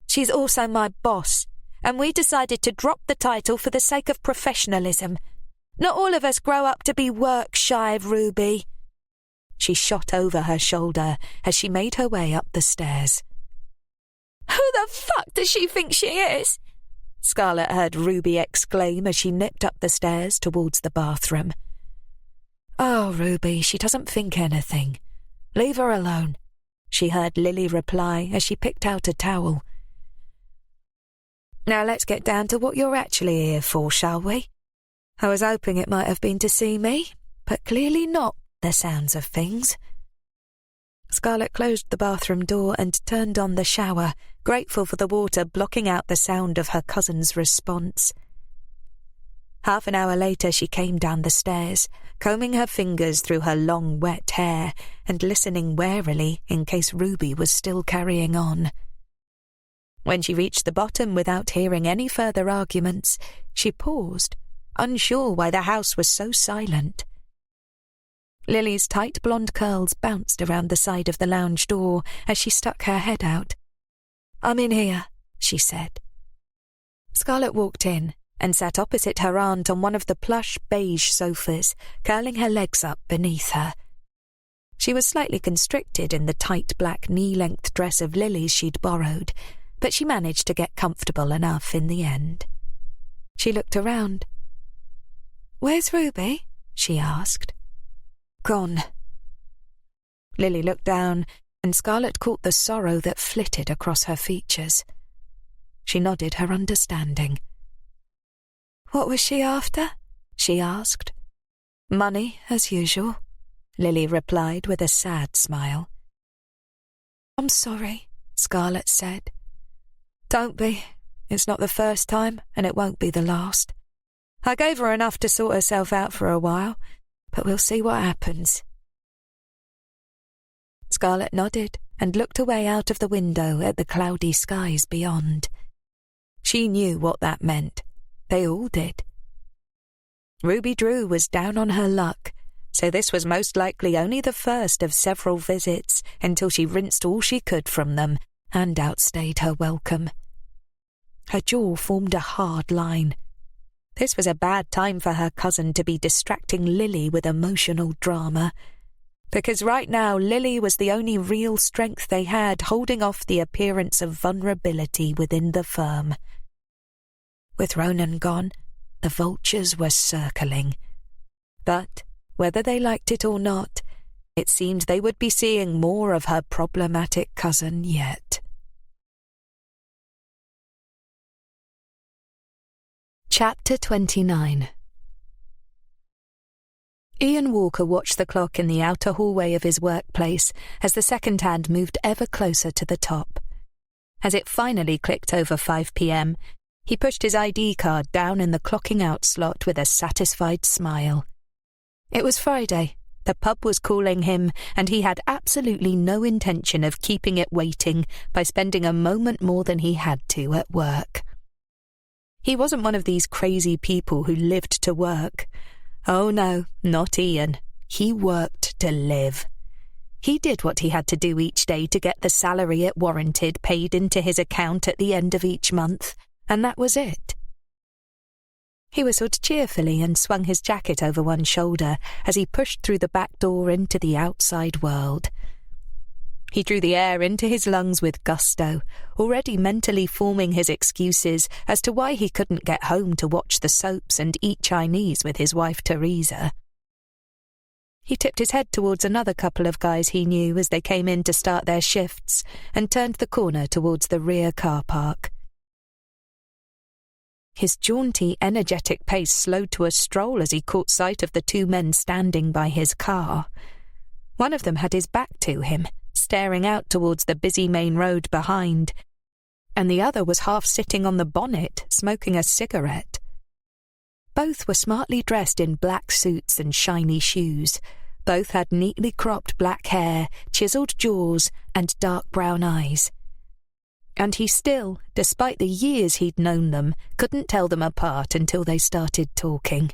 She's also my boss, and we decided to drop the title for the sake of professionalism. Not all of us grow up to be work-shy, Ruby. She shot over her shoulder as she made her way up the stairs. Who the fuck does she think she is? Scarlett heard Ruby exclaim as she nipped up the stairs towards the bathroom. Oh, Ruby, she doesn't think anything. Leave her alone, she heard Lily reply as she picked out a towel. Now let's get down to what you're actually here for, shall we? I was hoping it might have been to see me, but clearly not, the sounds of things. Scarlett closed the bathroom door and turned on the shower, grateful for the water blocking out the sound of her cousin's response. Half an hour later she came down the stairs, combing her fingers through her long wet hair and listening warily in case Ruby was still carrying on. When she reached the bottom without hearing any further arguments, she paused, unsure why the house was so silent. Lily's tight blonde curls bounced around the side of the lounge door as she stuck her head out. "I'm in here," she said. Scarlett walked in and sat opposite her aunt on one of the plush beige sofas, curling her legs up beneath her. She was slightly constricted in the tight black knee-length dress of Lily's she'd borrowed, but she managed to get comfortable enough in the end. She looked around. "Where's Ruby?" she asked. "Gone." Lily looked down, and Scarlett caught the sorrow that flitted across her features. She nodded her understanding. "What was she after?" she asked. "Money, as usual," Lily replied with a sad smile. "I'm sorry," Scarlett said. "Don't be. It's not the first time, and it won't be the last. I gave her enough to sort herself out for a while, but we'll see what happens." Scarlett nodded and looked away out of the window at the cloudy skies beyond. She knew what that meant. They all did. Ruby Drew was down on her luck, so this was most likely only the first of several visits until she rinsed all she could from them and outstayed her welcome. Her jaw formed a hard line. This was a bad time for her cousin to be distracting Lily with emotional drama, because right now Lily was the only real strength they had holding off the appearance of vulnerability within the firm. With Ronan gone, the vultures were circling. But, whether they liked it or not, it seemed they would be seeing more of her problematic cousin yet. Chapter 29. Ian Walker watched the clock in the outer hallway of his workplace as the second hand moved ever closer to the top. As it finally clicked over 5 p.m, he pushed his ID card down in the clocking out slot with a satisfied smile. It was Friday, the pub was calling him, and he had absolutely no intention of keeping it waiting by spending a moment more than he had to at work. He wasn't one of these crazy people who lived to work. Oh no, not Ian. He worked to live. He did what he had to do each day to get the salary it warranted paid into his account at the end of each month, and that was it. He whistled cheerfully and swung his jacket over one shoulder as he pushed through the back door into the outside world. He drew the air into his lungs with gusto, already mentally forming his excuses as to why he couldn't get home to watch the soaps and eat Chinese with his wife Teresa. He tipped his head towards another couple of guys he knew as they came in to start their shifts and turned the corner towards the rear car park. His jaunty, energetic pace slowed to a stroll as he caught sight of the 2 men standing by his car. One of them had his back to him, staring out towards the busy main road behind, and the other was half sitting on the bonnet, smoking a cigarette. Both were smartly dressed in black suits and shiny shoes. Both had neatly cropped black hair, chiselled jaws, and dark brown eyes. And he still, despite the years he'd known them, couldn't tell them apart until they started talking.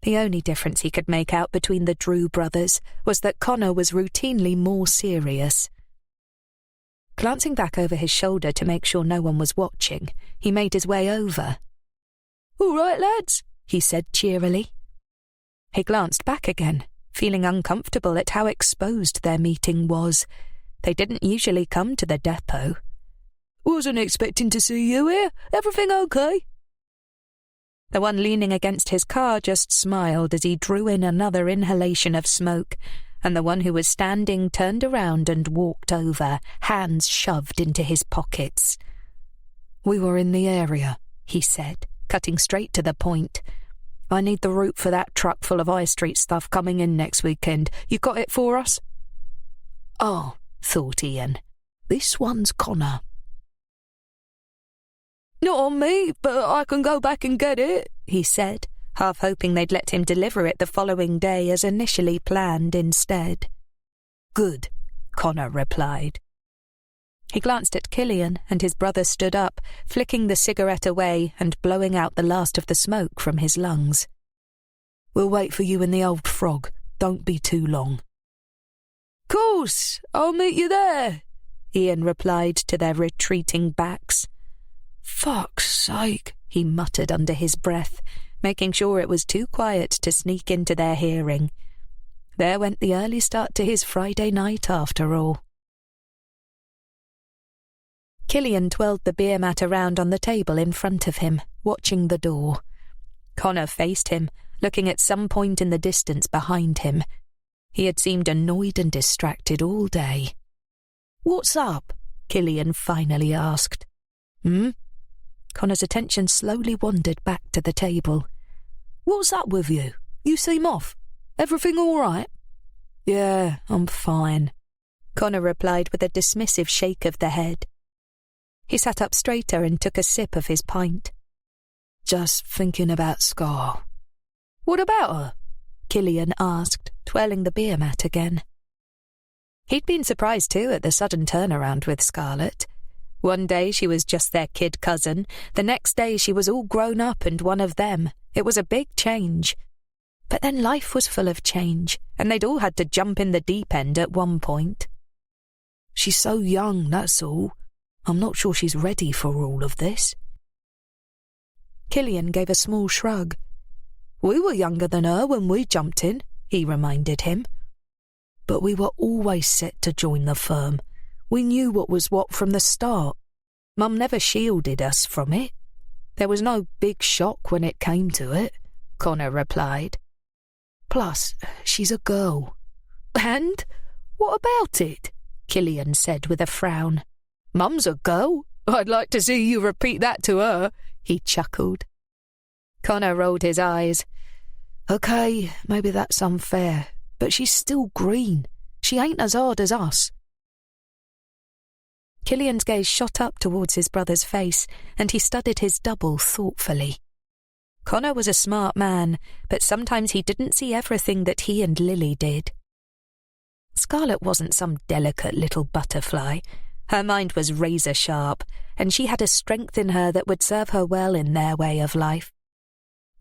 The only difference he could make out between the Drew brothers was that Connor was routinely more serious. Glancing back over his shoulder to make sure no one was watching, he made his way over. "All right, lads," he said cheerily. He glanced back again, feeling uncomfortable at how exposed their meeting was. They didn't usually come to the depot. "Wasn't expecting to see you here. Everything okay?" The one leaning against his car just smiled as he drew in another inhalation of smoke, and the one who was standing turned around and walked over, hands shoved into his pockets. "We were in the area," he said, cutting straight to the point. "I need the route for that truck full of High Street stuff coming in next weekend. You got it for us?" "Oh," thought Ian, "this one's Connor." "Not on me, but I can go back and get it," he said, half hoping they'd let him deliver it the following day as initially planned instead. "Good," Connor replied. He glanced at Killian, and his brother stood up, flicking the cigarette away and blowing out the last of the smoke from his lungs. "We'll wait for you in the Old Frog. Don't be too long." "Course, I'll meet you there," Ian replied to their retreating backs. "Fuck's sake," he muttered under his breath, making sure it was too quiet to sneak into their hearing. There went the early start to his Friday night after all. Killian twirled the beer mat around on the table in front of him, watching the door. Connor faced him, looking at some point in the distance behind him. He had seemed annoyed and distracted all day. "What's up?" Killian finally asked. Connor's attention slowly wandered back to the table. "What's up with you? You seem off. Everything all right?" "Yeah, I'm fine," Connor replied with a dismissive shake of the head. He sat up straighter and took a sip of his pint. "Just thinking about Scar." "What about her?" Killian asked, twirling the beer mat again. He'd been surprised too at the sudden turnaround with Scarlett. One day she was just their kid cousin, the next day she was all grown up and one of them. It was a big change. But then life was full of change, and they'd all had to jump in the deep end at one point. "She's so young, that's all. I'm not sure she's ready for all of this." Killian gave a small shrug. "We were younger than her when we jumped in," he reminded him. "But we were always set to join the firm. We knew what was what from the start. Mum never shielded us from it. There was no big shock when it came to it," Connor replied. "Plus, she's a girl." "And? What about it?" Killian said with a frown. "Mum's a girl. I'd like to see you repeat that to her," he chuckled. Connor rolled his eyes. "Okay, maybe that's unfair, but she's still green. She ain't as hard as us." Killian's gaze shot up towards his brother's face, and he studied his double thoughtfully. Connor was a smart man, but sometimes he didn't see everything that he and Lily did. Scarlett wasn't some delicate little butterfly. Her mind was razor sharp, and she had a strength in her that would serve her well in their way of life.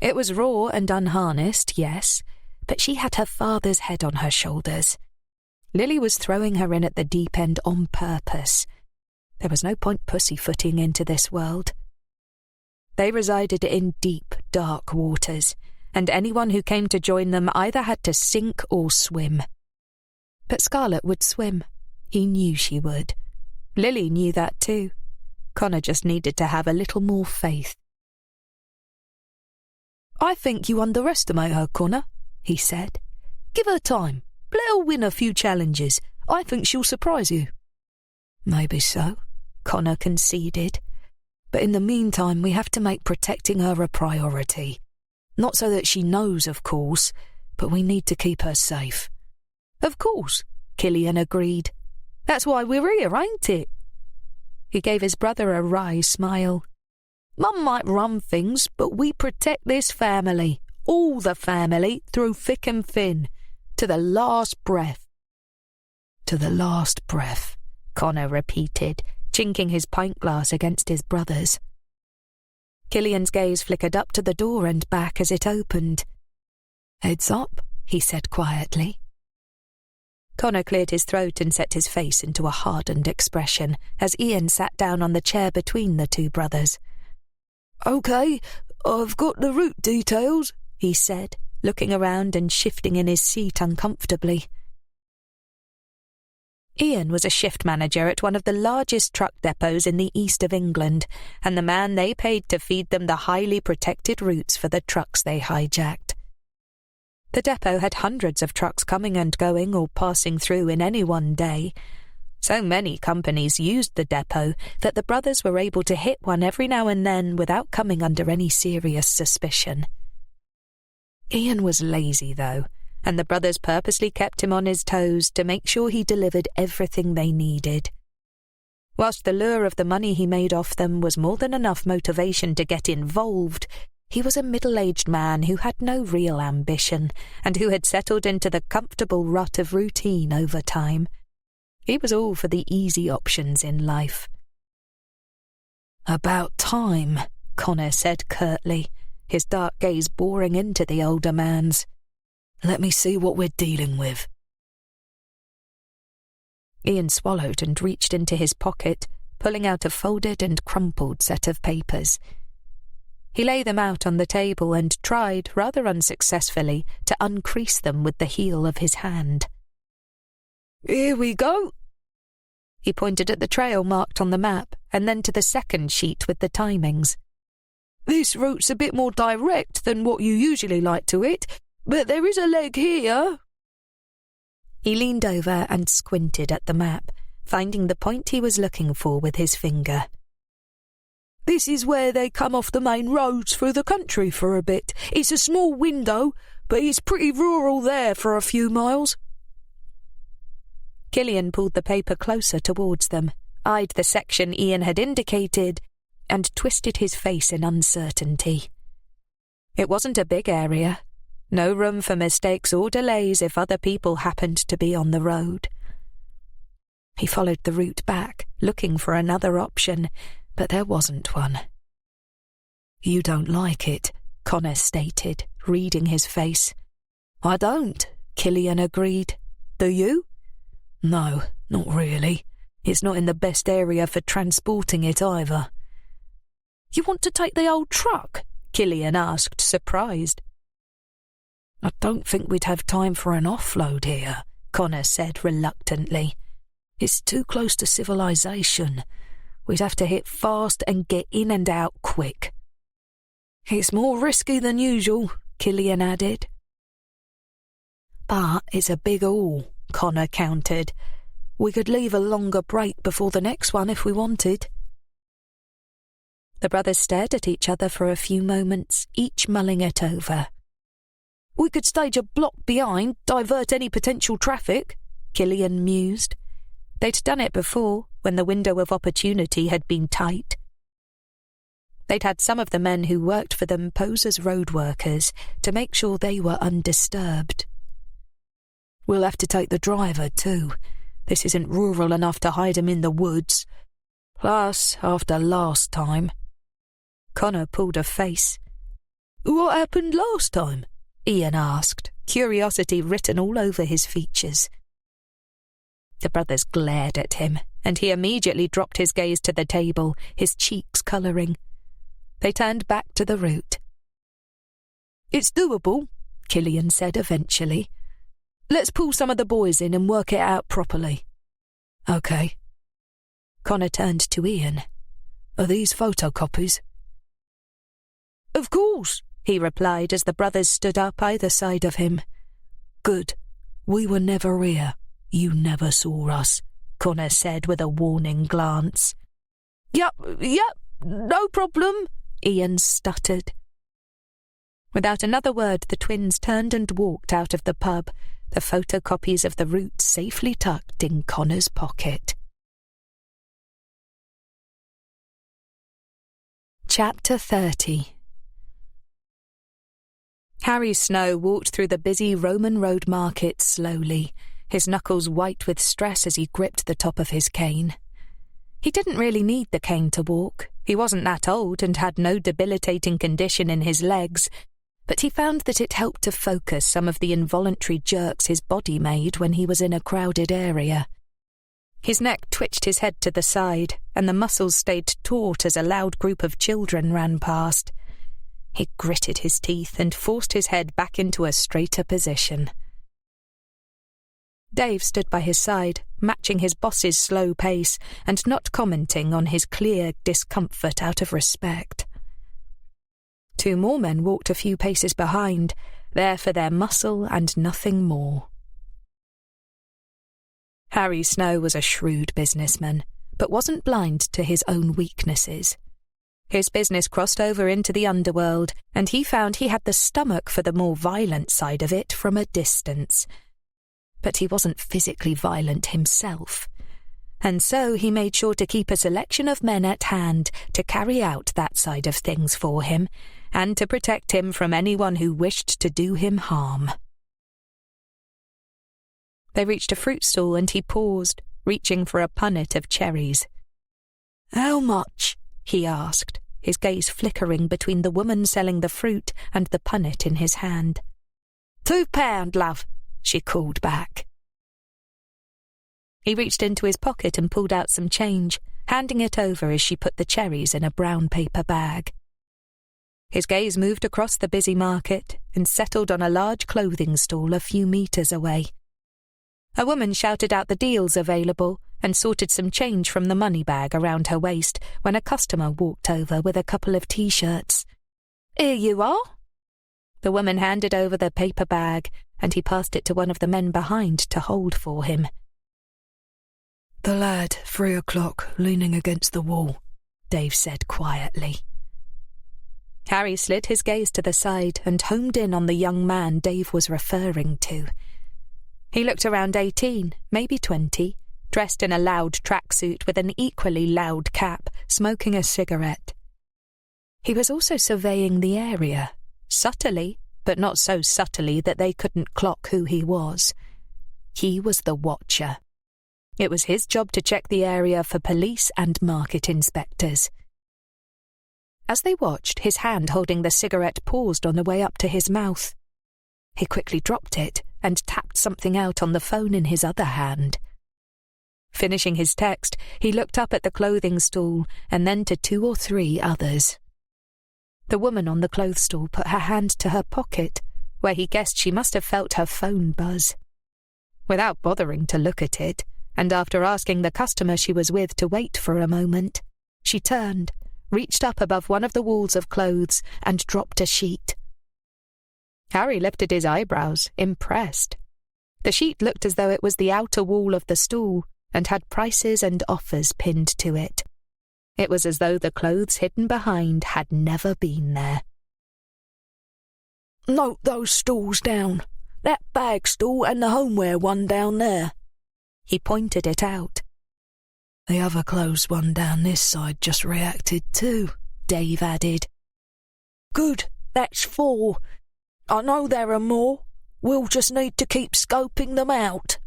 It was raw and unharnessed, yes, but she had her father's head on her shoulders. Lily was throwing her in at the deep end on purpose. There was no point pussyfooting into this world. They resided in deep, dark waters, and anyone who came to join them either had to sink or swim. But Scarlett would swim. He knew she would. Lily knew that too. Connor just needed to have a little more faith. "I think you underestimate her, Connor," he said. "Give her time. Let her win a few challenges. I think she'll surprise you." "Maybe so," Connor conceded. "But in the meantime, we have to make protecting her a priority. Not so that she knows, of course, but we need to keep her safe." "Of course," Killian agreed. "That's why we're here, ain't it?" He gave his brother a wry smile. "Mum might run things, but we protect this family, all the family, through thick and thin, to the last breath." "To the last breath," Connor repeated, chinking his pint glass against his brother's. Killian's gaze flickered up to the door and back as it opened. "Heads up," he said quietly. Connor cleared his throat and set his face into a hardened expression as Ian sat down on the chair between the two brothers. "OK, I've got the route details," he said, looking around and shifting in his seat uncomfortably. Ian was a shift manager at one of the largest truck depots in the east of England, and the man they paid to feed them the highly protected routes for the trucks they hijacked. The depot had hundreds of trucks coming and going or passing through in any one day. So many companies used the depot that the brothers were able to hit one every now and then without coming under any serious suspicion. Ian was lazy, though, and the brothers purposely kept him on his toes to make sure he delivered everything they needed. Whilst the lure of the money he made off them was more than enough motivation to get involved, he was a middle-aged man who had no real ambition and who had settled into the comfortable rut of routine over time. He was all for the easy options in life. "About time," Connor said curtly, his dark gaze boring into the older man's. "Let me see what we're dealing with." Ian swallowed and reached into his pocket, pulling out a folded and crumpled set of papers. He laid them out on the table and tried, rather unsuccessfully, to uncrease them with the heel of his hand. "Here we go." He pointed at the trail marked on the map, and then to the second sheet with the timings. "This route's a bit more direct than what you usually like to hit, but there is a leg here." He leaned over and squinted at the map, finding the point he was looking for with his finger. "This is where they come off the main roads through the country for a bit. It's a small window, but it's pretty rural there for a few miles." Killian pulled the paper closer towards them, eyed the section Ian had indicated, and twisted his face in uncertainty. It wasn't a big area. No room for mistakes or delays if other people happened to be on the road. He followed the route back, looking for another option, but there wasn't one. "You don't like it," Connor stated, reading his face. "I don't," Killian agreed. "Do you?" "No, not really. It's not in the best area for transporting it either." "You want to take the old truck?" Killian asked, surprised. "I don't think we'd have time for an offload here," Connor said reluctantly. "It's too close to civilization. We'd have to hit fast and get in and out quick." "It's more risky than usual," Killian added. "But it's a big haul," Connor countered. "We could leave a longer break before the next one if we wanted." The brothers stared at each other for a few moments, each mulling it over. "We could stage a block behind, divert any potential traffic," Killian mused. They'd done it before, when the window of opportunity had been tight. They'd had some of the men who worked for them pose as road workers to make sure they were undisturbed. "We'll have to take the driver, too. This isn't rural enough to hide him in the woods. Plus, after last time..." Connor pulled a face. "What happened last time?" Ian asked, curiosity written all over his features. The brothers glared at him, and he immediately dropped his gaze to the table, his cheeks colouring. They turned back to the route. "It's doable," Killian said eventually. "Let's pull some of the boys in and work it out properly." "OK." Connor turned to Ian. "Are these photocopies?" "Of course," he replied as the brothers stood up either side of him. "Good. We were never here. You never saw us," Connor said with a warning glance. Yep, no problem," Ian stuttered. Without another word, the twins turned and walked out of the pub, the photocopies of the route safely tucked in Connor's pocket. Chapter 30. Harry Snow walked through the busy Roman road market slowly, his knuckles white with stress as he gripped the top of his cane. He didn't really need the cane to walk. He wasn't that old and had no debilitating condition in his legs, but he found that it helped to focus some of the involuntary jerks his body made when he was in a crowded area. His neck twitched his head to the side, and the muscles stayed taut as a loud group of children ran past. He gritted his teeth and forced his head back into a straighter position. Dave stood by his side, matching his boss's slow pace and not commenting on his clear discomfort out of respect. 2 more men walked a few paces behind, there for their muscle and nothing more. Harry Snow was a shrewd businessman, but wasn't blind to his own weaknesses. His business crossed over into the underworld, and he found he had the stomach for the more violent side of it from a distance. But he wasn't physically violent himself, and so he made sure to keep a selection of men at hand to carry out that side of things for him, and to protect him from anyone who wished to do him harm. They reached a fruit stall and he paused, reaching for a punnet of cherries. "How much?" he asked, his gaze flickering between the woman selling the fruit and the punnet in his hand. £2, love, she called back. He reached into his pocket and pulled out some change, handing it over as she put the cherries in a brown paper bag. His gaze moved across the busy market and settled on a large clothing stall a few meters away. A woman shouted out the deals available and sorted some change from the money bag around her waist when a customer walked over with a couple of T-shirts. "Here you are." The woman handed over the paper bag, and he passed it to one of the men behind to hold for him. "The lad, 3 o'clock, leaning against the wall," Dave said quietly. Harry slid his gaze to the side and homed in on the young man Dave was referring to. He looked around 18, maybe 20, dressed in a loud tracksuit with an equally loud cap, smoking a cigarette. He was also surveying the area, subtly, but not so subtly that they couldn't clock who he was. He was the Watcher. It was his job to check the area for police and market inspectors. As they watched, his hand holding the cigarette paused on the way up to his mouth. He quickly dropped it and tapped something out on the phone in his other hand. Finishing his text, he looked up at the clothing stall and then to 2 or 3 others. The woman on the clothes stall put her hand to her pocket, where he guessed she must have felt her phone buzz. Without bothering to look at it, and after asking the customer she was with to wait for a moment, she turned, reached up above one of the walls of clothes and dropped a sheet. Harry lifted his eyebrows, impressed. The sheet looked as though it was the outer wall of the stall and had prices and offers pinned to it. It was as though the clothes hidden behind had never been there. "Note those stalls down. That bag stall and the homeware one down there." He pointed it out. "The other clothes one down this side just reacted too," Dave added. "Good, that's 4. I know there are more. We'll just need to keep scoping them out."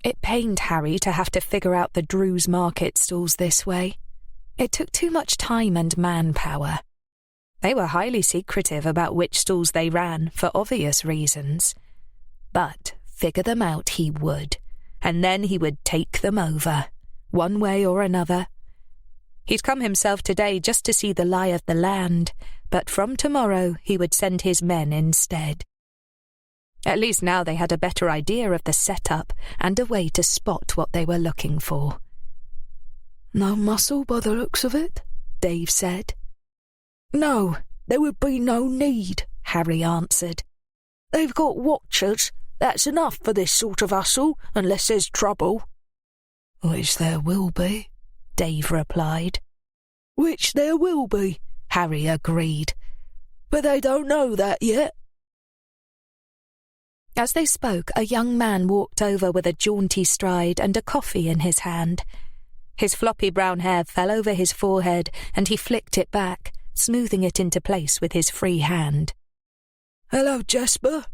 It pained Harry to have to figure out the Drew's Market stalls this way. It took too much time and manpower. They were highly secretive about which stalls they ran for obvious reasons. But figure them out he would, and then he would take them over, one way or another. He'd come himself today just to see the lie of the land, but from tomorrow he would send his men instead. At least now they had a better idea of the setup and a way to spot what they were looking for. "No muscle by the looks of it," Dave said. "No, there would be no need," Harry answered. "They've got watchers. That's enough for this sort of hustle, unless there's trouble." "Which there will be," Dave replied. "Which there will be," Harry agreed. "But they don't know that yet." As they spoke, a young man walked over with a jaunty stride and a coffee in his hand. His floppy brown hair fell over his forehead and he flicked it back, smoothing it into place with his free hand. "Hello, Jasper,"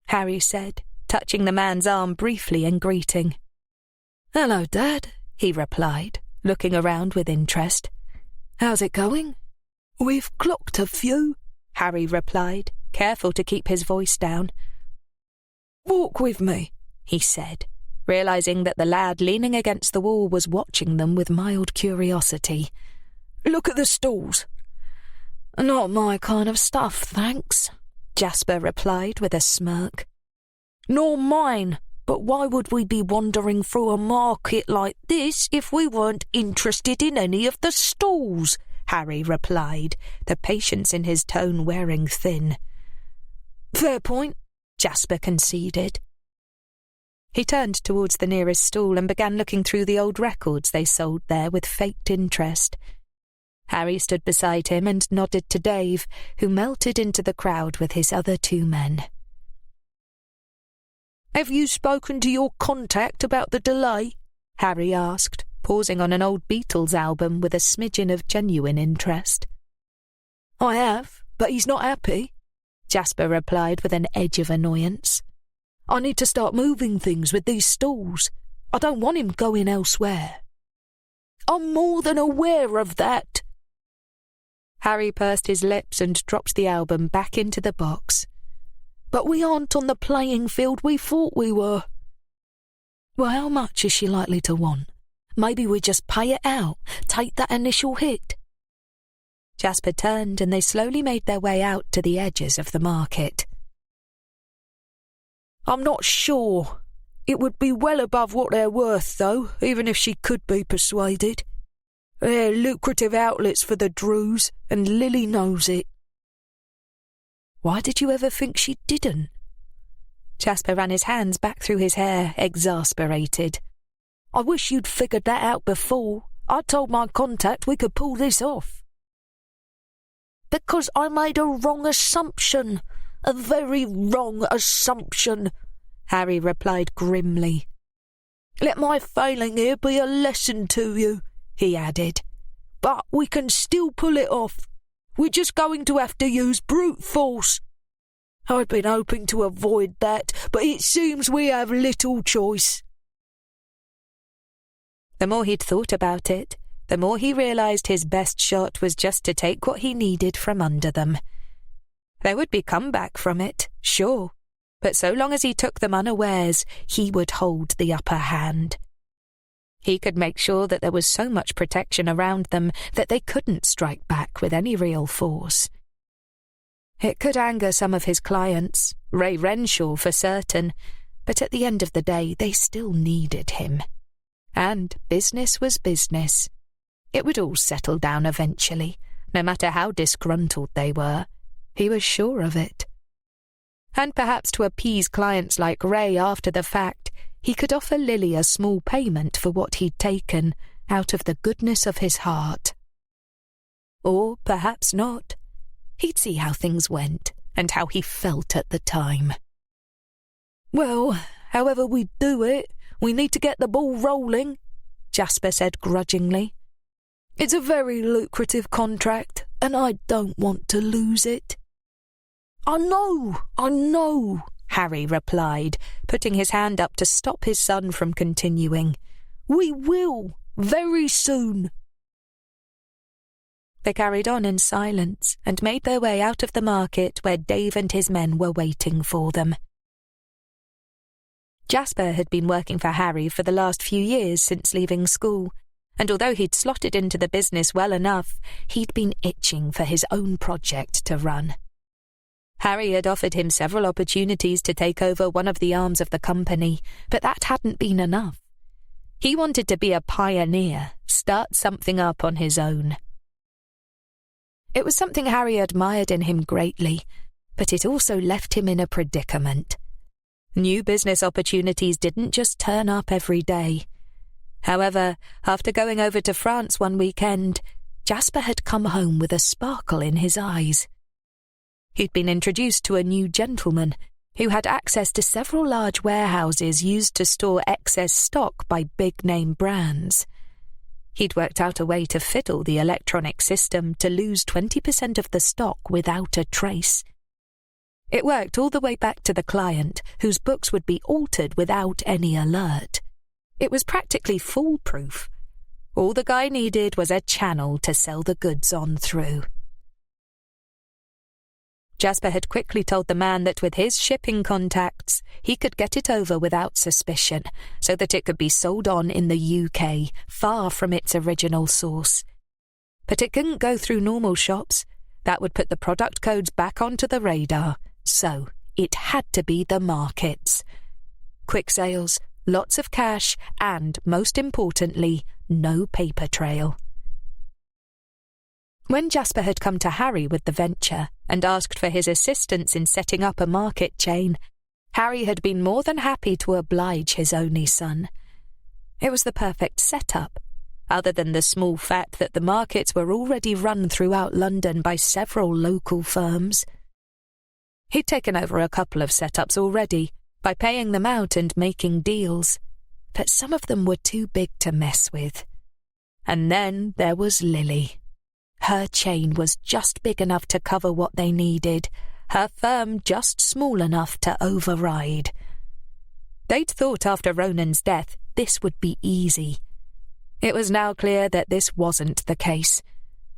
Harry said, touching the man's arm briefly in greeting. "Hello, Dad," he replied, looking around with interest. "How's it going?" "We've clocked a few," Harry replied, careful to keep his voice down. "Walk with me," he said, realising that the lad leaning against the wall was watching them with mild curiosity. "Look at the stalls." "Not my kind of stuff, thanks," Jasper replied with a smirk. "Nor mine, but why would we be wandering through a market like this if we weren't interested in any of the stalls?" Harry replied, the patience in his tone wearing thin. "Fair point," Jasper conceded. He turned towards the nearest stall and began looking through the old records they sold there with faked interest. Harry stood beside him and nodded to Dave, who melted into the crowd with his other 2 men. "Have you spoken to your contact about the delay?" Harry asked, pausing on an old Beatles album with a smidgen of genuine interest. "I have, but he's not happy," Jasper replied with an edge of annoyance. "I need to start moving things with these stalls. I don't want him going elsewhere." "I'm more than aware of that." Harry pursed his lips and dropped the album back into the box. "But we aren't on the playing field we thought we were." "Well, how much is she likely to want? Maybe we just pay it out, take that initial hit." Jasper turned and they slowly made their way out to the edges of the market. "I'm not sure. It would be well above what they're worth, though, even if she could be persuaded. They're lucrative outlets for the Drews, and Lily knows it." "Why did you ever think she didn't?" Jasper ran his hands back through his hair, exasperated. "I wish you'd figured that out before. I told my contact we could pull this off." "Because I made a wrong assumption. A very wrong assumption," Harry replied grimly. "Let my failing here be a lesson to you," he added. "But we can still pull it off. We're just going to have to use brute force. I'd been hoping to avoid that, but it seems we have little choice." The more he'd thought about it, the more he realised his best shot was just to take what he needed from under them. There would be comeback from it, sure, but so long as he took them unawares, he would hold the upper hand. He could make sure that there was so much protection around them that they couldn't strike back with any real force. It could anger some of his clients, Ray Renshaw for certain, but at the end of the day they still needed him. And business was business. It would all settle down eventually, no matter how disgruntled they were. He was sure of it. And perhaps to appease clients like Ray after the fact, he could offer Lily a small payment for what he'd taken out of the goodness of his heart. Or perhaps not. He'd see how things went and how he felt at the time. "Well, however we do it, we need to get the ball rolling," Jasper said grudgingly. "It's a very lucrative contract, and I don't want to lose it." I know, Harry replied, putting his hand up to stop his son from continuing. "We will, very soon." They carried on in silence and made their way out of the market where Dave and his men were waiting for them. Jasper had been working for Harry for the last few years since leaving school, and although he'd slotted into the business well enough, he'd been itching for his own project to run. Harry had offered him several opportunities to take over one of the arms of the company, but that hadn't been enough. He wanted to be a pioneer, start something up on his own. It was something Harry admired in him greatly, but it also left him in a predicament. New business opportunities didn't just turn up every day. However, after going over to France one weekend, Jasper had come home with a sparkle in his eyes. He'd been introduced to a new gentleman who had access to several large warehouses used to store excess stock by big-name brands. He'd worked out a way to fiddle the electronic system to lose 20% of the stock without a trace. It worked all the way back to the client, whose books would be altered without any alert. It was practically foolproof. All the guy needed was a channel to sell the goods on through. Jasper had quickly told the man that with his shipping contacts, he could get it over without suspicion, so that it could be sold on in the UK, far from its original source. But it couldn't go through normal shops. That would put the product codes back onto the radar, so it had to be the markets. Quick sales, lots of cash, and, most importantly, no paper trail. When Jasper had come to Harry with the venture and asked for his assistance in setting up a market chain, Harry had been more than happy to oblige his only son. It was the perfect setup, other than the small fact that the markets were already run throughout London by several local firms. He'd taken over a couple of setups already by paying them out and making deals, but some of them were too big to mess with. And then there was Lily. Her chain was just big enough to cover what they needed, her firm just small enough to override. They'd thought after Ronan's death this would be easy. It was now clear that this wasn't the case,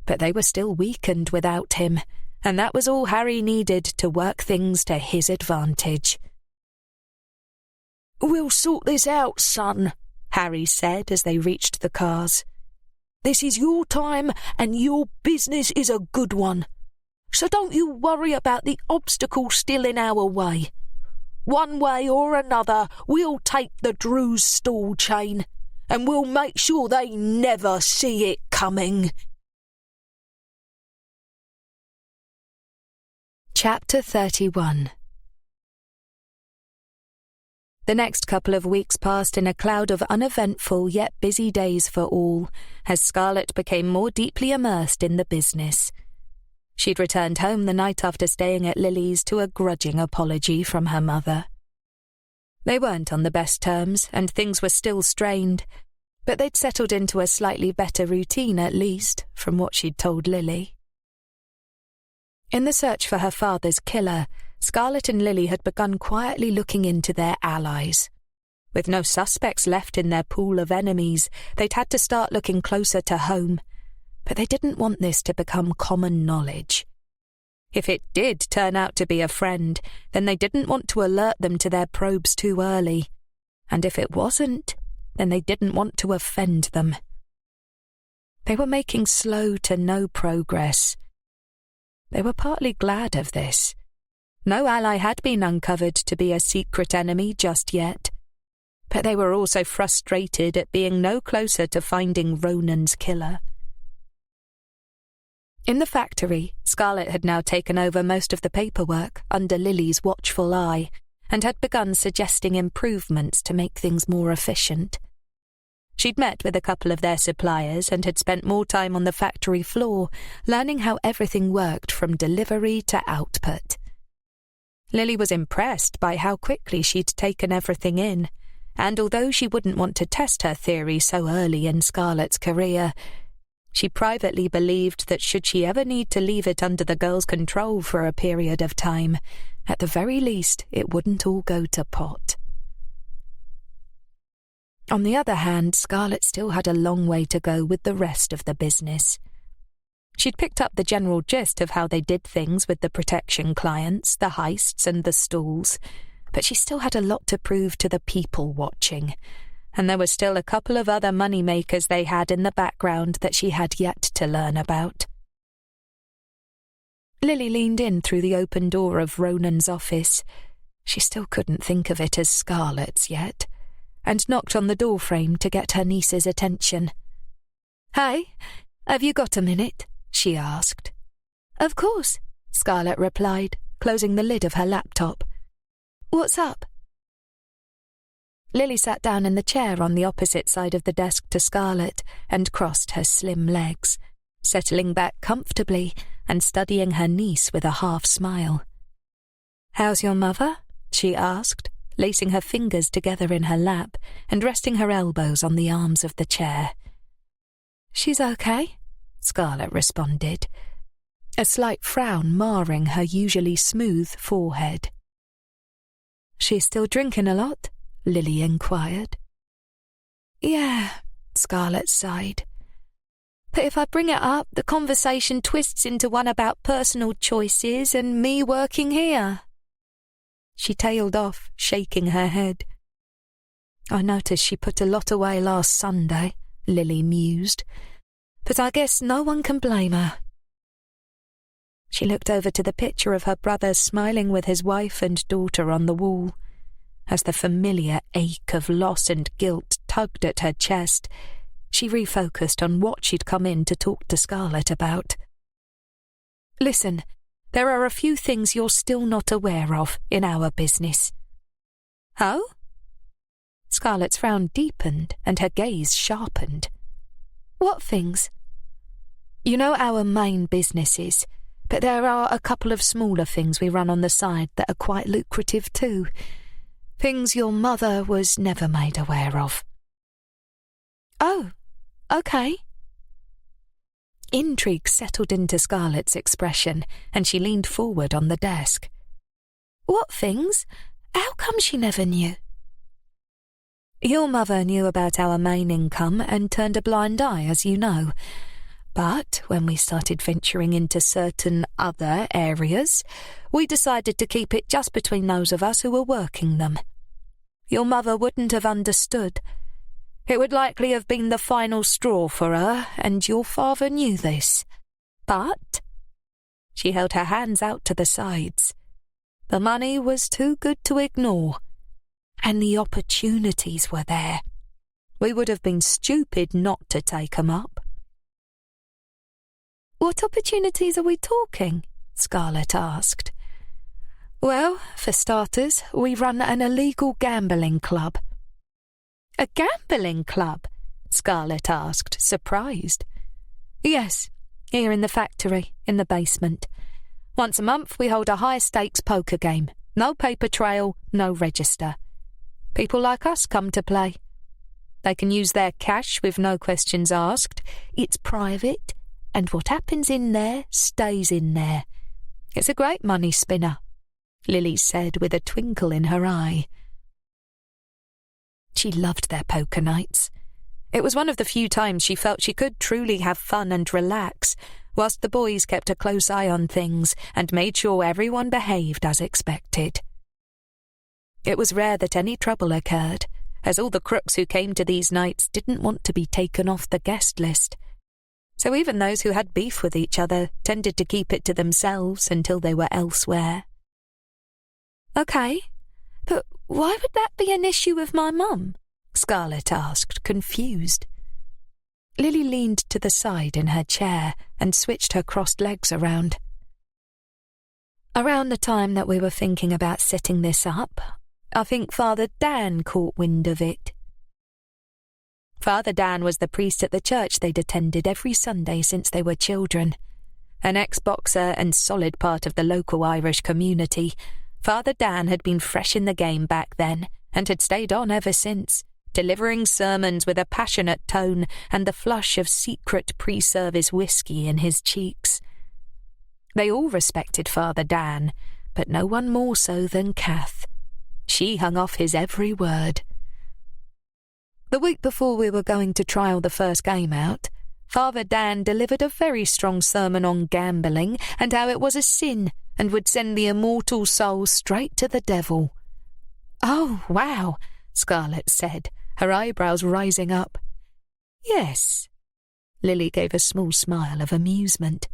but they were still weakened without him, and that was all Harry needed to work things to his advantage. "We'll sort this out, son," Harry said as they reached the cars. "This is your time, and your business is a good one. So don't you worry about the obstacles still in our way. One way or another, we'll take the Drews stall chain, and we'll make sure they never see it coming." Chapter 31. The next couple of weeks passed in a cloud of uneventful yet busy days for all, as Scarlett became more deeply immersed in the business. She'd returned home the night after staying at Lily's to a grudging apology from her mother. They weren't on the best terms, and things were still strained, but they'd settled into a slightly better routine at least, from what she'd told Lily. In the search for her father's killer, Scarlett and Lily had begun quietly looking into their allies. With no suspects left in their pool of enemies, they'd had to start looking closer to home, but they didn't want this to become common knowledge. If it did turn out to be a friend, then they didn't want to alert them to their probes too early, and if it wasn't, then they didn't want to offend them. They were making slow to no progress. They were partly glad of this. No ally had been uncovered to be a secret enemy just yet, but they were also frustrated at being no closer to finding Ronan's killer. In the factory, Scarlett had now taken over most of the paperwork under Lily's watchful eye and had begun suggesting improvements to make things more efficient. She'd met with a couple of their suppliers and had spent more time on the factory floor, learning how everything worked from delivery to output. Lily was impressed by how quickly she'd taken everything in, and although she wouldn't want to test her theory so early in Scarlett's career, she privately believed that should she ever need to leave it under the girl's control for a period of time, at the very least it wouldn't all go to pot. On the other hand, Scarlett still had a long way to go with the rest of the business. She'd picked up the general gist of how they did things with the protection clients, the heists and the stalls, but she still had a lot to prove to the people watching, and there were still a couple of other money-makers they had in the background that she had yet to learn about. Lily leaned in through the open door of Ronan's office. She still couldn't think of it as Scarlett's yet, and knocked on the doorframe to get her niece's attention. "Hey, have you got a minute?" she asked. "Of course," Scarlett replied, closing the lid of her laptop. "What's up?" Lily sat down in the chair on the opposite side of the desk to Scarlett and crossed her slim legs, settling back comfortably and studying her niece with a half-smile. "How's your mother?" she asked, lacing her fingers together in her lap and resting her elbows on the arms of the chair. "She's okay," Scarlett responded, a slight frown marring her usually smooth forehead. "She's still drinking a lot?" Lily inquired. Yeah, Scarlett sighed. But if I bring it up, the conversation twists into one about personal choices and me working here. She tailed off, shaking her head. I noticed she put a lot away last Sunday, Lily mused. But I guess no one can blame her. She looked over to the picture of her brother smiling with his wife and daughter on the wall. As the familiar ache of loss and guilt tugged at her chest, she refocused on what she'd come in to talk to Scarlett about. Listen, there are a few things you're still not aware of in our business. Oh? Scarlett's frown deepened and her gaze sharpened. What things? You know our main businesses, but there are a couple of smaller things we run on the side that are quite lucrative too. Things your mother was never made aware of. Oh, okay. Intrigue settled into Scarlett's expression, and she leaned forward on the desk. What things? How come she never knew? Your mother knew about our main income and turned a blind eye, as you know. But when we started venturing into certain other areas, we decided to keep it just between those of us who were working them. Your mother wouldn't have understood. It would likely have been the final straw for her, and your father knew this. But she held her hands out to the sides. The money was too good to ignore, and the opportunities were there. We would have been stupid not to take 'em up. What opportunities are we talking? Scarlett asked. Well, for starters, we run an illegal gambling club. A gambling club? Scarlett asked, surprised. Yes, here in the factory, in the basement. Once a month we hold a high-stakes poker game. No paper trail, no register. People like us come to play. They can use their cash with no questions asked. It's private, and what happens in there stays in there. It's a great money spinner, Lily said with a twinkle in her eye. She loved their poker nights. It was one of the few times she felt she could truly have fun and relax, whilst the boys kept a close eye on things and made sure everyone behaved as expected. It was rare that any trouble occurred, as all the crooks who came to these nights didn't want to be taken off the guest list. So even those who had beef with each other tended to keep it to themselves until they were elsewhere. Okay, but why would that be an issue with my mum? Scarlett asked, confused. Lily leaned to the side in her chair and switched her crossed legs around. Around the time that we were thinking about setting this up, I think Father Dan caught wind of it. Father Dan was the priest at the church they'd attended every Sunday since they were children. An ex-boxer and solid part of the local Irish community, Father Dan had been fresh in the game back then and had stayed on ever since, delivering sermons with a passionate tone and the flush of secret pre-service whiskey in his cheeks. They all respected Father Dan, but no one more so than Kath. She hung off his every word. The week before we were going to trial the first game out, Father Dan delivered a very strong sermon on gambling and how it was a sin and would send the immortal soul straight to the devil. Oh, wow, Scarlett said, her eyebrows rising up. Yes. Lily gave a small smile of amusement.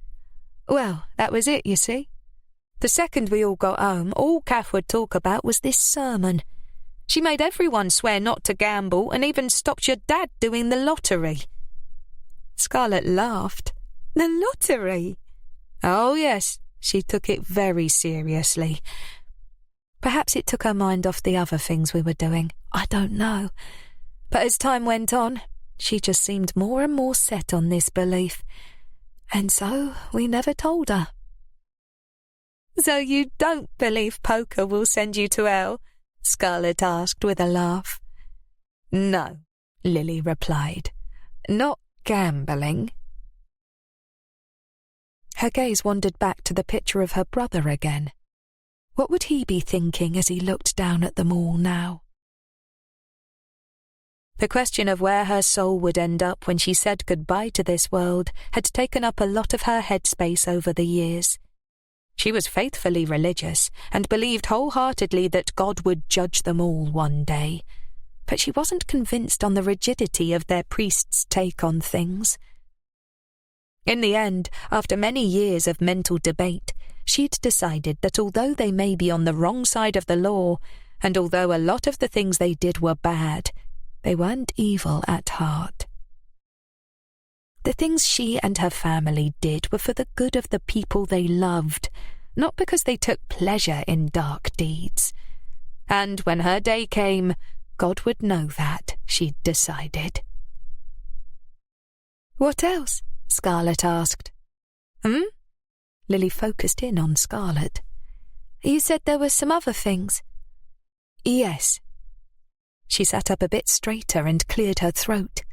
Well, that was it, you see. The second we all got home, all Kath would talk about was this sermon. She made everyone swear not to gamble and even stopped your dad doing the lottery. Scarlett laughed. The lottery? Oh, yes, she took it very seriously. Perhaps it took her mind off the other things we were doing. I don't know. But as time went on, she just seemed more and more set on this belief. And so we never told her. So you don't believe poker will send you to hell? Scarlett asked with a laugh. No, Lily replied. Not gambling. Her gaze wandered back to the picture of her brother again. What would he be thinking as he looked down at them all now? The question of where her soul would end up when she said goodbye to this world had taken up a lot of her headspace over the years. She was faithfully religious and believed wholeheartedly that God would judge them all one day, but she wasn't convinced on the rigidity of their priests' take on things. In the end, after many years of mental debate, she'd decided that although they may be on the wrong side of the law, and although a lot of the things they did were bad, they weren't evil at heart. The things she and her family did were for the good of the people they loved, not because they took pleasure in dark deeds. And when her day came, God would know that, she'd decided. "What else?" Scarlett asked. Lily focused in on Scarlett. "You said there were some other things." "Yes." She sat up a bit straighter and cleared her throat.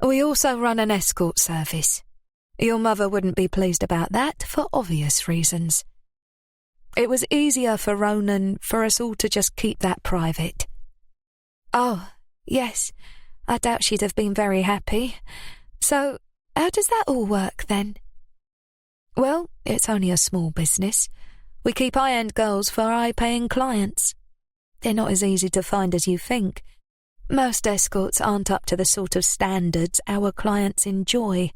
"We also run an escort service. Your mother wouldn't be pleased about that for obvious reasons. It was easier for Ronan for us all to just keep that private." "Oh, yes. I doubt she'd have been very happy. So, how does that all work, then?" "Well, it's only a small business. We keep high-end girls for high-paying clients. They're not as easy to find as you think. Most escorts aren't up to the sort of standards our clients enjoy.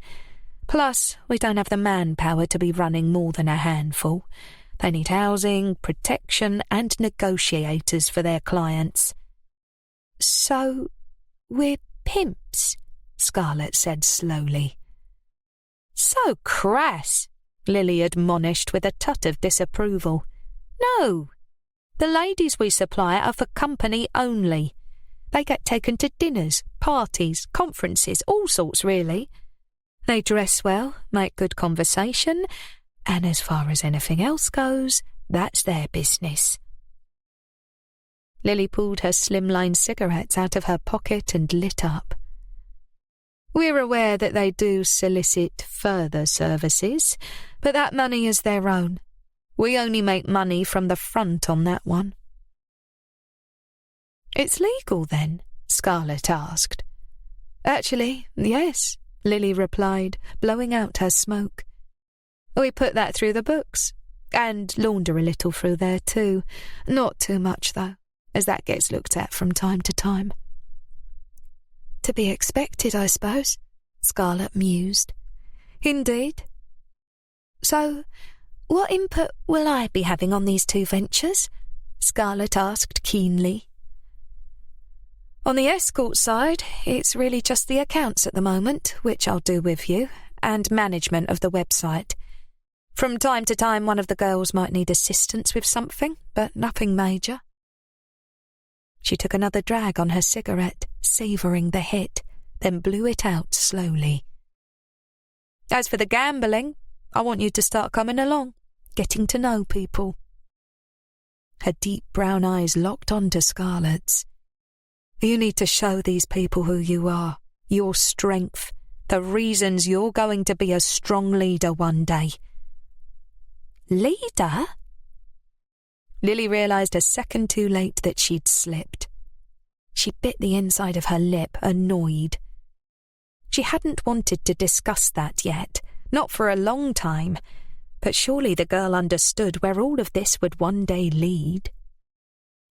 Plus, we don't have the manpower to be running more than a handful. They need housing, protection, and negotiators for their clients." "So, we're pimps," Scarlett said slowly. "So crass," Lily admonished with a tut of disapproval. "No. The ladies we supply are for company only. They get taken to dinners, parties, conferences, all sorts really. They dress well, make good conversation, and as far as anything else goes, that's their business." Lily pulled her slimline cigarettes out of her pocket and lit up. "We're aware that they do solicit further services, but that money is their own. We only make money from the front on that one." "It's legal, then?" Scarlett asked. "Actually, yes," Lily replied, blowing out her smoke. "We put that through the books, and launder a little through there too. Not too much, though, as that gets looked at from time to time." "To be expected, I suppose," Scarlett mused. "Indeed." "So, what input will I be having on these two ventures?" Scarlett asked keenly. "On the escort side, it's really just the accounts at the moment, which I'll do with you, and management of the website. From time to time, one of the girls might need assistance with something, but nothing major." She took another drag on her cigarette, savouring the hit, then blew it out slowly. "As for the gambling, I want you to start coming along, getting to know people." Her deep brown eyes locked onto Scarlett's. "You need to show these people who you are, your strength, the reasons you're going to be a strong leader one day." "Leader?" Lily realised a second too late that she'd slipped. She bit the inside of her lip, annoyed. She hadn't wanted to discuss that yet, not for a long time, but surely the girl understood where all of this would one day lead.